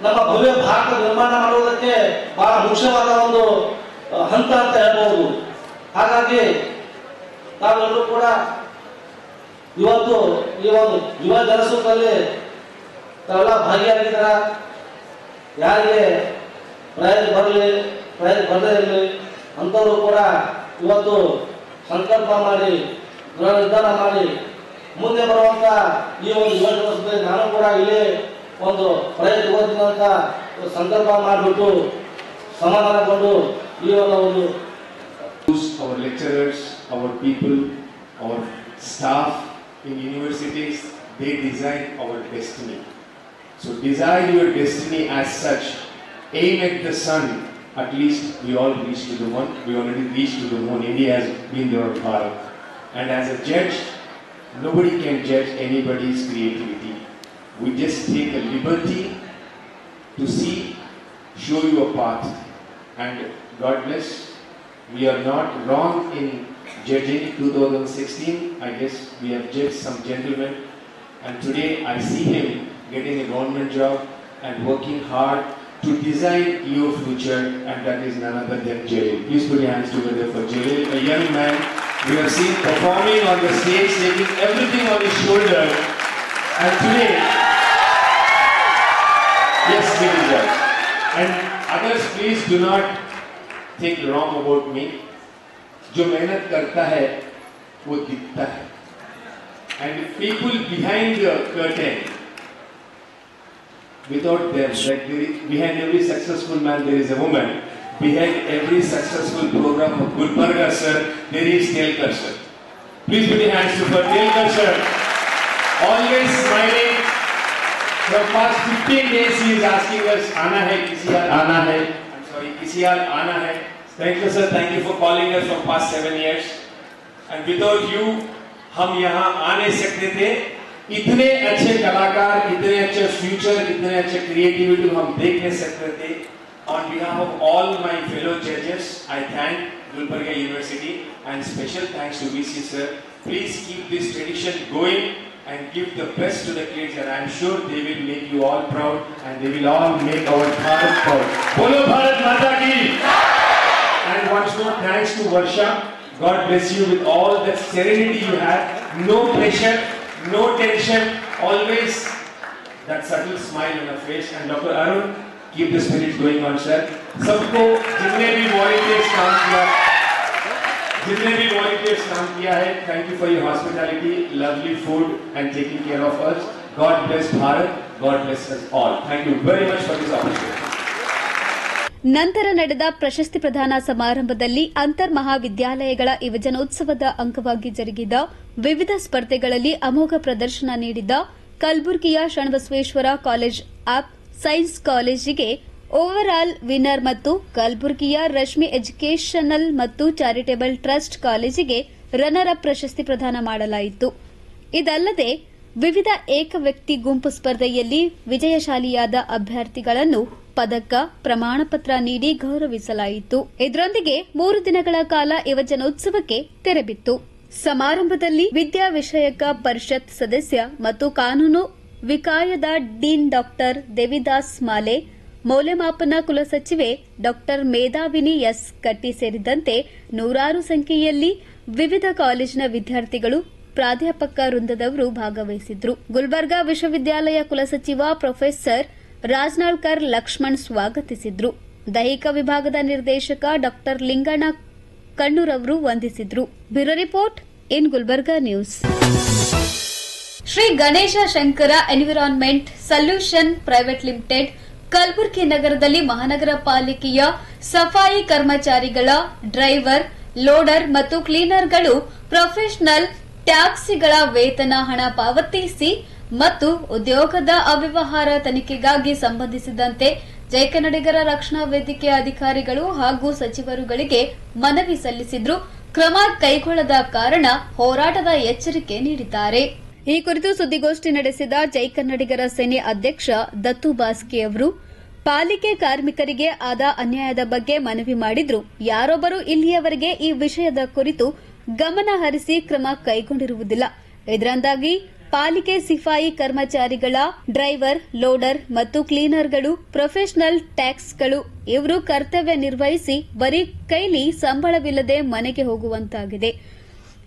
ನಮ್ಮ ಭವ್ಯ ಭಾರತ ನಿರ್ಮಾಣ ಮಾಡುವುದಕ್ಕೆ ಬಹಳ ಮುಖ್ಯವಾದ ಒಂದು ಹಂತ ಅಂತ ಹೇಳ್ಬಹುದು. ಹಾಗಾಗಿ ನಾವೆಲ್ಲರೂ ಕೂಡ ಇವತ್ತು ಈ ಒಂದು ಯುವ ಜನಸೂತ್ರದಲ್ಲಿ ತಾವೆಲ್ಲ ಭಾಗಿಯಾಗಿದ್ದೀರ. ಯಾರಿಗೆ ಪ್ರೈಸ್ ಬರಲಿ, ಪ್ರೈಸ್ ಬರದೇ ಇರಲಿ ಅಂಥವರು ಕೂಡ ಇವತ್ತು ಸಂಕಲ್ಪ ಮಾಡಿ, ದೃಢ ನಿರ್ಧಾರ ಮಾಡಿ ಮುಂದೆ ಬರುವಂತ ಈ ಒಂದು ಯುವ ಜನಸೂತ್ರದಲ್ಲಿ ನಾನು ಕೂಡ ಇಲ್ಲಿ ಒಂದು ಪ್ರೈಸ್ ತಗೋತೀನಿ ಅಂತ ಸಂಕಲ್ಪ ಮಾಡಿಬಿಟ್ಟು ಸಮಾಧಾನಗೊಂಡು ಈ ಒಂದು our lecturers, our people, our staff in universities, they design our destiny. So design your destiny as such. Aim at the sun. At least we all reached to the moon. We already reached to the moon. India has been there on Bharat. And as a judge, nobody can judge anybody's creativity. We just take a liberty to see, show you a path. And God bless. We are not wrong in judging 2016. I guess we have judged some gentlemen, and today I see him getting a government job and working hard to design your future, and that is none other than Jalil. Please put your hands together for Jalil, a young man we have seen performing on the stage, taking everything on his shoulder, and today, yes, Jalil, and others, please do not think wrong about me. जो मेहनत करता है वो दिखता है, and people behind the curtain, without them, like behind every successful man there is a woman. Behind every successful program of Gulbarga sir there is Telkar sir. Please put your hands to for Telkar sir. Always smiling. For past 15 days he is asking us, "आना है किसी यार आना है." I'm sorry, किसी यार आना है. Thank you sir, thank you for calling us from past 7 years. And without you, हम यहाँ आ नहीं सकते थे. इतने अच्छे कलाकार, इतने अच्छे फ्यूचर, इतने अच्छे क्रिएटिविटी हम देख नहीं सकते थे. On behalf of all my fellow judges, I thank Gulbarga University and special thanks to VC sir. Please keep this tradition going and give the best to the kids, and I am sure they will make you all proud and they will all make our Bharat proud. Bolo Bharat Mata ki! And once more, thanks to Varsha. God bless you with all that serenity you have. No pressure, no tension, always that subtle smile on your face. And Dr. Arun, keep the spirit going on, sir. सबको जितने भी volunteers काम किया है, thank you for your hospitality, lovely food, and taking care of us. God bless Bharat. God bless us all. Thank you very much for this opportunity. ನಂತರ ನಡೆದ ಪ್ರಶಸ್ತಿ ಪ್ರದಾನ ಸಮಾರಂಭದಲ್ಲಿ ಅಂತರ್ ಮಹಾವಿದ್ಯಾಲಯಗಳ ಯುವಜನೋತ್ಸವದ ಅಂಗವಾಗಿ ಜರುಗಿದ ವಿವಿಧ ಸ್ಪರ್ಧೆಗಳಲ್ಲಿ ಅಮೋಘ ಪ್ರದರ್ಶನ ನೀಡಿದ ಕಲಬುರಗಿಯ ಶರಣಬಸವೇಶ್ವರ ಕಾಲೇಜ್ ಆಫ್ ಸೈನ್ಸ್ ಕಾಲೇಜಿಗೆ ಓವರ್ ಆಲ್ ವಿನ್ನರ್ ಮತ್ತು ಕಲಬುರಗಿಯ ರಶ್ಮಿ ಎಜುಕೇಷನಲ್ ಮತ್ತು ಚಾರಿಟೇಬಲ್ ಟ್ರಸ್ಟ್ ಕಾಲೇಜಿಗೆ ರನ್ನರ್ ಅಪ್ ಪ್ರಶಸ್ತಿ ಪ್ರದಾನ ಮಾಡಲಾಯಿತು. ಇದಲ್ಲದೆ ವಿವಿಧ ಏಕವ್ಯಕ್ತಿ ಗುಂಪು ಸ್ಪರ್ಧೆಯಲ್ಲಿ ವಿಜಯಶಾಲಿಯಾದ ಅಭ್ಯರ್ಥಿಗಳನ್ನು ಪದಕ, ಪ್ರಮಾಣಪತ್ರ ನೀಡಿ ಗೌರವಿಸಲಾಯಿತು. ಇದರೊಂದಿಗೆ 3 ದಿನಗಳ ಕಾಲ ಯುವಜನೋತ್ಸವಕ್ಕೆ ತೆರೆಬಿತ್ತು. ಸಮಾರಂಭದಲ್ಲಿ ವಿದ್ಯಾ ವಿಷಯಕ ಪರಿಷತ್ ಸದಸ್ಯ ಮತ್ತು ಕಾನೂನು ವಿಕಾಯದ ಡೀನ್ ಡಾಕ್ಟರ್ ದೇವಿದಾಸ್ ಮಾಲೆ, ಮೌಲ್ಯಮಾಪನ ಕುಲಸಚಿವೆ ಡಾಕ್ಟರ್ ಮೇಧಾವಿನಿ ಎಸ್ ಕಟ್ಟಿ ಸೇರಿದಂತೆ ನೂರಾರು ಸಂಖ್ಯೆಯಲ್ಲಿ ವಿವಿಧ ಕಾಲೇಜಿನ ವಿದ್ಯಾರ್ಥಿಗಳು, ಪ್ರಾಧ್ಯಾಪಕ ವೃಂದದವರು ಭಾಗವಹಿಸಿದ್ರು. ಗುಲ್ಬರ್ಗಾ ವಿಶ್ವವಿದ್ಯಾಲಯ ಕುಲಸಚಿವ ಪ್ರೊಫೆಸರ್ ರಾಜನಾಳ್ಕರ್ ಲಕ್ಷ್ಮಣ್ ಸ್ವಾಗತಿಸಿದ್ರು. ದೈಹಿಕ ವಿಭಾಗದ ನಿರ್ದೇಶಕ ಡಾಕ್ಟರ್ ಲಿಂಗಣ್ಣ ಕಣ್ಣೂರ್ ಅವರು ವಂದಿಸಿದ್ರು. Bureau report in Gulbarga news. Shri Ganesha Shankara environment solution private limited Kalaburagi ನಗರದಲ್ಲಿ ಮಹಾನಗರ ಪಾಲಿಕೆಯ ಸಫಾಯಿ ಕರ್ಮಚಾರಿಗಳ ಡ್ರೈವರ್, ಲೋಡರ್ ಮತ್ತು ಕ್ಲೀನರ್ಗಳು ಪ್ರೊಫೆಷನಲ್ ಟ್ಯಾಕ್ಸಿಗಳ ವೇತನ ಹಣ ಪಾವತಿಸಿ ಮತ್ತು ಉದ್ಯೋಗದ ಅವ್ಯವಹಾರ ತನಿಖೆಗಾಗಿ ಸಂಬಂಧಿಸಿದಂತೆ ಜೈ ಕನ್ನಡಿಗರ ರಕ್ಷಣಾ ವೇದಿಕೆಯ ಅಧಿಕಾರಿಗಳು ಹಾಗೂ ಸಚಿವರುಗಳಿಗೆ ಮನವಿ ಸಲ್ಲಿಸಿದ್ರು. ಕ್ರಮ ಕೈಗೊಳ್ಳದ ಕಾರಣ ಹೋರಾಟದ ಎಚ್ಚರಿಕೆ ನೀಡಿದ್ದಾರೆ. ಈ ಕುರಿತು ಸುದ್ದಿಗೋಷ್ಠಿ ನಡೆಸಿದ ಜೈ ಕನ್ನಡಿಗರ ಸೇನೆ ಅಧ್ಯಕ್ಷ ದತ್ತು ಬಾಸ್ಕಿ ಅವರು ಪಾಲಿಕೆ ಕಾರ್ಮಿಕರಿಗೆ ಆದ ಅನ್ಯಾಯದ ಬಗ್ಗೆ ಮನವಿ ಮಾಡಿದ್ರು. ಯಾರೊಬ್ಬರು ಇಲ್ಲಿಯವರೆಗೆ ಈ ವಿಷಯದ ಕುರಿತು ಗಮನ ಹರಿಸಿ ಕ್ರಮ ಕೈಗೊಂಡಿರುವುದಿಲ್ಲ. ಇದರಿಂದಾಗಿ ಪಾಲಿಕೆ ಸಿಪಾಯಿ ಕರ್ಮಚಾರಿಗಳ ಡ್ರೈವರ್, ಲೋಡರ್ ಮತ್ತು ಕ್ಲೀನರ್ಗಳು, ಪ್ರೊಫೆಷನಲ್ ಟ್ಯಾಕ್ಸ್ಗಳು ಇವರು ಕರ್ತವ್ಯ ನಿರ್ವಹಿಸಿ ಬರೀ ಕೈಲಿ ಸಂಬಳವಿಲ್ಲದೆ ಮನೆಗೆ ಹೋಗುವಂತಾಗಿದೆ.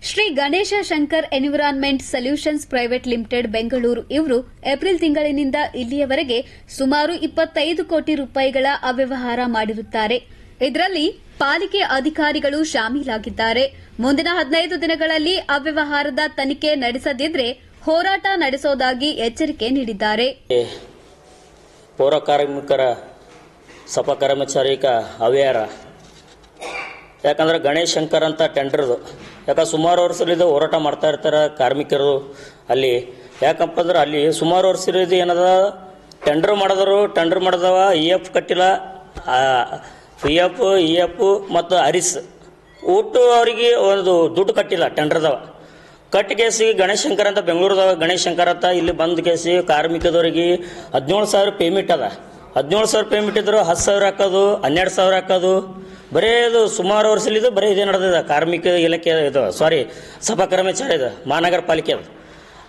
Shri Ganesha Shankar environment solutions private limited Bengaluru ಇವರು ಏಪ್ರಿಲ್ ತಿಂಗಳಿನಿಂದ ಇಲ್ಲಿಯವರೆಗೆ ಸುಮಾರು 25 ಕೋಟಿ ರೂಪಾಯಿಗಳ ಅವ್ಯವಹಾರ ಮಾಡಿರುತ್ತಾರೆ. ಇದರಲ್ಲಿ ಪಾಲಿಕೆ ಅಧಿಕಾರಿಗಳು ಶಾಮೀಲಾಗಿದ್ದಾರೆ. ಮುಂದಿನ 15 ದಿನಗಳಲ್ಲಿ ಅವ್ಯವಹಾರದ ತನಿಖೆ ನಡೆಸದಿದ್ರೆ ಹೋರಾಟ ನಡೆಸೋದಾಗಿ ಎಚ್ಚರಿಕೆ ನೀಡಿದ್ದಾರೆ. ಪೌರ ಕಾರ್ಮಿಕರ ಸಫಾ ಕರ್ಮಚಾರಿಕ ಅವ್ಯವಹಾರ ಯಾಕಂದ್ರೆ ಗಣೇಶ್ ಶಂಕರ್ ಅಂತ ಟೆಂಡರ್ದು ಯಾಕಂದ್ರೆ ಸುಮಾರು ವರ್ಷದಿಂದ ಹೋರಾಟ ಮಾಡ್ತಾ ಇರ್ತಾರೆ ಕಾರ್ಮಿಕರು ಅಲ್ಲಿ. ಯಾಕಪ್ಪ ಅಂದ್ರೆ ಅಲ್ಲಿ ಸುಮಾರು ವರ್ಷದಿಂದ ಏನದ ಟೆಂಡರ್ ಮಾಡಿದವ EF ಕಟ್ಟಿಲ್ಲ, EF ಮತ್ತು ಅರಿಸ್ ಒಟ್ಟು ಅವರಿಗೆ ಒಂದು ದುಡ್ಡು ಕಟ್ಟಿಲ್ಲ ಟೆಂಡರ್ದವ. ಕಟ್ಟಿ ಕೇಸಿ ಗಣೇಶ್ ಶಂಕರ್ ಅಂತ ಬೆಂಗಳೂರದವ ಗಣೇಶ್ ಶಂಕರ್ ಅಂತ ಇಲ್ಲಿ ಬಂದು ಕೇಸಿ ಕಾರ್ಮಿಕದವರಿಗೆ 17,000 ಪೇಮೆಂಟ್ ಅದ. 17,000 ಪೇಮೆಂಟ್ ಇದ್ರು 10,000 ಹಾಕೋದು, 12,000 ಹಾಕೋದು. ಬರೇ ಇದು ಸುಮಾರು ವರ್ಷಲಿದ್ದು ಬರೀ ಇದೇ ನಡೆದಿದೆ ಕಾರ್ಮಿಕ ಇಲಾಖೆ ಇದು ಸಭಾ ಕರ್ಮಚಾರಿ ಇದು ಮಹಾನಗರ ಪಾಲಿಕೆ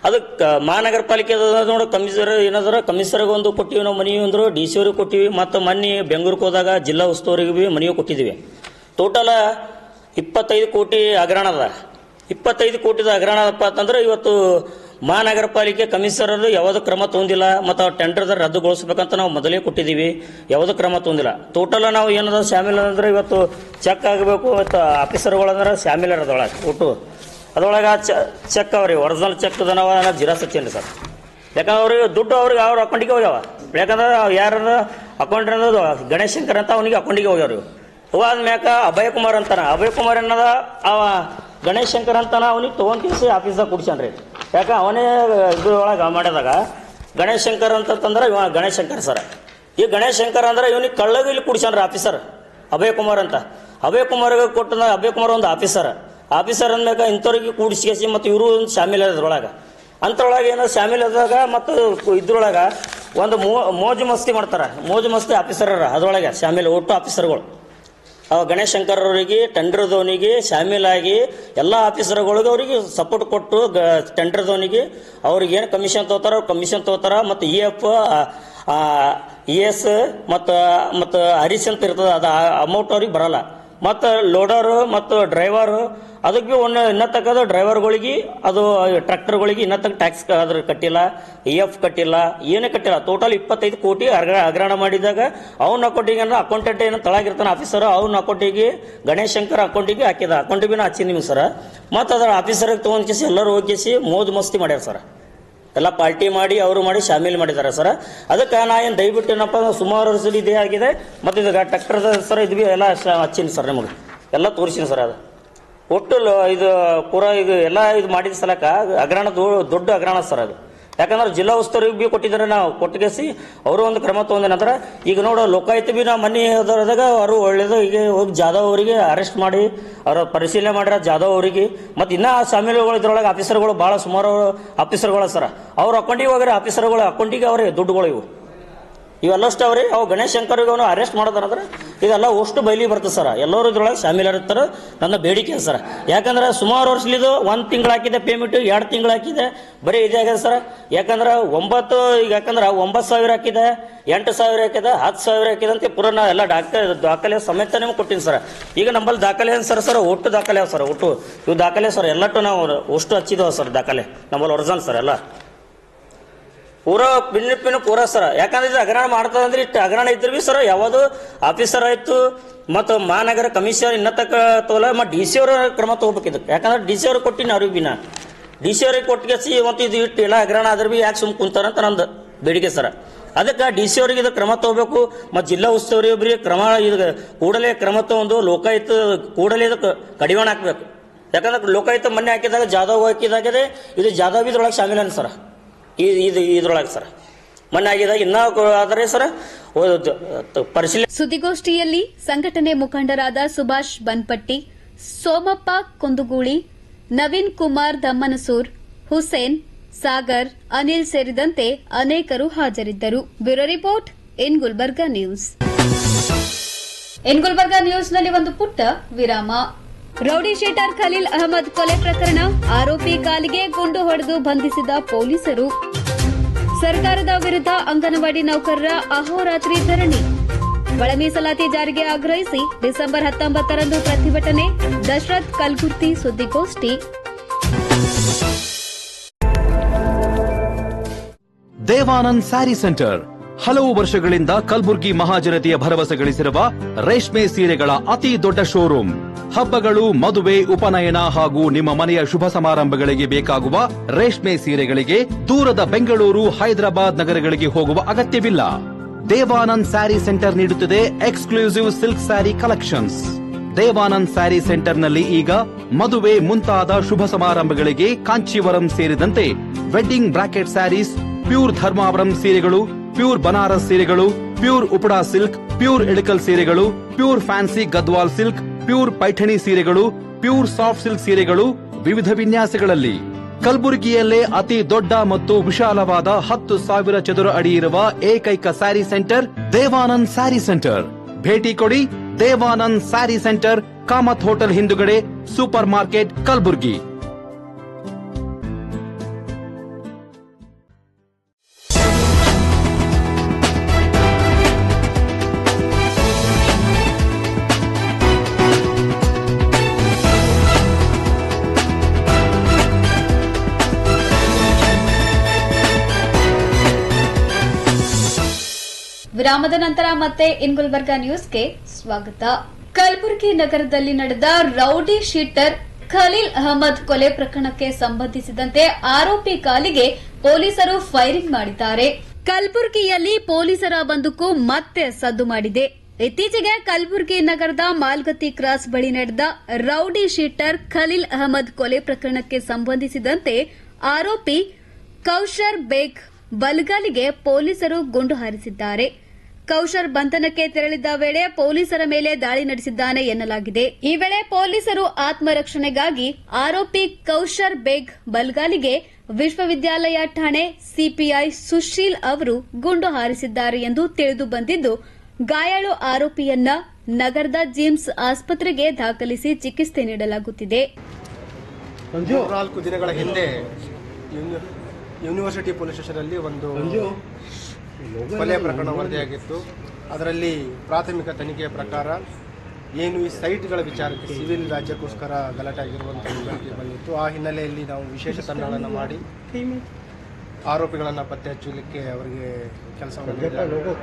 ಅದಕ್ಕೆ ಮಹಾನಗರ ಪಾಲಿಕೆ ನೋಡಿ ಕಮಿಷನರ್ ಏನಾದ್ರು ಕಮಿಷನರ್ಗೆ ಒಂದು ಕೊಟ್ಟಿವಿ ನಾವು ಮನಿ ಅಂದರು, DC ಅವ್ರಿಗೆ ಕೊಟ್ಟಿವಿ, ಮತ್ತು ಮೊನ್ನೆ ಬೆಂಗಳೂರಿಗೆ ಹೋದಾಗ ಜಿಲ್ಲಾ ಉಸ್ತುವಾರಿಗೆ ಭೀ ಮನೆಯೂ ಕೊಟ್ಟಿದ್ದೀವಿ. ಟೋಟಲ 25 ಕೋಟಿ ಹಗರಣ ಅದ. 25 ಕೋಟಿದ ಹಗರಣ ಅದಪ್ಪ ಅಂತಂದ್ರೆ ಇವತ್ತು ಮಹಾನಗರ ಪಾಲಿಕೆ ಕಮಿಷನರ್ ಯಾವುದೂ ಕ್ರಮ ತೊಗೊಂಡಿಲ್ಲ. ಮತ್ತು ಆ ಟೆಂಡರ್ದ ರದ್ದುಗೊಳಿಸ್ಬೇಕಂತ ನಾವು ಮೊದಲೇ ಕೊಟ್ಟಿದ್ದೀವಿ, ಯಾವುದೂ ಕ್ರಮ ತೊಗೊಂಡಿಲ್ಲ. ಟೋಟಲ್ ನಾವು ಏನದ ಶಾಮೀಲ್ ಅಂದ್ರೆ ಇವತ್ತು ಚೆಕ್ ಆಗಬೇಕು, ಮತ್ತು ಆಫೀಸರ್ಗಳಂದ್ರೆ ಶಾಮೀಲ್ ಅದ್ರೊಳಗೆ ಒಟ್ಟು ಅದ್ರೊಳಗೆ ಚೆಕ್ ಅವ್ರಿ ಒರಿಜಿನಲ್ ಚೆಕ್ ನಾವು ಜಿರಾಕ್ಸ್ ಹಚ್ಚೇನ್ರಿ ಸರ್. ಯಾಕಂದ್ರೆ ಅವ್ರಿಗೆ ದುಡ್ಡು ಅವ್ರಿಗೆ ಅವ್ರ ಅಕೌಂಟಿಗೆ ಹೋಗ್ಯಾವ. ಯಾಕಂದ್ರೆ ಯಾರ ಅಕೌಂಟ್ ಅನ್ನೋದು ಗಣೇಶ್ ಶಂಕರ್ ಅಂತ ಅವನಿಗೆ ಅಕೌಂಟಿಗೆ ಹೋಗ್ಯಾವ್ರಿ. ಅವಾದ ಮ್ಯಾಕ ಅಭಯ್ ಕುಮಾರ್ ಅಂತಾನ, ಅಭಯ್ ಕುಮಾರ್ ಅನ್ನೋದ ಅವ ಗಣೇಶ್ ಶಂಕರ್ ಅಂತಾನ ಅವನಿಗೆ ತೊಗೊಂಡು ಕೇಸಿ ಆಫೀಸ್ದಾಗ ಕುಡ್ಸ್ಯಾನ್ರಿ. ಯಾಕೆ ಅವನೇ ಇದ್ರೊಳಗೆ ಮಾಡಿದಾಗ ಗಣೇಶ್ ಶಂಕರ್ ಅಂತಂದ್ರೆ ಇವ ಗಣೇಶ್ ಶಂಕರ್ ಸರ್. ಈ ಗಣೇಶ್ ಶಂಕರ್ ಅಂದ್ರೆ ಇವನಿಗೆ ಕಳ್ಳಗ ಇಲ್ಲಿ ಕುಡ್ಸ್ಯಾನ್ರಿ ಆಫೀಸರ್ ಅಭಯ್ ಕುಮಾರ್ ಅಂತ. ಅಭಯ್ ಕುಮಾರ್ಗೆ ಕೊಟ್ಟ ಅಭಯ್ ಕುಮಾರ್ ಒಂದು ಆಫೀಸರ್ ಅಂದ್ಮ್ಯಾಗ ಇಂಥವ್ರಿಗೆ ಕೂಡಿಸ್ಕೇಸಿ ಮತ್ತು ಇವರು ಒಂದು ಶಾಮೀಲ್ ಅದ್ರೊಳಗೆ. ಅಂಥರೊಳಗೆ ಏನೋ ಶಾಮೀಲ್ ಆದಾಗ ಮತ್ತು ಇದ್ರೊಳಗೆ ಒಂದು ಮೋಜು ಮಸ್ತಿ ಮಾಡ್ತಾರೆ. ಮೋಜು ಮಸ್ತಿ ಆಫೀಸರ್ ಅದ್ರೊಳಗೆ ಶಾಮೀಲ್ ಒಟ್ಟು ಆಫೀಸರ್ಗಳು ಗಣೇಶ್ ಶಂಕರ್ ಅವರಿಗೆ ಟೆಂಡರ್ದವನಿಗೆ ಶಾಮೀಲಾಗಿ ಎಲ್ಲ ಆಫೀಸರ್ಗಳಿಗೆ ಅವ್ರಿಗೆ ಸಪೋರ್ಟ್ ಕೊಟ್ಟು ಟೆಂಡರ್ದವನಿಗೆ ಅವ್ರಿಗೆ ಏನು ಕಮಿಷನ್ ತಗೋತಾರ ಕಮಿಷನ್ ತಗೋತಾರ. ಮತ್ತು EF ES ಮತ್ತು ಹರೀಶ್ ಅಂತ ಇರ್ತದೆ, ಅದು ಅಮೌಂಟ್ ಅವ್ರಿಗೆ ಬರಲ್ಲ. ಮತ್ತು ಲೋಡರು ಮತ್ತು ಡ್ರೈವರು ಅದಕ್ಕೆ ಭೀ ಇನ್ನೂ ತಕ್ಕದ ಡ್ರೈವರ್ಗಳಿಗೆ ಅದು ಟ್ರ್ಯಾಕ್ಟರ್ಗಳಿಗೆ ಇನ್ನೂ ತಕ್ಕ ಟ್ಯಾಕ್ಸ್ ಅದ್ರ ಕಟ್ಟಿಲ್ಲ, EF ಕಟ್ಟಿಲ್ಲ, ಏನೇ ಕಟ್ಟಿಲ್ಲ. ಟೋಟಲ್ 25 ಕೋಟಿ ಹಗರಣ ಮಾಡಿದಾಗ ಅವ್ನ ಅಕೌಂಟಿಗೆ ಅಕೌಂಟೆಂಟ್ ಏನೋ ತಳಗಿರ್ತಾನೆ ಆಫೀಸರ್, ಅವ್ನ ಅಕೌಂಟಿಗೆ ಗಣೇಶ್ ಶಂಕರ್ ಅಕೌಂಟಿಗೆ ಹಾಕಿದ. ಅಕೌಂಟಿಗೆ ಭೀ ಹಚ್ಚಿ ನಿಮ್ಗೆ ಸರ್. ಮತ್ತು ಅದರ ಆಫೀಸರ್ಗೆ ತೊಗೊಂಡು ಕೇಸಿ ಎಲ್ಲರೂ ಹೋಗಿಸಿ ಮೋಜು ಮಸ್ತಿ ಮಾಡ್ಯಾರ ಸರ್. ಎಲ್ಲ ಪಾರ್ಟಿ ಮಾಡಿ ಅವರು ಮಾಡಿ ಶಾಮೀಲ್ ಮಾಡಿದ್ದಾರೆ ಸರ್. ಅದಕ್ಕೆ ನಾ ಏನು ದಯವಿಟ್ಟು ಏನಪ್ಪ ಸುಮಾರು ವರ್ಷದಲ್ಲಿ ಇದೇ ಆಗಿದೆ. ಮತ್ತು ಇದು ಟ್ರ್ಯಾಕ್ಟರ್ದ ಸರ್ ಇದು ಭೀ ಎಲ್ಲ ಹಚ್ಚಿನಿ ಸರ್, ನಿಮಗೆ ಎಲ್ಲ ತೋರಿಸಿನಿ ಸರ್. ಅದು ಒಟ್ಟು ಇದು ಪೂರಾ ಇದು ಎಲ್ಲ ಇದು ಮಾಡಿದ ಸಲಕ ಹಗರಣ ದೊಡ್ಡ ಹಗರಣ ಸರ್ ಅದು. ಯಾಕಂದ್ರೆ ಜಿಲ್ಲಾ ಉಸ್ತುವಾರಿಗೆ ಭೀ ಕೊಟ್ಟಿದ್ದಾರೆ, ನಾವು ಕೊಟ್ಟಿಗೆಸಿ ಅವರು ಒಂದು ಕ್ರಮ ತೊಗೊಂಡ ನಂತರ ಈಗ ನೋಡೋ ಲೋಕಾಯುಕ್ತ ಭೀ ನಾವು ಮನೆ ಹೋದಾಗ ಅವರು ಒಳ್ಳೇದು ಈಗ ಹೋಗಿ ಜಾಧವ್ ಅವರಿಗೆ ಅರೆಸ್ಟ್ ಮಾಡಿ ಅವರ ಪರಿಶೀಲನೆ ಮಾಡ್ಯಾರ ಜಾಧವ್ ಅವರಿಗೆ. ಮತ್ತು ಇನ್ನೂ ಶಾಮೀಲುಗಳು ಇದ್ರೊಳಗೆ ಆಫೀಸರ್ಗಳು ಭಾಳ ಸುಮಾರು ಆಫೀಸರ್ಗಳು ಸರ್. ಅವ್ರ ಅಕೌಂಟಿಗೆ ಹೋಗ್ಯಾರ, ಆಫೀಸರ್ಗಳ ಅಕೌಂಟಿಗೆ ಅವ್ರಿಗೆ ದುಡ್ಡುಗಳು ಇವೆಲ್ಲಷ್ಟು ಅವ್ರಿ ಅವು ಗಣೇಶ್ ಶಂಕರ್ಗೆ ಅವನು ಅರೆಸ್ಟ್ ಮಾಡೋದಂದ್ರೆ ಇದೆಲ್ಲ ಅಷ್ಟು ಬಯಲಿ ಬರ್ತದೆ ಸರ್. ಎಲ್ಲರೂ ಇದ್ರೊಳಗೆ ಶಾಮೀಲಿರ್ತಾರೆ. ನನ್ನ ಬೇಡಿಕೆ ಸರ್. ಯಾಕಂದ್ರೆ ಸುಮಾರು ವರ್ಷಲಿದ್ದು 1 ತಿಂಗಳು ಹಾಕಿದೆ ಪೇಮೆಂಟ್, 2 ತಿಂಗಳು ಹಾಕಿದೆ, ಬರೀ ಇದೇ ಆಗಿದೆ ಸರ್. ಯಾಕಂದ್ರೆ 9,000 ಹಾಕಿದೆ, 8,000 ಹಾಕಿದೆ, 10,000 ಹಾಕಿದೆ ಅಂತ ಪೂರ ನಾ ಎಲ್ಲ ದಾಖಲೆ ಸಮೇತ ನಿಮ್ಗೆ ಕೊಟ್ಟಿನಿ ಸರ್. ಈಗ ನಮ್ಮಲ್ಲಿ ದಾಖಲೆ ಏನು ಸರ್ ಒಟ್ಟು ದಾಖಲೆ ಸರ್, ಒಟ್ಟು ಇವು ದಾಖಲೆ ಸರ್ ಎಲ್ಲಟ್ಟು ನಾವು ಅಷ್ಟು ಹಚ್ಚಿದ್ದೇವೆ ಸರ್ ದಾಖಲೆ ನಮ್ಮಲ್ಲಿ ಒರಿಜಿನಲ್ ಸರ್. ಎಲ್ಲ ಪೂರ ಸರ್. ಯಾಕಂದ್ರೆ ಇದು ಹಗರಣ ಮಾಡ್ತದಂದ್ರೆ ಇಟ್ಟು ಹಗರಣ ಇದ್ರು ಬಿ ಸರ್ ಯಾವುದು ಆಫೀಸರ್ ಆಯ್ತು ಮತ್ತು ಮಹಾನಗರ ಕಮಿಷನರ್ ಇನ್ನತಕ್ಕ ತೋಲ ಮತ್ತು DC ಅವರ ಕ್ರಮ ತಗೋಬೇಕಿದ್ದು. ಯಾಕಂದ್ರೆ DC ಅವ್ರಿಗೆ ಕೊಟ್ಟಿನಿ ಅವ್ರಿಗೆ ಬಿ DC ಅವ್ರಿಗೆ ಕೊಟ್ಟಿಗೆಸಿ ಮತ್ತು ಇದು ಇಟ್ಟು ಎಲ್ಲ ಹಗರಣ ಆದ್ರೆ ಬಿ ಯಾಕೆ ಸುಮ್ ಕುಂತಾರಂತ ನಂದು ಬೇಡಿಕೆ ಸರ್. ಅದಕ್ಕೆ DC ಅವ್ರಿಗೆ ಇದು ಕ್ರಮ ತಗೋಬೇಕು ಮತ್ತು ಜಿಲ್ಲಾ ಉಸ್ತುವಾರಿ ಒಬ್ಬರಿಗೆ ಕ್ರಮ ಇದು ಕೂಡಲೇ ಕ್ರಮ ತಗೊಂಡು ಲೋಕಾಯುಕ್ತ ಕೂಡಲೇ ಇದಕ್ಕೆ ಕಡಿವಾಣ ಹಾಕಬೇಕು. ಯಾಕಂದ್ರೆ ಲೋಕಾಯುಕ್ತ ಮೊನ್ನೆ ಹಾಕಿದಾಗ ಜಾಧವ್ ಹಾಕಿದಾಗಿದೆ, ಇದು ಜಾಧವ್ ಇದ್ರೊಳಗೆ ಶಾಮಿಲ್ ಸರ್. ಇದ್ರೊಳಗೆ ಸರ್ ಮೊನ್ನೆ ಆಗಿದಾಗ ಇನ್ನೂ ಆದರೆ ಸರ್ ಪರಿಶೀಲನೆ. ಸುದ್ದಿಗೋಷ್ಠಿಯಲ್ಲಿ ಸಂಘಟನೆ ಮುಖಂಡರಾದ ಸುಭಾಷ್ ಬನ್ಪಟ್ಟಿ, ಸೋಮಪ್ಪ ಕುಂದುಗೂಳಿ, ನವೀನ್ ಕುಮಾರ್ ದಮ್ಮನಸೂರ್, ಹುಸೇನ್, ಸಾಗರ್, ಅನಿಲ್ ಸೇರಿದಂತೆ ಅನೇಕರು ಹಾಜರಿದ್ದರು. Bureau report in Gulbarga news. In Gulbarga ನ್ಯೂಸ್ನಲ್ಲಿ ಒಂದು ಪುಟ್ಟ ವಿರಾಮ. ರೌಡಿ ಶೀಟರ್ ಖಲೀಲ್ ಅಹಮದ್ ಕೊಲೆ ಪ್ರಕರಣ, ಆರೋಪಿ ಕಾಲಿಗೆ ಗುಂಡು ಹೊಡೆದು ಬಂಧಿಸಿದ ಪೊಲೀಸರು. ಸರ್ಕಾರದ ವಿರುದ್ಧ ಅಂಗನವಾಡಿ ನೌಕರರ ಅಹೋರಾತ್ರಿ ಧರಣಿ. ಒಳ ಮೀಸಲಾತಿ ಜಾರಿಗೆ ಆಗ್ರಹಿಸಿ ಡಿಸೆಂಬರ್ 19ರಂದು ಪ್ರತಿಭಟನೆ. ದಶರಥ್ ಕಲ್ಗುರ್ತಿ ಸುದ್ದಿಗೋಷ್ಠಿ. ದೇವಾನಂದ್ ಸ್ಯಾರಿ ಸೆಂಟರ್ ಹಲವು ವರ್ಷಗಳಿಂದ ಕಲಬುರಗಿ ಮಹಾಜನತೆಯ ಭರವಸೆ ಗಳಿಸಿರುವ ರೇಷ್ಮೆ ಸೀರೆಗಳ ಅತಿ ದೊಡ್ಡ ಶೋರೂಮ್. ಹಬ್ಬಗಳು, ಮದುವೆ, ಉಪನಯನ ಹಾಗೂ ನಿಮ್ಮ ಮನೆಯ ಶುಭ ಸಮಾರಂಭಗಳಿಗೆ ಬೇಕಾಗುವ ರೇಷ್ಮೆ ಸೀರೆಗಳಿಗೆ ದೂರದ ಬೆಂಗಳೂರು, ಹೈದರಾಬಾದ್ ನಗರಗಳಿಗೆ ಹೋಗುವ ಅಗತ್ಯವಿಲ್ಲ. ದೇವಾನಂದ್ ಸ್ಯಾರಿ ಸೆಂಟರ್ ನೀಡುತ್ತಿದೆ exclusive silk sari collections. Devanand sari ಸೆಂಟರ್ನಲ್ಲಿ ಈಗ ಮದುವೆ ಮುಂತಾದ ಶುಭ ಸಮಾರಂಭಗಳಿಗೆ ಕಾಂಚೀವರಂ ಸೇರಿದಂತೆ wedding brocade sarees, pure Dharmavaram ಸೀರೆಗಳು, ಪ್ಯೂರ್ ಬನಾರಸ್ ಸೀರೆಗಳು, pure Uppada silk, pure Ilkal ಸೀರೆಗಳು, pure fancy Gadwal silk, pure Paithani ಸೀರೆಗಳು, ಪ್ಯೂರ್ ಸಾಫ್ಟ್ ಸಿಲ್ಕ್ ಸೀರೆಗಳು ವಿವಿಧ ವಿನ್ಯಾಸಗಳಲ್ಲಿ. ಕಲಬುರಗಿಯಲ್ಲೇ ಅತಿ ದೊಡ್ಡ ಮತ್ತು ವಿಶಾಲವಾದ 10,000 ಚದುರ ಅಡಿ ಇರುವ ಏಕೈಕ ಸ್ಯಾರಿ ಸೆಂಟರ್ ದೇವಾನಂದ್ ಸ್ಯಾರಿ ಸೆಂಟರ್. ಭೇಟಿ ಕೊಡಿ. ದೇವಾನಂದ್ ಸ್ಯಾರಿ ಸೆಂಟರ್, ಕಾಮತ್ ಹೋಟೆಲ್ ಹಿಂದುಗಡೆ, ಸೂಪರ್ ಮಾರ್ಕೆಟ್, ಕಲಬುರಗಿ. ವಿರಾಮದ ನಂತರ ಮತ್ತೆ ಇನ್ ಗುಲ್ಬರ್ಗಾ ನ್ಯೂಸ್ಗೆ ಸ್ವಾಗತ. ಕಲಬುರಗಿ ನಗರದಲ್ಲಿ ನಡೆದ ರೌಡಿ ಶೀಟರ್ ಖಲೀಲ್ ಅಹಮದ್ ಕೊಲೆ ಪ್ರಕರಣಕ್ಕೆ ಸಂಬಂಧಿಸಿದಂತೆ ಆರೋಪಿ ಕಾಲಿಗೆ ಪೊಲೀಸರು ಫೈರಿಂಗ್ ಮಾಡಿದ್ದಾರೆ. ಕಲಬುರಗಿಯಲ್ಲಿ ಪೊಲೀಸರ ಬಂದೂಕು ಮತ್ತೆ ಸದ್ದು ಮಾಡಿದೆ. ಇತ್ತೀಚೆಗೆ ಕಲಬುರಗಿ ನಗರದ ಮಾಲ್ಗತಿ ಕ್ರಾಸ್ ಬಳಿ ನಡೆದ ರೌಡಿ ಶೀಟರ್ ಖಲೀಲ್ ಅಹಮದ್ ಕೊಲೆ ಪ್ರಕರಣಕ್ಕೆ ಸಂಬಂಧಿಸಿದಂತೆ ಆರೋಪಿ ಕೌಶರ್ ಬೇಗ್ ಬಲ್ಗಾಲಿಗೆ ಪೊಲೀಸರು ಗುಂಡು ಹಾರಿಸಿದ್ದಾರೆ. ಕೌಶರ್ ಬಂಧನಕ್ಕೆ ತೆರಳಿದ್ದ ವೇಳೆ ಪೊಲೀಸರ ಮೇಲೆ ದಾಳಿ ನಡೆಸಿದ್ದಾನೆ ಎನ್ನಲಾಗಿದೆ. ಈ ವೇಳೆ ಪೊಲೀಸರು ಆತ್ಮರಕ್ಷಣೆಗಾಗಿ ಆರೋಪಿ ಕೌಶರ್ ಬೇಗ್ ಬಲ್ಗಾಲಿಗೆ ವಿಶ್ವವಿದ್ಯಾಲಯ ಠಾಣೆ ಸಿಪಿಐ ಸುಶೀಲ್ ಅವರು ಗುಂಡು ಹಾರಿಸಿದ್ದಾರೆ ಎಂದು ತಿಳಿದು ಬಂದಿದ್ದು, ಗಾಯಾಳು ಆರೋಪಿಯನ್ನ ನಗರದ ಜಿಮ್ಸ್ ಆಸ್ಪತ್ರೆಗೆ ದಾಖಲಿಸಿ ಚಿಕಿತ್ಸೆ ನೀಡಲಾಗುತ್ತಿದೆ. 4 ದಿನಗಳ ಹಿಂದೆ ಯೂನಿವರ್ಸಿಟಿ ಪೊಲೀಸ್ ಸ್ಟೇಷನಲ್ಲಿ ಒಂದು ಕೊಲೆ ಪ್ರಕರಣ ವರದಿಯಾಗಿತ್ತು. ಅದರಲ್ಲಿ ಪ್ರಾಥಮಿಕ ತನಿಖೆಯ ಪ್ರಕಾರ ಏನು ಈ ಸೈಟ್ಗಳ ವಿಚಾರಕ್ಕೆ ಸಿವಿಲ್ ರಾಜ್ಯಕ್ಕೋಸ್ಕರ ಗಲಾಟೆ ಆಗಿರುವಂತಹ ಬೆಳಕಿಗೆ ಬಂದಿತ್ತು. ಆ ಹಿನ್ನೆಲೆಯಲ್ಲಿ ನಾವು ವಿಶೇಷ ತಂಡಗಳನ್ನು ಮಾಡಿ ಆರೋಪಿಗಳನ್ನು ಪತ್ತೆ ಹಚ್ಚಲಿಕ್ಕೆ ಅವರಿಗೆ ಕೆಲಸವನ್ನು ನೀಡಿದ್ದಾರೆ.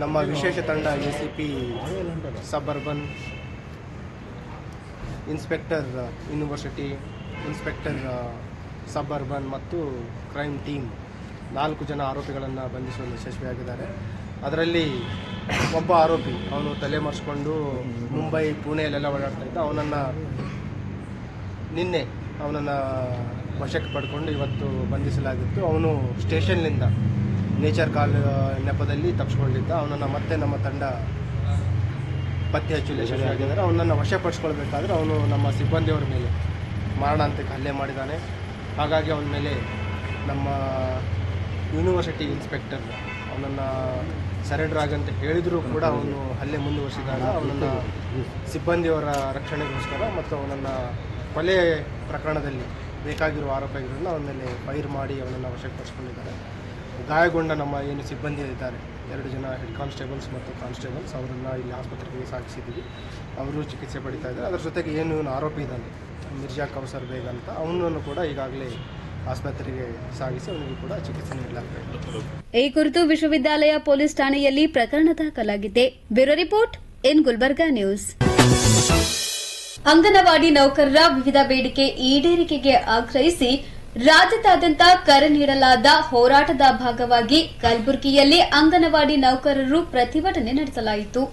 ನಮ್ಮ ವಿಶೇಷ ತಂಡ ACP suburban, inspector university, inspector suburban ಮತ್ತು ಕ್ರೈಮ್ ಟೀಮ್ 4 ಜನ ಆರೋಪಿಗಳನ್ನು ಬಂಧಿಸುವಲ್ಲಿ ಯಶಸ್ವಿಯಾಗಿದ್ದಾರೆ. ಅದರಲ್ಲಿ ಒಬ್ಬ ಆರೋಪಿ, ಅವನು ತಲೆಮರೆಸ್ಕೊಂಡು ಮುಂಬೈ, ಪುಣೆಯಲ್ಲೆಲ್ಲ ಓಡಾಡ್ತಾ ಇದ್ದ. ನಿನ್ನೆ ಅವನನ್ನು ವಶಕ್ಕೆ ಪಡ್ಕೊಂಡು ಇವತ್ತು ಬಂಧಿಸಲಾಗಿತ್ತು. ಅವನು ಸ್ಟೇಷನ್ನಿಂದ ನೇಚರ್ ಕಾಲ್ ನೆಪದಲ್ಲಿ ತಪ್ಪಿಸ್ಕೊಂಡಿದ್ದ. ಅವನನ್ನು ಮತ್ತೆ ನಮ್ಮ ತಂಡ ಪತ್ತೆ ಹಚ್ಚಲು ಯಶಸ್ವಿಯಾಗಿದ್ದಾರೆ. ಅವನನ್ನು ವಶಪಡಿಸ್ಕೊಳ್ಬೇಕಾದ್ರೆ ಅವನು ನಮ್ಮ ಸಿಬ್ಬಂದಿಯವರ ಮೇಲೆ ಮಾರಣಾಂತಿಕ ಹಲ್ಲೆ ಮಾಡಿದ್ದಾನೆ. ಹಾಗಾಗಿ ಅವನ ಮೇಲೆ ನಮ್ಮ ಯೂನಿವರ್ಸಿಟಿ ಇನ್ಸ್ಪೆಕ್ಟರ್ ಅವನನ್ನು ಸರೆಂಡರ್ ಆಗಂತ ಹೇಳಿದರೂ ಕೂಡ ಅವನು ಹಲ್ಲೆ ಮುಂದುವರಿಸಿದಾಗ ಅವನನ್ನು ಸಿಬ್ಬಂದಿಯವರ ರಕ್ಷಣೆಗೋಸ್ಕರ ಮತ್ತು ಅವನನ್ನು ಕೊಲೆ ಪ್ರಕರಣದಲ್ಲಿ ಬೇಕಾಗಿರುವ ಆರೋಪಿಗಳನ್ನು ಅವನ ಮೇಲೆ ಫೈರ್ ಮಾಡಿ ಅವನನ್ನು ವಶಪಡಿಸಿಕೊಂಡಿದ್ದಾರೆ. ಗಾಯಗೊಂಡ ನಮ್ಮ ಏನು ಸಿಬ್ಬಂದಿ ಇದ್ದಾರೆ, 2 ಜನ ಹೆಡ್ ಕಾನ್ಸ್ಟೇಬಲ್ಸ್ ಮತ್ತು ಕಾನ್ಸ್ಟೇಬಲ್ಸ್, ಅವರನ್ನು ಇಲ್ಲಿ ಆಸ್ಪತ್ರೆಗೆ ಸಾಗಿಸಿದ್ದೀವಿ. ಅವರು ಚಿಕಿತ್ಸೆ ಪಡಿತಾ ಇದ್ದಾರೆ. ಅದರ ಜೊತೆಗೆ ಏನು ಆರೋಪಿ ಇದ್ದಾನೆ ಮಿರ್ಜಾ ಕೌಸರ್ ಬೇಗ್ ಅಂತ, ಅವನನ್ನು ಕೂಡ ಈಗಾಗಲೇ ಆಸ್ಪತ್ರೆಗೆ ಸಾಗಿಸಿ ಅವನಿಗೆ ಕೂಡ ಚಿಕಿತ್ಸೆ ನೀಡಲಾಗಿದೆ. ಈ ಕುರಿತು ವಿಶ್ವವಿದ್ಯಾಲಯ ಪೊಲೀಸ್ ಠಾಣೆಯಲ್ಲಿ ಪ್ರಕರಣ ದಾಖಲಾಗಿದೆ. Bureau report in Gulbarga news. Anganwadi ನೌಕರರ ವಿವಿಧ ಬೇಡಿಕೆ ಈಡೇರಿಕೆಗೆ ಆಗ್ರಹಿಸಿ ರಾಜ್ಯದಾದ್ಯಂತ ಕರೆ ನೀಡಲಾದ ಹೋರಾಟದ ಭಾಗವಾಗಿ ಕಲಬುರಗಿಯಲ್ಲಿ ಅಂಗನವಾಡಿ ನೌಕರರು ಪ್ರತಿಭಟನೆ ನಡೆಸಲಾಯಿತು.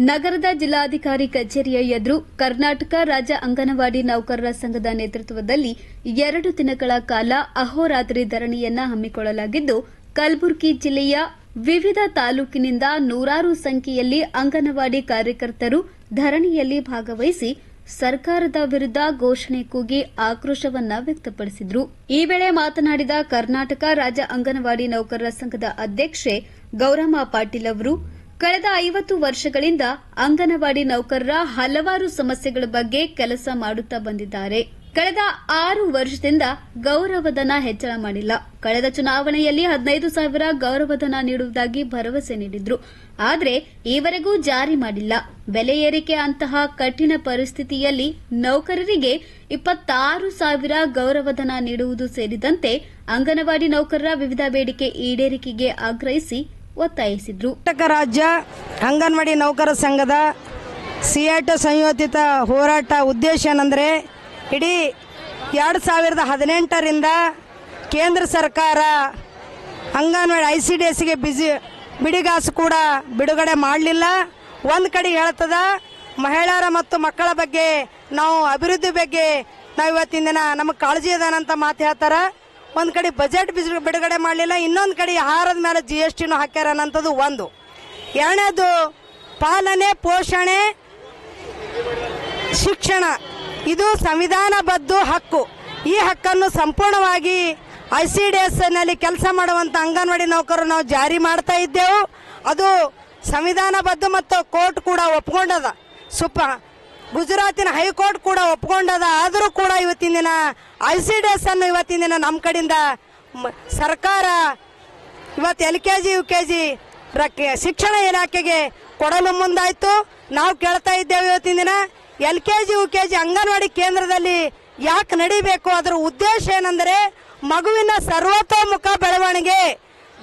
ನಗರದ ಜಿಲ್ಲಾಧಿಕಾರಿ ಕಚೇರಿಯ ಎದುರು ಕರ್ನಾಟಕ ರಾಜ್ಯ ಅಂಗನವಾಡಿ ನೌಕರರ ಸಂಘದ ನೇತೃತ್ವದಲ್ಲಿ 2 ದಿನಗಳ ಕಾಲ ಅಹೋರಾತ್ರಿ ಧರಣಿಯನ್ನ ಹಮ್ಮಿಕೊಳ್ಳಲಾಗಿದ್ದು, ಕಲಬುರಗಿ ಜಿಲ್ಲೆಯ ವಿವಿಧ ತಾಲೂಕಿನಿಂದ ನೂರಾರು ಸಂಖ್ಯೆಯಲ್ಲಿ ಅಂಗನವಾಡಿ ಕಾರ್ಯಕರ್ತರು ಧರಣಿಯಲ್ಲಿ ಭಾಗವಹಿಸಿ ಸರ್ಕಾರದ ವಿರುದ್ಧ ಘೋಷಣೆ ಕೂಗಿ ಆಕ್ರೋಶವನ್ನ ವ್ಯಕ್ತಪಡಿಸಿದರು. ಈ ವೇಳೆ ಮಾತನಾಡಿದ ಕರ್ನಾಟಕ ರಾಜ್ಯ ಅಂಗನವಾಡಿ ನೌಕರರ ಸಂಘದ ಅಧ್ಯಕ್ಷೆ ಗೌರಮ್ಮ ಪಾಟೀಲ್ ಅವರು, ಕಳೆದ 50 ವರ್ಷಗಳಿಂದ ಅಂಗನವಾಡಿ ನೌಕರರ ಹಲವಾರು ಸಮಸ್ಯೆಗಳ ಬಗ್ಗೆ ಕೆಲಸ ಮಾಡುತ್ತಾ ಬಂದಿದ್ದಾರೆ. ಕಳೆದ 6 ವರ್ಷದಿಂದ ಗೌರವಧನ ಹೆಚ್ಚಳ ಮಾಡಿಲ್ಲ. ಕಳೆದ ಚುನಾವಣೆಯಲ್ಲಿ 15,000 ಗೌರವಧನ ನೀಡುವುದಾಗಿ ಭರವಸೆ ನೀಡಿದ್ರು. ಆದರೆ ಈವರೆಗೂ ಜಾರಿ ಮಾಡಿಲ್ಲ. ಬೆಲೆ ಏರಿಕೆ ಅಂತಹ ಕಠಿಣ ಪರಿಸ್ಥಿತಿಯಲ್ಲಿ ನೌಕರರಿಗೆ 26,000 ಗೌರವಧನ ನೀಡುವುದು ಸೇರಿದಂತೆ ಅಂಗನವಾಡಿ ನೌಕರರ ವಿವಿಧ ಬೇಡಿಕೆ ಈಡೇರಿಕೆಗೆ ಆಗ್ರಹಿಸಿ ಒತ್ತಾಯಿಸಿದ್ರು. ಕರ್ನಾಟಕ ರಾಜ್ಯ ಅಂಗನವಾಡಿ ನೌಕರ ಸಂಘದ ಸಿಯಾಟ ಸಂಯೋಜಿತ ಹೋರಾಟ ಉದ್ದೇಶ ಏನಂದರೆ, ಇಡೀ 2018ರಿಂದ ಕೇಂದ್ರ ಸರ್ಕಾರ ಅಂಗನವಾಡಿ ICDSಗೆ ಬಿಡಿಗಾಸು ಕೂಡ ಬಿಡುಗಡೆ ಮಾಡಲಿಲ್ಲ. ಒಂದು ಕಡೆ ಹೇಳ್ತದ ಮಹಿಳೆಯರ ಮತ್ತು ಮಕ್ಕಳ ಬಗ್ಗೆ ನಾವು ಅಭಿವೃದ್ಧಿ ಬಗ್ಗೆ ನಾವು ಇವತ್ತಿನ ದಿನ ನಮಗೆ ಕಾಳಜಿ ಅದಾನಂತ ಮಾತು ಹೇಳ್ತಾರ. ಒಂದು ಕಡೆ ಬಜೆಟ್ ಬಿಡುಗಡೆ ಮಾಡಲಿಲ್ಲ, ಇನ್ನೊಂದು ಕಡೆ ಆಹಾರದ ಮೇಲೆ GSTನೂ ಹಾಕ್ಯಾರ ಅನ್ನೋಂಥದ್ದು ಒಂದು. ಎರಡನೇದು ಪಾಲನೆ, ಪೋಷಣೆ, ಶಿಕ್ಷಣ ಇದು ಸಂವಿಧಾನಬದ್ಧ ಹಕ್ಕು. ಈ ಹಕ್ಕನ್ನು ಸಂಪೂರ್ಣವಾಗಿ ICDSನಲ್ಲಿ ಕೆಲಸ ಮಾಡುವಂಥ ಅಂಗನವಾಡಿ ನೌಕರರು ನಾವು ಜಾರಿ ಮಾಡ್ತಾ ಇದ್ದೆವು. ಅದು ಸಂವಿಧಾನಬದ್ಧ ಮತ್ತು ಕೋರ್ಟ್ ಕೂಡ ಒಪ್ಕೊಂಡದ. ಗುಜರಾತಿನ ಹೈಕೋರ್ಟ್ ಕೂಡ ಒಪ್ಕೊಂಡದ. ಆದರೂ ಕೂಡ ಇವತ್ತಿನ ದಿನ ICDS ಅನ್ನು ಇವತ್ತಿನ ದಿನ ನಮ್ಮ ಕಡೆಯಿಂದ ಸರ್ಕಾರ ಇವತ್ತು LKG UKG ಶಿಕ್ಷಣ ಇಲಾಖೆಗೆ ಕೊಡಲು ಮುಂದಾಯಿತು. ನಾವು ಕೇಳ್ತಾ ಇದ್ದೇವೆ ಇವತ್ತಿನ ದಿನ LKG UKG ಅಂಗನವಾಡಿ ಕೇಂದ್ರದಲ್ಲಿ ಯಾಕೆ ನಡಿಬೇಕು? ಅದರ ಉದ್ದೇಶ ಏನಂದರೆ ಮಗುವಿನ ಸರ್ವತೋಮುಖ ಬೆಳವಣಿಗೆ,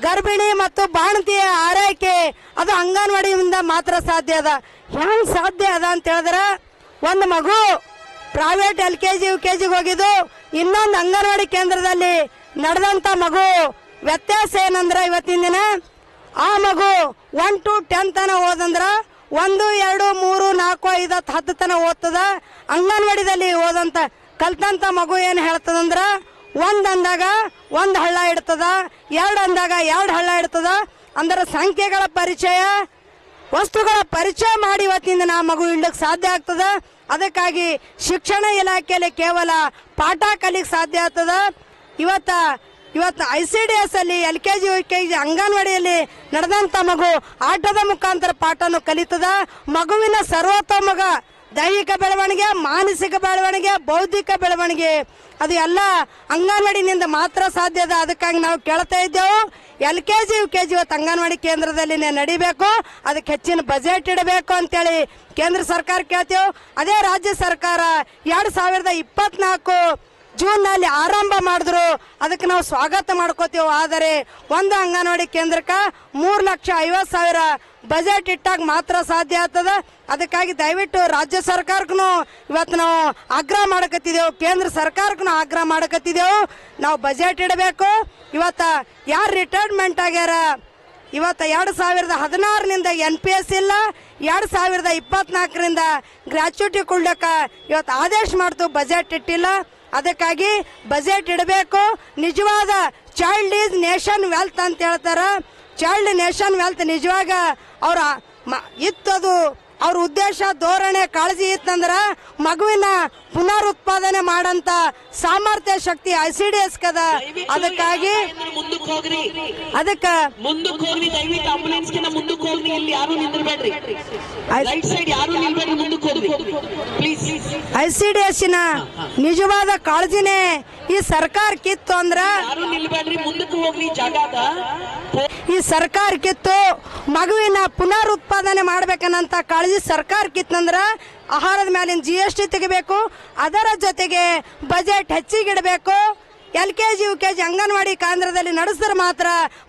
ಗರ್ಭಿಣಿ ಮತ್ತು ಬಾಣಂತಿಯ ಆರೈಕೆ ಅದು ಅಂಗನವಾಡಿಯಿಂದ ಮಾತ್ರ ಸಾಧ್ಯ ಅದ. ಹೆಂಗೆ ಸಾಧ್ಯ ಅದ ಅಂತ ಹೇಳಿದ್ರೆ, ಒಂದು ಮಗು ಪ್ರೈವೇಟ್ LKG UKGಗೆ ಹೋಗಿದ್ದು, ಇನ್ನೊಂದು ಅಂಗನವಾಡಿ ಕೇಂದ್ರದಲ್ಲಿ ನಡೆದಂತ ಮಗು ವ್ಯತ್ಯಾಸ ಏನಂದ್ರೆ, ಇವತ್ತಿನ ದಿನ ಆ ಮಗು 1 to 10 ತನ ಓದಂದ್ರ 1, 2, 3, 4, 5, 10 ತನ ಓದ್ತದ. ಅಂಗನವಾಡಿದಲ್ಲಿ ಓದಂತ ಕಲ್ತಂತ ಮಗು ಏನ್ ಹೇಳ್ತದಂದ್ರ, 1 ಅಂದಾಗ 1 ಹಳ್ಳ ಇಡ್ತದ, 2 ಅಂದಾಗ 2 ಹಳ್ಳ ಇಡ್ತದ. ಅಂದ್ರೆ ಸಂಖ್ಯೆಗಳ ಪರಿಚಯ, ವಸ್ತುಗಳ ಪರಿಚಯ ಮಾಡಿ ಇವತ್ತಿನ ದಿನ ಮಗು ಇಡ್ಲಿಕ್ಕೆ ಸಾಧ್ಯ ಆಗ್ತದ. ಅದಕ್ಕಾಗಿ ಶಿಕ್ಷಣ ಇಲಾಖೆಯಲ್ಲಿ ಕೇವಲ ಪಾಠ ಕಲಿಕ್ ಸಾಧ್ಯ ಆಗ್ತದ. ಇವತ್ತು ICDS ಅಲ್ಲಿ LKG UKG ಅಂಗನವಾಡಿಯಲ್ಲಿ ನಡೆದಂತ ಮಗು ಆಟದ ಮುಖಾಂತರ ಪಾಠನು ಕಲಿತದ. ಮಗುವಿನ ಸರ್ವತೋಮುಖ ದೈಹಿಕ ಬೆಳವಣಿಗೆ, ಮಾನಸಿಕ ಬೆಳವಣಿಗೆ, ಬೌದ್ಧಿಕ ಬೆಳವಣಿಗೆ ಅದು ಎಲ್ಲ ಅಂಗನವಾಡಿನಿಂದ ಮಾತ್ರ ಸಾಧ್ಯ ಅದ. ಅದಕ್ಕಾಗಿ ನಾವು ಕೇಳ್ತಾ ಇದ್ದೇವೆ, LKG UKG ಇವತ್ತು ಅಂಗನವಾಡಿ ಕೇಂದ್ರದಲ್ಲಿ ನಡಿಬೇಕು, ಅದಕ್ಕೆ ಹೆಚ್ಚಿನ ಬಜೆಟ್ ಇಡಬೇಕು ಅಂತೇಳಿ ಕೇಂದ್ರ ಸರ್ಕಾರ ಕೇಳ್ತೇವೆ. ಅದೇ ರಾಜ್ಯ ಸರ್ಕಾರ 2024 ಜೂನ್ನಲ್ಲಿ ಆರಂಭ ಮಾಡಿದ್ರು, ಅದಕ್ಕೆ ನಾವು ಸ್ವಾಗತ ಮಾಡ್ಕೋತೀವಿ. ಆದರೆ ಒಂದು ಅಂಗನವಾಡಿ ಕೇಂದ್ರಕ್ಕೆ 3,50,000 ಬಜೆಟ್ ಇಟ್ಟಾಗ ಮಾತ್ರ ಸಾಧ್ಯ ಆಗ್ತದ. ಅದಕ್ಕಾಗಿ ದಯವಿಟ್ಟು ರಾಜ್ಯ ಸರ್ಕಾರಕ್ಕೂ ಇವತ್ತು ನಾವು ಆಗ್ರಹ ಮಾಡಕತ್ತಿದ್ದೆವು, ಕೇಂದ್ರ ಸರ್ಕಾರಕ್ಕೂ ಆಗ್ರಹ ಮಾಡಕತ್ತಿದ್ದೆವು, ನಾವು ಬಜೆಟ್ ಇಡಬೇಕು. ಇವತ್ತು ಯಾರು ರಿಟೈರ್ಮೆಂಟ್ ಆಗ್ಯಾರ, ಇವತ್ತು 2016ನಿಂದ NPS ಇಲ್ಲ, 2024ರಿಂದ ಗ್ರಾಚ್ಯುಟಿ ಕೊಡ್ಲಿಕ್ಕೆ ಇವತ್ತು ಆದೇಶ ಮಾಡ್ತು, ಬಜೆಟ್ ಇಟ್ಟಿಲ್ಲ. ಅದಕ್ಕಾಗಿ ಬಜೆಟ್ ಇಡಬೇಕು. ನಿಜವಾದ ಚೈಲ್ಡ್ ಈಸ್ ನೇಷನ್ ವೆಲ್ತ್ ಅಂತ ಹೇಳ್ತಾರ. ಚೈಲ್ಡ್ ನೇಷನ್ ವೆಲ್ತ್ ನಿಜವಾಗ ಅವರ ಇತ್ತದು ಅವ್ರ ಉದ್ದೇಶ ಧೋರಣೆ ಕಾಳಜಿ ಇತ್ತಂದ್ರ ಮಗುವಿನ ಪುನರುತ್ಪಾದನೆ ಮಾಡಂತ ಸಾಮರ್ಥ್ಯ ಶಕ್ತಿ ICDS ಕದ. ಅದಕ್ಕಾಗಿ ICDS ನಿಜವಾದ ಕಾಳಜಿನೇ ಈ ಸರ್ಕಾರ ಕಿತ್ತು ಅಂದ್ರ ಈ ಸರ್ಕಾರ ಕಿತ್ತು ಮಗುವಿನ ಪುನರುತ್ಪಾದನೆ ಮಾಡ್ಬೇಕನ್ನಂತ ಕಾಳಜಿ ಸರ್ಕಾರ ಕಿತ್ತಂದ್ರ ಆಹಾರದ ಮೇಲಿನ GST ತೆಗಿಬೇಕು. ಅದರ ಜೊತೆಗೆ ಬಜೆಟ್ ಹೆಚ್ಚಿಗಿಡಬೇಕು. LKG UKG ಅಂಗನವಾಡಿ ಕೇಂದ್ರದಲ್ಲಿ ನಡೆಸಿದ್ರೆ ಮಾತ್ರ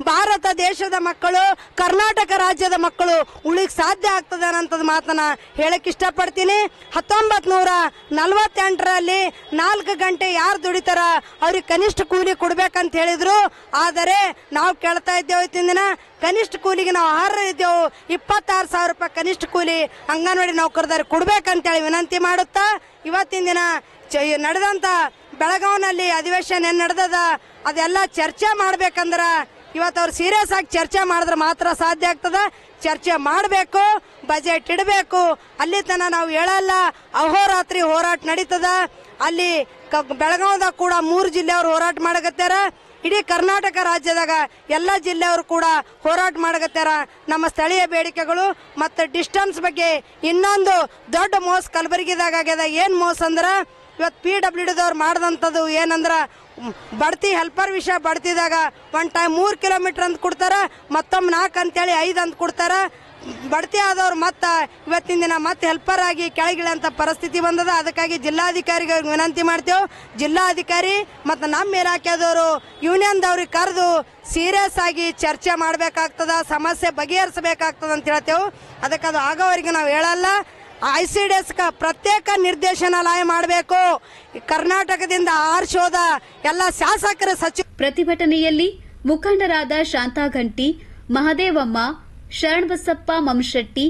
ಭಾರತ ದೇಶದ ಮಕ್ಕಳು, ಕರ್ನಾಟಕ ರಾಜ್ಯದ ಮಕ್ಕಳು ಉಳಿಕ್ ಸಾಧ್ಯ ಆಗ್ತದೆ ಅನ್ನೋಂಥದ್ದು ಮಾತನ್ನ ಹೇಳಕ್ ಇಷ್ಟಪಡ್ತೀನಿ. 1948ರಲ್ಲಿ 4 ಗಂಟೆ ಯಾರು ದುಡಿತಾರ ಅವ್ರಿಗೆ ಕನಿಷ್ಠ ಕೂಲಿ ಕೊಡ್ಬೇಕಂತ ಹೇಳಿದ್ರು. ಆದರೆ ನಾವು ಕೇಳ್ತಾ ಇದ್ದೇವೆ ಇವತ್ತಿನ ದಿನ ಕನಿಷ್ಠ ಕೂಲಿಗೆ ನಾವು ಇದ್ದೇವೆ. 26,000 ರೂಪಾಯಿ ಕನಿಷ್ಠ ಕೂಲಿ ಅಂಗನವಾಡಿ ನೌಕರದಾರ ಕೊಡ್ಬೇಕಂತೇಳಿ ವಿನಂತಿ ಮಾಡುತ್ತಾ ಇವತ್ತಿನ ದಿನ ನಡೆದಂತ ಬೆಳಗಾವಿನಲ್ಲಿ ಅಧಿವೇಶನ ಏನ್ ನಡೆದದ ಅದೆಲ್ಲ ಚರ್ಚೆ ಮಾಡ್ಬೇಕಂದ್ರ ಇವತ್ತು ಅವ್ರು ಸೀರಿಯಸ್ ಆಗಿ ಚರ್ಚೆ ಮಾಡಿದ್ರೆ ಮಾತ್ರ ಸಾಧ್ಯ ಆಗ್ತದ. ಚರ್ಚೆ ಮಾಡಬೇಕು, ಬಜೆಟ್ ಇಡಬೇಕು. ಅಲ್ಲಿ ತನ ನಾವು ಹೇಳಲ್ಲ. ಅಹೋರಾತ್ರಿ ಹೋರಾಟ ನಡೀತದ. ಅಲ್ಲಿ ಬೆಳಗಾವಿದಾಗ ಕೂಡ 3 ಜಿಲ್ಲೆಯವರು ಹೋರಾಟ ಮಾಡಕತ್ತಾರ. ಇಡೀ ಕರ್ನಾಟಕ ರಾಜ್ಯದಾಗ ಎಲ್ಲ ಜಿಲ್ಲೆಯವರು ಕೂಡ ಹೋರಾಟ ಮಾಡಕತ್ತಾರ. ನಮ್ಮ ಸ್ಥಳೀಯ ಬೇಡಿಕೆಗಳು ಮತ್ತು ಡಿಸ್ಟೆನ್ಸ್ ಬಗ್ಗೆ ಇನ್ನೊಂದು ದೊಡ್ಡ ಮೋಸ ಕಲಬುರಗಿದಾಗ ಆಗ್ಯದ. ಏನ್ ಮೋಸ ಅಂದ್ರ ಇವತ್ತು PWDದವ್ರು ಮಾಡಿದಂಥದ್ದು ಏನಂದ್ರ ಬಡ್ತಿ ಹೆಲ್ಪರ್ ವಿಷಯ ಬಡ್ತಿದಾಗ ಒನ್ ಟೈಮ್ 3 ಕಿಲೋಮೀಟರ್ ಅಂತ ಕೊಡ್ತಾರ, ಮತ್ತೊಮ್ಮೆ 4 ಅಂತೇಳಿ 5 ಅಂತ ಕೊಡ್ತಾರ. ಬಡ್ತಿ ಆದವ್ರು ಇವತ್ತಿನ ದಿನ ಮತ್ತೆ ಹೆಲ್ಪರ್ ಆಗಿ ಕೆಳಗಿಳಂತ ಪರಿಸ್ಥಿತಿ ಬಂದದ. ಅದಕ್ಕಾಗಿ ಜಿಲ್ಲಾಧಿಕಾರಿಗೆ ವಿನಂತಿ ಮಾಡ್ತೇವೆ. ಜಿಲ್ಲಾಧಿಕಾರಿ ಮತ್ತು ನಮ್ಮ ಇಲಾಖೆದವರು ಯೂನಿಯನ್ದವ್ರಿಗೆ ಕರೆದು ಸೀರಿಯಸ್ ಆಗಿ ಚರ್ಚೆ ಮಾಡಬೇಕಾಗ್ತದ, ಸಮಸ್ಯೆ ಬಗೆಹರಿಸಬೇಕಾಗ್ತದ ಅಂತ ಹೇಳ್ತೇವೆ. ಅದಕ್ಕೆ ಅದು ಆಗೋವರೆಗೆ ನಾವು ಹೇಳಲ್ಲ. ICDS ಪ್ರತ್ಯೇಕ ನಿರ್ದೇಶನಾಲಯ ಮಾಡಬೇಕು. ಕರ್ನಾಟಕದಿಂದ ಆರಿಸೋದ ಎಲ್ಲ ಶಾಸಕರ ಸಚಿವ. ಪ್ರತಿಭಟನೆಯಲ್ಲಿ ಮುಖಂಡರಾದ ಶಾಂತಾ ಘಂಟಿ, ಮಹದೇವಮ್ಮ, ಶರಣಬಸಪ್ಪ ಮಮಶೆಟ್ಟಿ,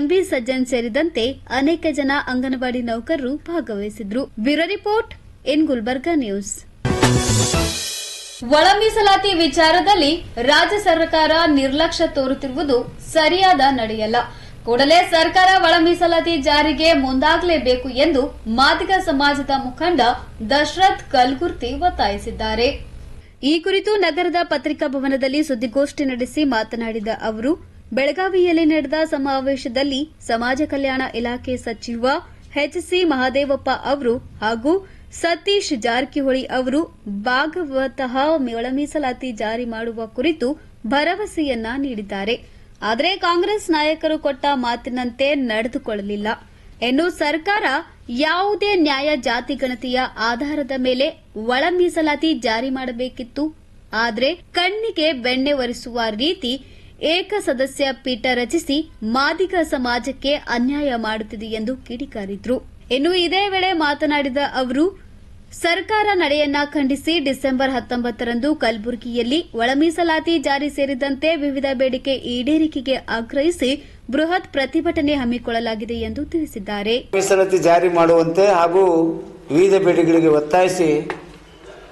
MB ಸಜ್ಜನ್ ಸೇರಿದಂತೆ ಅನೇಕ ಜನ ಅಂಗನವಾಡಿ ನೌಕರರು ಭಾಗವಹಿಸಿದ್ರು. Bureau report in Gulbarga news. ಒಳ ಮೀಸಲಾತಿ ವಿಚಾರದಲ್ಲಿ ರಾಜ್ಯ ಸರ್ಕಾರ ನಿರ್ಲಕ್ಷ್ಯ ತೋರುತ್ತಿರುವುದು ಸರಿಯಾದ ನಡೆಯಲ್ಲ. ಕೂಡಲೇ ಸರ್ಕಾರ ಒಳ ಮೀಸಲಾತಿ ಜಾರಿಗೆ ಮುಂದಾಗಲೇಬೇಕು ಎಂದು ಮಾದಿಗ ಸಮಾಜದ ಮುಖಂಡ ದಶರಥ್ ಕಲ್ಗುರ್ತಿ ಒತ್ತಾಯಿಸಿದ್ದಾರೆ. ಈ ಕುರಿತು ನಗರದ ಪತ್ರಿಕಾ ಭವನದಲ್ಲಿ ಸುದ್ದಿಗೋಷ್ಠಿ ನಡೆಸಿ ಮಾತನಾಡಿದ ಅವರು, ಬೆಳಗಾವಿಯಲ್ಲಿ ನಡೆದ ಸಮಾವೇಶದಲ್ಲಿ ಸಮಾಜ ಕಲ್ಯಾಣ ಇಲಾಖೆ ಸಚಿವ HC ಮಹದೇವಪ್ಪ ಅವರು ಹಾಗೂ ಸತೀಶ್ ಜಾರಕಿಹೊಳಿ ಅವರು ಭಾಗವತಃ ಒಳ ಮೀಸಲಾತಿ ಜಾರಿ ಮಾಡುವ ಕುರಿತು ಭರವಸೆಯನ್ನ ನೀಡಿದ್ದಾರೆ. ಆದರೆ ಕಾಂಗ್ರೆಸ್ ನಾಯಕರು ಕೊಟ್ಟ ಮಾತಿನಂತೆ ನಡೆದುಕೊಳ್ಳಲಿಲ್ಲ. ಇನ್ನು ಸರ್ಕಾರ ಯಾವುದೇ ನ್ಯಾಯ ಜಾತಿ ಗಣತಿಯ ಆಧಾರದ ಮೇಲೆ ಒಳ ಮೀಸಲಾತಿ ಜಾರಿ ಮಾಡಬೇಕಿತ್ತು. ಆದರೆ ಕಣ್ಣಿಗೆ ಬೆಣ್ಣೆ ಒರೆಸುವ ರೀತಿ ಏಕಸದಸ್ಯ ಪೀಠ ರಚಿಸಿ ಮಾದಿಗ ಸಮಾಜಕ್ಕೆ ಅನ್ಯಾಯ ಮಾಡುತ್ತಿದೆ ಎಂದು ಕಿಡಿಕಾರಿದ್ರು. ಇನ್ನು ಇದೇ ವೇಳೆ ಮಾತನಾಡಿದ ಅವರು, ಸರ್ಕಾರ ನಡೆಯನ್ನ ಖಂಡಿಸಿ ಡಿಸೆಂಬರ್ 19ರಂದು ಕಲಬುರಗಿಯಲ್ಲಿ ಒಳ ಮೀಸಲಾತಿ ಜಾರಿ ಸೇರಿದಂತೆ ವಿವಿಧ ಬೇಡಿಕೆ ಈಡೇರಿಕೆಗೆ ಆಗ್ರಹಿಸಿ ಬೃಹತ್ ಪ್ರತಿಭಟನೆ ಹಮ್ಮಿಕೊಳ್ಳಲಾಗಿದೆ ಎಂದು ತಿಳಿಸಿದ್ದಾರೆ. ಮೀಸಲಾತಿ ಜಾರಿ ಮಾಡುವಂತೆ ಹಾಗೂ ವಿವಿಧ ಬೇಡಿಕೆಗಳಿಗೆ ಒತ್ತಾಯಿಸಿ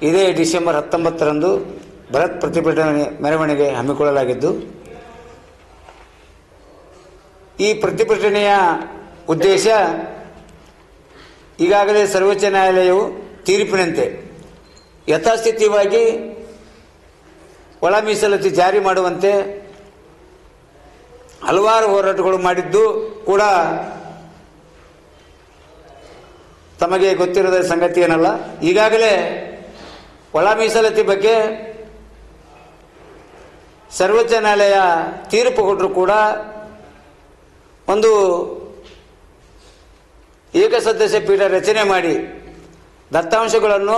ಇದೇ ಡಿಸೆಂಬರ್ 19ರಂದು ಬೃಹತ್ ಪ್ರತಿಭಟನೆ ಮೆರವಣಿಗೆ ಹಮ್ಮಿಕೊಳ್ಳಲಾಗಿದ್ದು, ಈ ಪ್ರತಿಭಟನೆಯ ಉದ್ದೇಶ ಈಗಾಗಲೇ ಸರ್ವೋಚ್ಚ ನ್ಯಾಯಾಲಯವು ತೀರ್ಪಿನಂತೆ ಯಥಾಸ್ಥಿತಿಯಾಗಿ ಒಳ ಮೀಸಲಾತಿ ಜಾರಿ ಮಾಡುವಂತೆ ಹಲವಾರು ಹೋರಾಟಗಳು ಮಾಡಿದ್ದು ಕೂಡ ತಮಗೆ ಗೊತ್ತಿರದ ಸಂಗತಿ ಏನಲ್ಲ. ಈಗಾಗಲೇ ಒಳ ಮೀಸಲಾತಿ ಬಗ್ಗೆ ಸರ್ವೋಚ್ಚ ನ್ಯಾಯಾಲಯ ತೀರ್ಪು ಕೊಟ್ಟರು ಕೂಡ ಒಂದು ಏಕಸದಸ್ಯ ಪೀಠ ರಚನೆ ಮಾಡಿ ದತ್ತಾಂಶಗಳನ್ನು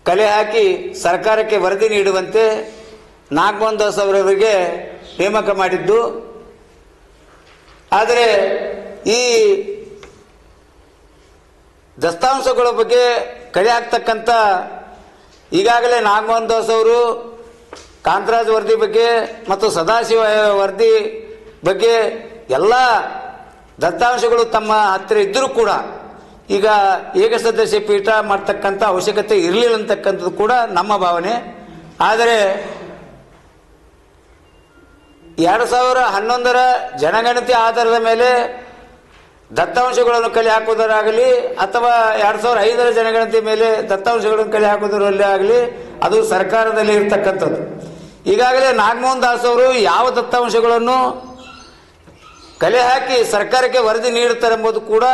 ಕಲೆ ಹಾಕಿ ಸರ್ಕಾರಕ್ಕೆ ವರದಿ ನೀಡುವಂತೆ ನಾಗಮೋಹನ್ ದಾಸ್ ಅವರಿಗೆ ನೇಮಕ ಮಾಡಿದ್ದು. ಆದರೆ ಈ ದತ್ತಾಂಶಗಳ ಬಗ್ಗೆ ಕಲೆ ಹಾಕ್ತಕ್ಕಂಥ ಈಗಾಗಲೇ ನಾಗಮೋಹನ್ ದಾಸ್ ಅವರು ಕಾಂತರಾಜ್ ವರದಿ ಬಗ್ಗೆ ಮತ್ತು ಸದಾಶಿವ ವರದಿ ಬಗ್ಗೆ ಎಲ್ಲ ದತ್ತಾಂಶಗಳು ತಮ್ಮ ಹತ್ತಿರ ಇದ್ದರೂ ಕೂಡ ಈಗ ಏಕಸದಸ್ಯ ಪೀಠ ಮಾಡ್ತಕ್ಕಂಥ ಅವಶ್ಯಕತೆ ಇರಲಿಲ್ಲ ಅಂತಕ್ಕಂಥದ್ದು ಕೂಡ ನಮ್ಮ ಭಾವನೆ. ಆದರೆ 2011ರ ಜನಗಣತಿ ಆಧಾರದ ಮೇಲೆ ದತ್ತಾಂಶಗಳನ್ನು ಕಲೆ ಹಾಕುವುದರಾಗಲಿ ಅಥವಾ 2005ರ ಜನಗಣತಿ ಮೇಲೆ ದತ್ತಾಂಶಗಳನ್ನು ಕಲೆ ಹಾಕುವುದರಲ್ಲಿ ಆಗಲಿ ಅದು ಸರ್ಕಾರದಲ್ಲಿ ಇರತಕ್ಕಂಥದ್ದು. ಈಗಾಗಲೇ ನಾಗಮೋಹನ್ ದಾಸ್ ಅವರು ಯಾವ ದತ್ತಾಂಶಗಳನ್ನು ಕಲೆ ಹಾಕಿ ಸರ್ಕಾರಕ್ಕೆ ವರದಿ ನೀಡುತ್ತಾರೆ ಎಂಬುದು ಕೂಡ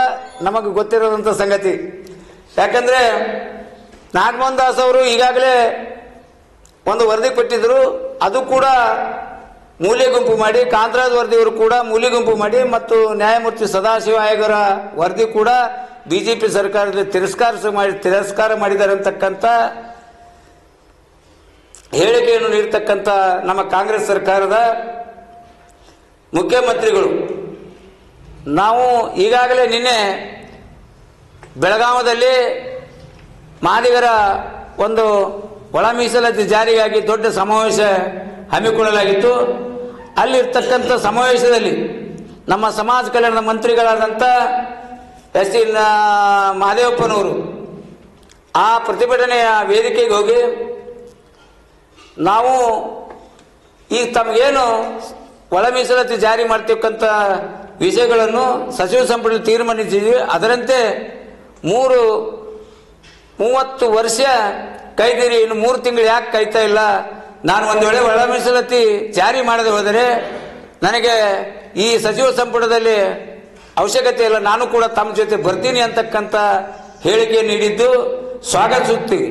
ನಮಗೆ ಗೊತ್ತಿರೋದಂಥ ಸಂಗತಿ. ಯಾಕಂದರೆ ನಾಗಮೋಹನ್ ದಾಸ್ ಅವರು ಈಗಾಗಲೇ ಒಂದು ವರದಿ ಕೊಟ್ಟಿದ್ದರು. ಅದು ಕೂಡ ಮೂಲೆ ಗುಂಪು ಮಾಡಿ, ಕಾಂತರಾಜ್ ವರದಿಯವರು ಕೂಡ ಮೂಲೆ ಗುಂಪು ಮಾಡಿ ಮತ್ತು ನ್ಯಾಯಮೂರ್ತಿ ಸದಾಶಿವ ಆಯೋಗರ ವರದಿ ಕೂಡ ಬಿಜೆಪಿ ಸರ್ಕಾರದಲ್ಲಿ ತಿರಸ್ಕಾರ ಮಾಡಿದ್ದಾರೆ ಅಂತಕ್ಕಂಥ ಹೇಳಿಕೆಯನ್ನು ನೀಡತಕ್ಕಂಥ ನಮ್ಮ ಕಾಂಗ್ರೆಸ್ ಸರ್ಕಾರದ ಮುಖ್ಯಮಂತ್ರಿಗಳು. ನಾವು ಈಗಾಗಲೇ ನಿನ್ನೆ ಬೆಳಗಾವದಲ್ಲಿ ಮಾದಿಗರ ಒಂದು ಒಳ ಮೀಸಲಾತಿ ಜಾರಿಗಾಗಿ ದೊಡ್ಡ ಸಮಾವೇಶ ಹಮ್ಮಿಕೊಳ್ಳಲಾಗಿತ್ತು. ಅಲ್ಲಿರ್ತಕ್ಕಂಥ ಸಮಾವೇಶದಲ್ಲಿ ನಮ್ಮ ಸಮಾಜ ಕಲ್ಯಾಣದ ಮಂತ್ರಿಗಳಾದಂಥ ಎಸ್ ಸಿ ಮಹದೇವಪ್ಪನವರು ಆ ಪ್ರತಿಭಟನೆಯ ವೇದಿಕೆಗೆ ಹೋಗಿ ನಾವು ಈಗ ತಮಗೇನು ಒಳ ಮೀಸಲಾತಿ ಜಾರಿ ಮಾಡ್ತಕ್ಕಂಥ ವಿಷಯಗಳನ್ನು ಸಚಿವ ಸಂಪುಟದಲ್ಲಿ ತೀರ್ಮಾನಿಸಿದ್ವಿ. ಅದರಂತೆ 30 ವರ್ಷ ಕಾಯ್ದಿರಿ, ಇನ್ನು 3 ತಿಂಗಳು ಯಾಕೆ ಕಾಯ್ತಾ ಇಲ್ಲ? ನಾನು ಒಂದು ವೇಳೆ ಒಳ ಮೀಸಲಾತಿ ಜಾರಿ ಮಾಡದೆ ಹೋದರೆ ನನಗೆ ಈ ಸಚಿವ ಸಂಪುಟದಲ್ಲಿ ಅವಶ್ಯಕತೆ ಇಲ್ಲ, ನಾನು ಕೂಡ ತಮ್ಮ ಜೊತೆ ಬರ್ತೀನಿ ಅಂತಕ್ಕಂಥ ಹೇಳಿಕೆ ನೀಡಿದ್ದು ಸ್ವಾಗತಿಸುತ್ತೀವಿ.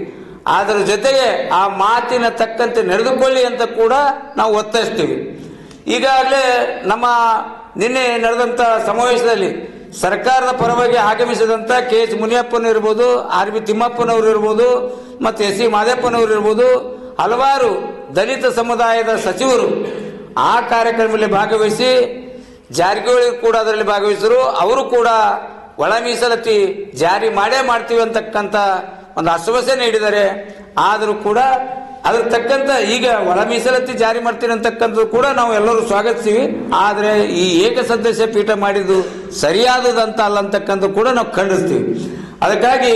ಅದರ ಜೊತೆಗೆ ಆ ಮಾತಿನ ತಕ್ಕಂತೆ ನಡೆದುಕೊಳ್ಳಿ ಅಂತ ಕೂಡ ನಾವು ಒತ್ತಾಯಿಸ್ತೀವಿ. ಈಗಾಗಲೇ ನಮ್ಮ ನಿನ್ನೆ ನಡೆದಂಥ ಸಮಾವೇಶದಲ್ಲಿ ಸರ್ಕಾರದ ಪರವಾಗಿ ಆಗಮಿಸಿದಂಥ KH ಮುನಿಯಪ್ಪನವರು ಇರ್ಬೋದು, RB ತಿಮ್ಮಪ್ಪನವರು ಇರ್ಬೋದು ಮತ್ತು SC ಮಾದೇಪ್ಪನವರು ಇರ್ಬೋದು, ಹಲವಾರು ದಲಿತ ಸಮುದಾಯದ ಸಚಿವರು ಆ ಕಾರ್ಯಕ್ರಮದಲ್ಲಿ ಭಾಗವಹಿಸಿ, ಜಾರಕಿಹೊಳಿ ಕೂಡ ಅದರಲ್ಲಿ ಭಾಗವಹಿಸಿದರು. ಅವರು ಕೂಡ ಒಳ ಮೀಸಲಾತಿ ಜಾರಿ ಮಾಡೇ ಮಾಡ್ತೀವಿ ಅಂತಕ್ಕಂಥ ಒಂದು ಆಶ್ವಾಸನೆ ನೀಡಿದ್ದಾರೆ. ಆದರೂ ಕೂಡ ಅದ್ರ ತಕ್ಕಂತ ಈಗ ಒಳ ಮೀಸಲಾತಿ ಜಾರಿ ಮಾಡ್ತೀನಿ ಅಂತಕ್ಕಂಥದ್ದು ಕೂಡ ನಾವು ಎಲ್ಲರೂ ಸ್ವಾಗತಿಸ್ತೀವಿ. ಆದರೆ ಈ ಏಕಸದಸ್ಯ ಪೀಠ ಮಾಡಿದ್ದು ಸರಿಯಾದದಂತ ಅಲ್ಲ ಅಂತಕ್ಕಂಥ ಕೂಡ ನಾವು ಖಂಡಿಸ್ತೀವಿ. ಅದಕ್ಕಾಗಿ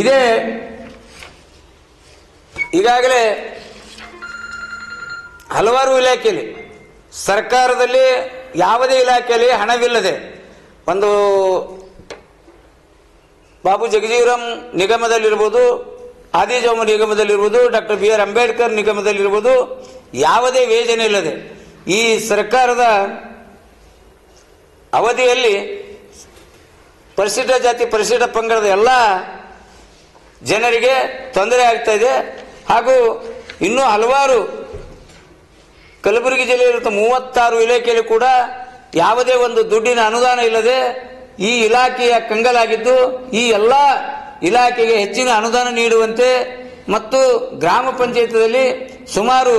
ಇದೇ ಈಗಾಗಲೇ ಹಲವಾರು ಇಲಾಖೆಯಲ್ಲಿ ಸರ್ಕಾರದಲ್ಲಿ ಯಾವುದೇ ಇಲಾಖೆಯಲ್ಲಿ ಹಣವಿಲ್ಲದೆ ಒಂದು ಬಾಬು ಜಗಜೀವರಾಮ್ ನಿಗಮದಲ್ಲಿರ್ಬೋದು, ಆದಿಜಾಮ ನಿಗಮದಲ್ಲಿರ್ಬೋದು, ಡಾಕ್ಟರ್ BR ಅಂಬೇಡ್ಕರ್ ನಿಗಮದಲ್ಲಿರ್ಬೋದು, ಯಾವುದೇ ಯೋಜನೆ ಇಲ್ಲದೆ ಈ ಸರ್ಕಾರದ ಅವಧಿಯಲ್ಲಿ ಪರಿಶಿಷ್ಟ ಜಾತಿ ಪರಿಶಿಷ್ಟ ಪಂಗಡದ ಎಲ್ಲ ಜನರಿಗೆ ತೊಂದರೆ ಆಗ್ತಾ ಇದೆ. ಹಾಗೂ ಇನ್ನೂ ಹಲವಾರು ಕಲಬುರಗಿ ಜಿಲ್ಲೆಯಲ್ಲಿರುವ 36 ಇಲಾಖೆಯಲ್ಲಿ ಕೂಡ ಯಾವುದೇ ಒಂದು ದುಡ್ಡಿನ ಅನುದಾನ ಇಲ್ಲದೆ ಈ ಇಲಾಖೆಯ ಕಂಗಲಾಗಿದ್ದು, ಈ ಎಲ್ಲ ಇಲಾಖೆಗೆ ಹೆಚ್ಚಿನ ಅನುದಾನ ನೀಡುವಂತೆ ಮತ್ತು ಗ್ರಾಮ ಪಂಚಾಯತ್ನಲ್ಲಿ ಸುಮಾರು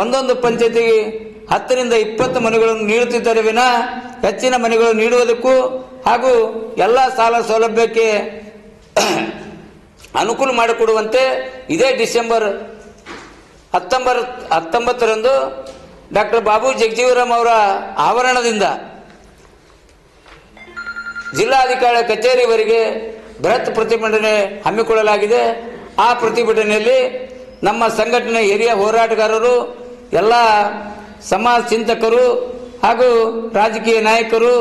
ಒಂದೊಂದು ಪಂಚಾಯತಿಗೆ 10 ರಿಂದ 20 ಮನೆಗಳನ್ನು ನೀಡುತ್ತಿದ್ದಾರೆ ವಿನ ಹೆಚ್ಚಿನ ಮನೆಗಳು ನೀಡುವುದಕ್ಕೂ ಹಾಗೂ ಎಲ್ಲ ಸಾಲ ಸೌಲಭ್ಯಕ್ಕೆ ಅನುಕೂಲ ಮಾಡಿಕೊಡುವಂತೆ ಇದೇ ಡಿಸೆಂಬರ್ 19ರಂದು ಡಾಕ್ಟರ್ ಬಾಬು ಜಗಜೀವರಾಮ್ ಅವರ ಆವರಣದಿಂದ ಜಿಲ್ಲಾಧಿಕಾರಿ ಕಚೇರಿವರೆಗೆ ಬೃಹತ್ ಪ್ರತಿಭಟನೆ ಹಮ್ಮಿಕೊಳ್ಳಲಾಗಿದೆ. ಆ ಪ್ರತಿಭಟನೆಯಲ್ಲಿ ನಮ್ಮ ಸಂಘಟನೆ ಹಿರಿಯ ಹೋರಾಟಗಾರರು, ಎಲ್ಲ ಸಮಾಜ ಚಿಂತಕರು ಹಾಗೂ ರಾಜಕೀಯ ನಾಯಕರು,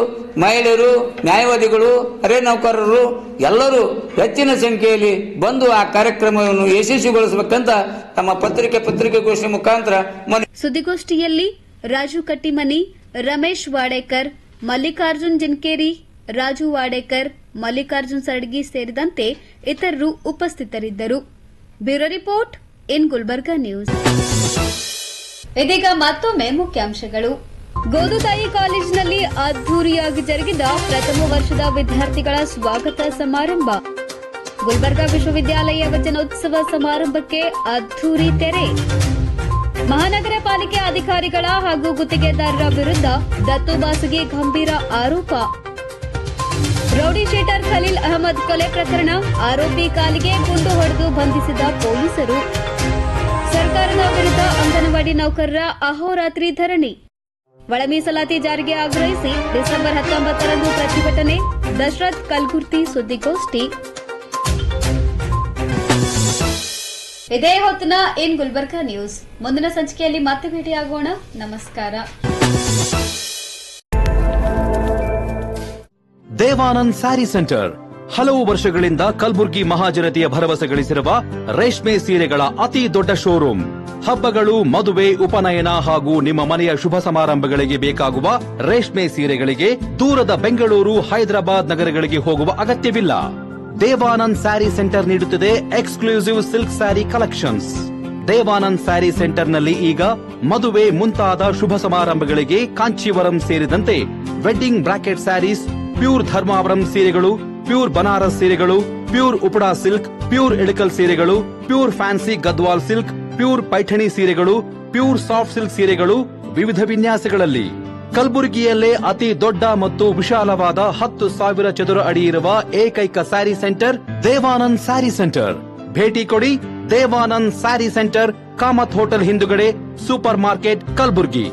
ಮಹಿಳೆಯರು, ನ್ಯಾಯವಾದಿಗಳು, ಅರೆ ನೌಕರರು ಎಲ್ಲರೂ ಹೆಚ್ಚಿನ ಸಂಖ್ಯೆಯಲ್ಲಿ ಬಂದು ಆ ಕಾರ್ಯಕ್ರಮವನ್ನು ಯಶಸ್ವಿಗೊಳಿಸಬೇಕಂತ ತಮ್ಮ ಪತ್ರಿಕೆಗೋಷ್ಠಿ ಮುಖಾಂತರ ಸುದ್ದಿಗೋಷ್ಠಿಯಲ್ಲಿ ರಾಜು ಕಟ್ಟಿಮನಿ, ರಮೇಶ್ ವಾಡೇಕರ್, ಮಲ್ಲಿಕಾರ್ಜುನ್ ಜಿನ್ಕೇರಿ, ರಾಜು ವಾಡೇಕರ್, ಮಲ್ಲಿಕಾರ್ಜುನ್ ಸರಡ್ಗಿ ಸೇರಿದಂತೆ ಇತರರು ಉಪಸ್ಥಿತರಿದ್ದರು. Bureau report in Gulbarga news. ಇದೀಗ ಮತ್ತೊಮ್ಮೆ ಮುಖ್ಯಾಂಶಗಳು. ಗೋದುತಾಯಿ ಕಾಲೇಜಿನಲ್ಲಿ ಅದ್ದೂರಿಯಾಗಿ ಜರುಗಿದ ಪ್ರಥಮ ವರ್ಷದ ವಿದ್ಯಾರ್ಥಿಗಳ ಸ್ವಾಗತ ಸಮಾರಂಭ. ಗುಲ್ಬರ್ಗಾ ವಿಶ್ವವಿದ್ಯಾಲಯ ವಚನೋತ್ಸವ ಸಮಾರಂಭಕ್ಕೆ ಅದ್ದೂರಿ ತೆರೆ. ಮಹಾನಗರ ಪಾಲಿಕೆ ಅಧಿಕಾರಿಗಳ ಹಾಗೂ ಗುತ್ತಿಗೆದಾರರ ವಿರುದ್ಧ ದತ್ತು ಬಾಸುಗೆ ಗಂಭೀರ ಆರೋಪ. ರೌಡಿ ಶೀಟರ್ ಖಲೀಲ್ ಅಹಮದ್ ಕೊಲೆ ಪ್ರಕರಣ, ಆರೋಪಿ ಕಾಲಿಗೆ ಗುಂಡು ಹೊಡೆದು ಬಂಧಿಸಿದ ಪೊಲೀಸರು. ಸರ್ಕಾರದ ವಿರುದ್ಧ ಅಂಗನವಾಡಿ ನೌಕರರ ಅಹೋರಾತ್ರಿ ಧರಣಿ. ಒಳ ಮೀಸಲಾತಿ ಜಾರಿಗೆ ಆಗ್ರಹಿಸಿ ಡಿಸೆಂಬರ್ 19ರಂದು ಪ್ರತಿಭಟನೆ. ದಶರಥ್ ಕಲ್ಗುರ್ತಿ ಸುದ್ದಿಗೋಷ್ಠಿ. ಇದೇ ಹೊತ್ತಿನ ಇನ್ ಗುಲ್ಬರ್ಗಾ ನ್ಯೂಸ್. ಮುಂದಿನ ಸಂಚಿಕೆಯಲ್ಲಿ ಮತ್ತೆ ಭೇಟಿಯಾಗೋಣ. ನಮಸ್ಕಾರ. ದೇವಾನಂದ್ ಸ್ಯಾರಿ ಸೆಂಟರ್ ಹಲವು ವರ್ಷಗಳಿಂದ ಕಲಬುರಗಿ ಮಹಾಜನತೆಯ ಭರವಸೆ ಗಳಿಸಿರುವ ರೇಷ್ಮೆ ಸೀರೆಗಳ ಅತಿ ದೊಡ್ಡ ಶೋರೂಮ್. ಹಬ್ಬಗಳು, ಮದುವೆ, ಉಪನಯನ ಹಾಗೂ ನಿಮ್ಮ ಮನೆಯ ಶುಭ ಸಮಾರಂಭಗಳಿಗೆ ಬೇಕಾಗುವ ರೇಷ್ಮೆ ಸೀರೆಗಳಿಗೆ ದೂರದ ಬೆಂಗಳೂರು, ಹೈದರಾಬಾದ್ ನಗರಗಳಿಗೆ ಹೋಗುವ ಅಗತ್ಯವಿಲ್ಲ. ದೇವಾನಂದ್ ಸ್ಯಾರಿ ಸೆಂಟರ್ ನೀಡುತ್ತಿದೆ exclusive silk sari collections. Devanand sari ಸೆಂಟರ್ನಲ್ಲಿ ಈಗ ಮದುವೆ ಮುಂತಾದ ಶುಭ ಸಮಾರಂಭಗಳಿಗೆ ಕಾಂಚೀವರಂ ಸೇರಿದಂತೆ wedding brocade sarees, pure Dharmavaram ಸೀರೆಗಳು, ಪ್ಯೂರ್ ಬನಾರಸ್ ಸೀರೆಗಳು, pure Uppada silk, pure Ilkal ಸೀರೆಗಳು, pure fancy Gadwal silk, pure Paithani ಸೀರೆಗಳು, ಪ್ಯೂರ್ ಸಾಫ್ಟ್ ಸಿಲ್ಕ್ ಸೀರೆಗಳು ವಿವಿಧ ವಿನ್ಯಾಸಗಳಲ್ಲಿ. ಕಲಬುರಗಿಯಲ್ಲೇ ಅತಿ ದೊಡ್ಡ ಮತ್ತು ವಿಶಾಲವಾದ 10,000 ಚದುರ ಅಡಿ ಇರುವ ಏಕೈಕ ಸ್ಯಾರಿ ಸೆಂಟರ್ ದೇವಾನಂದ್ ಸ್ಯಾರಿ ಸೆಂಟರ್. ಭೇಟಿ ಕೊಡಿ. ದೇವಾನಂದ್ ಸ್ಯಾರಿ ಸೆಂಟರ್, ಕಾಮತ್ ಹೋಟೆಲ್ ಹಿಂದುಗಡೆ, ಸೂಪರ್ ಮಾರ್ಕೆಟ್, ಕಲಬುರಗಿ.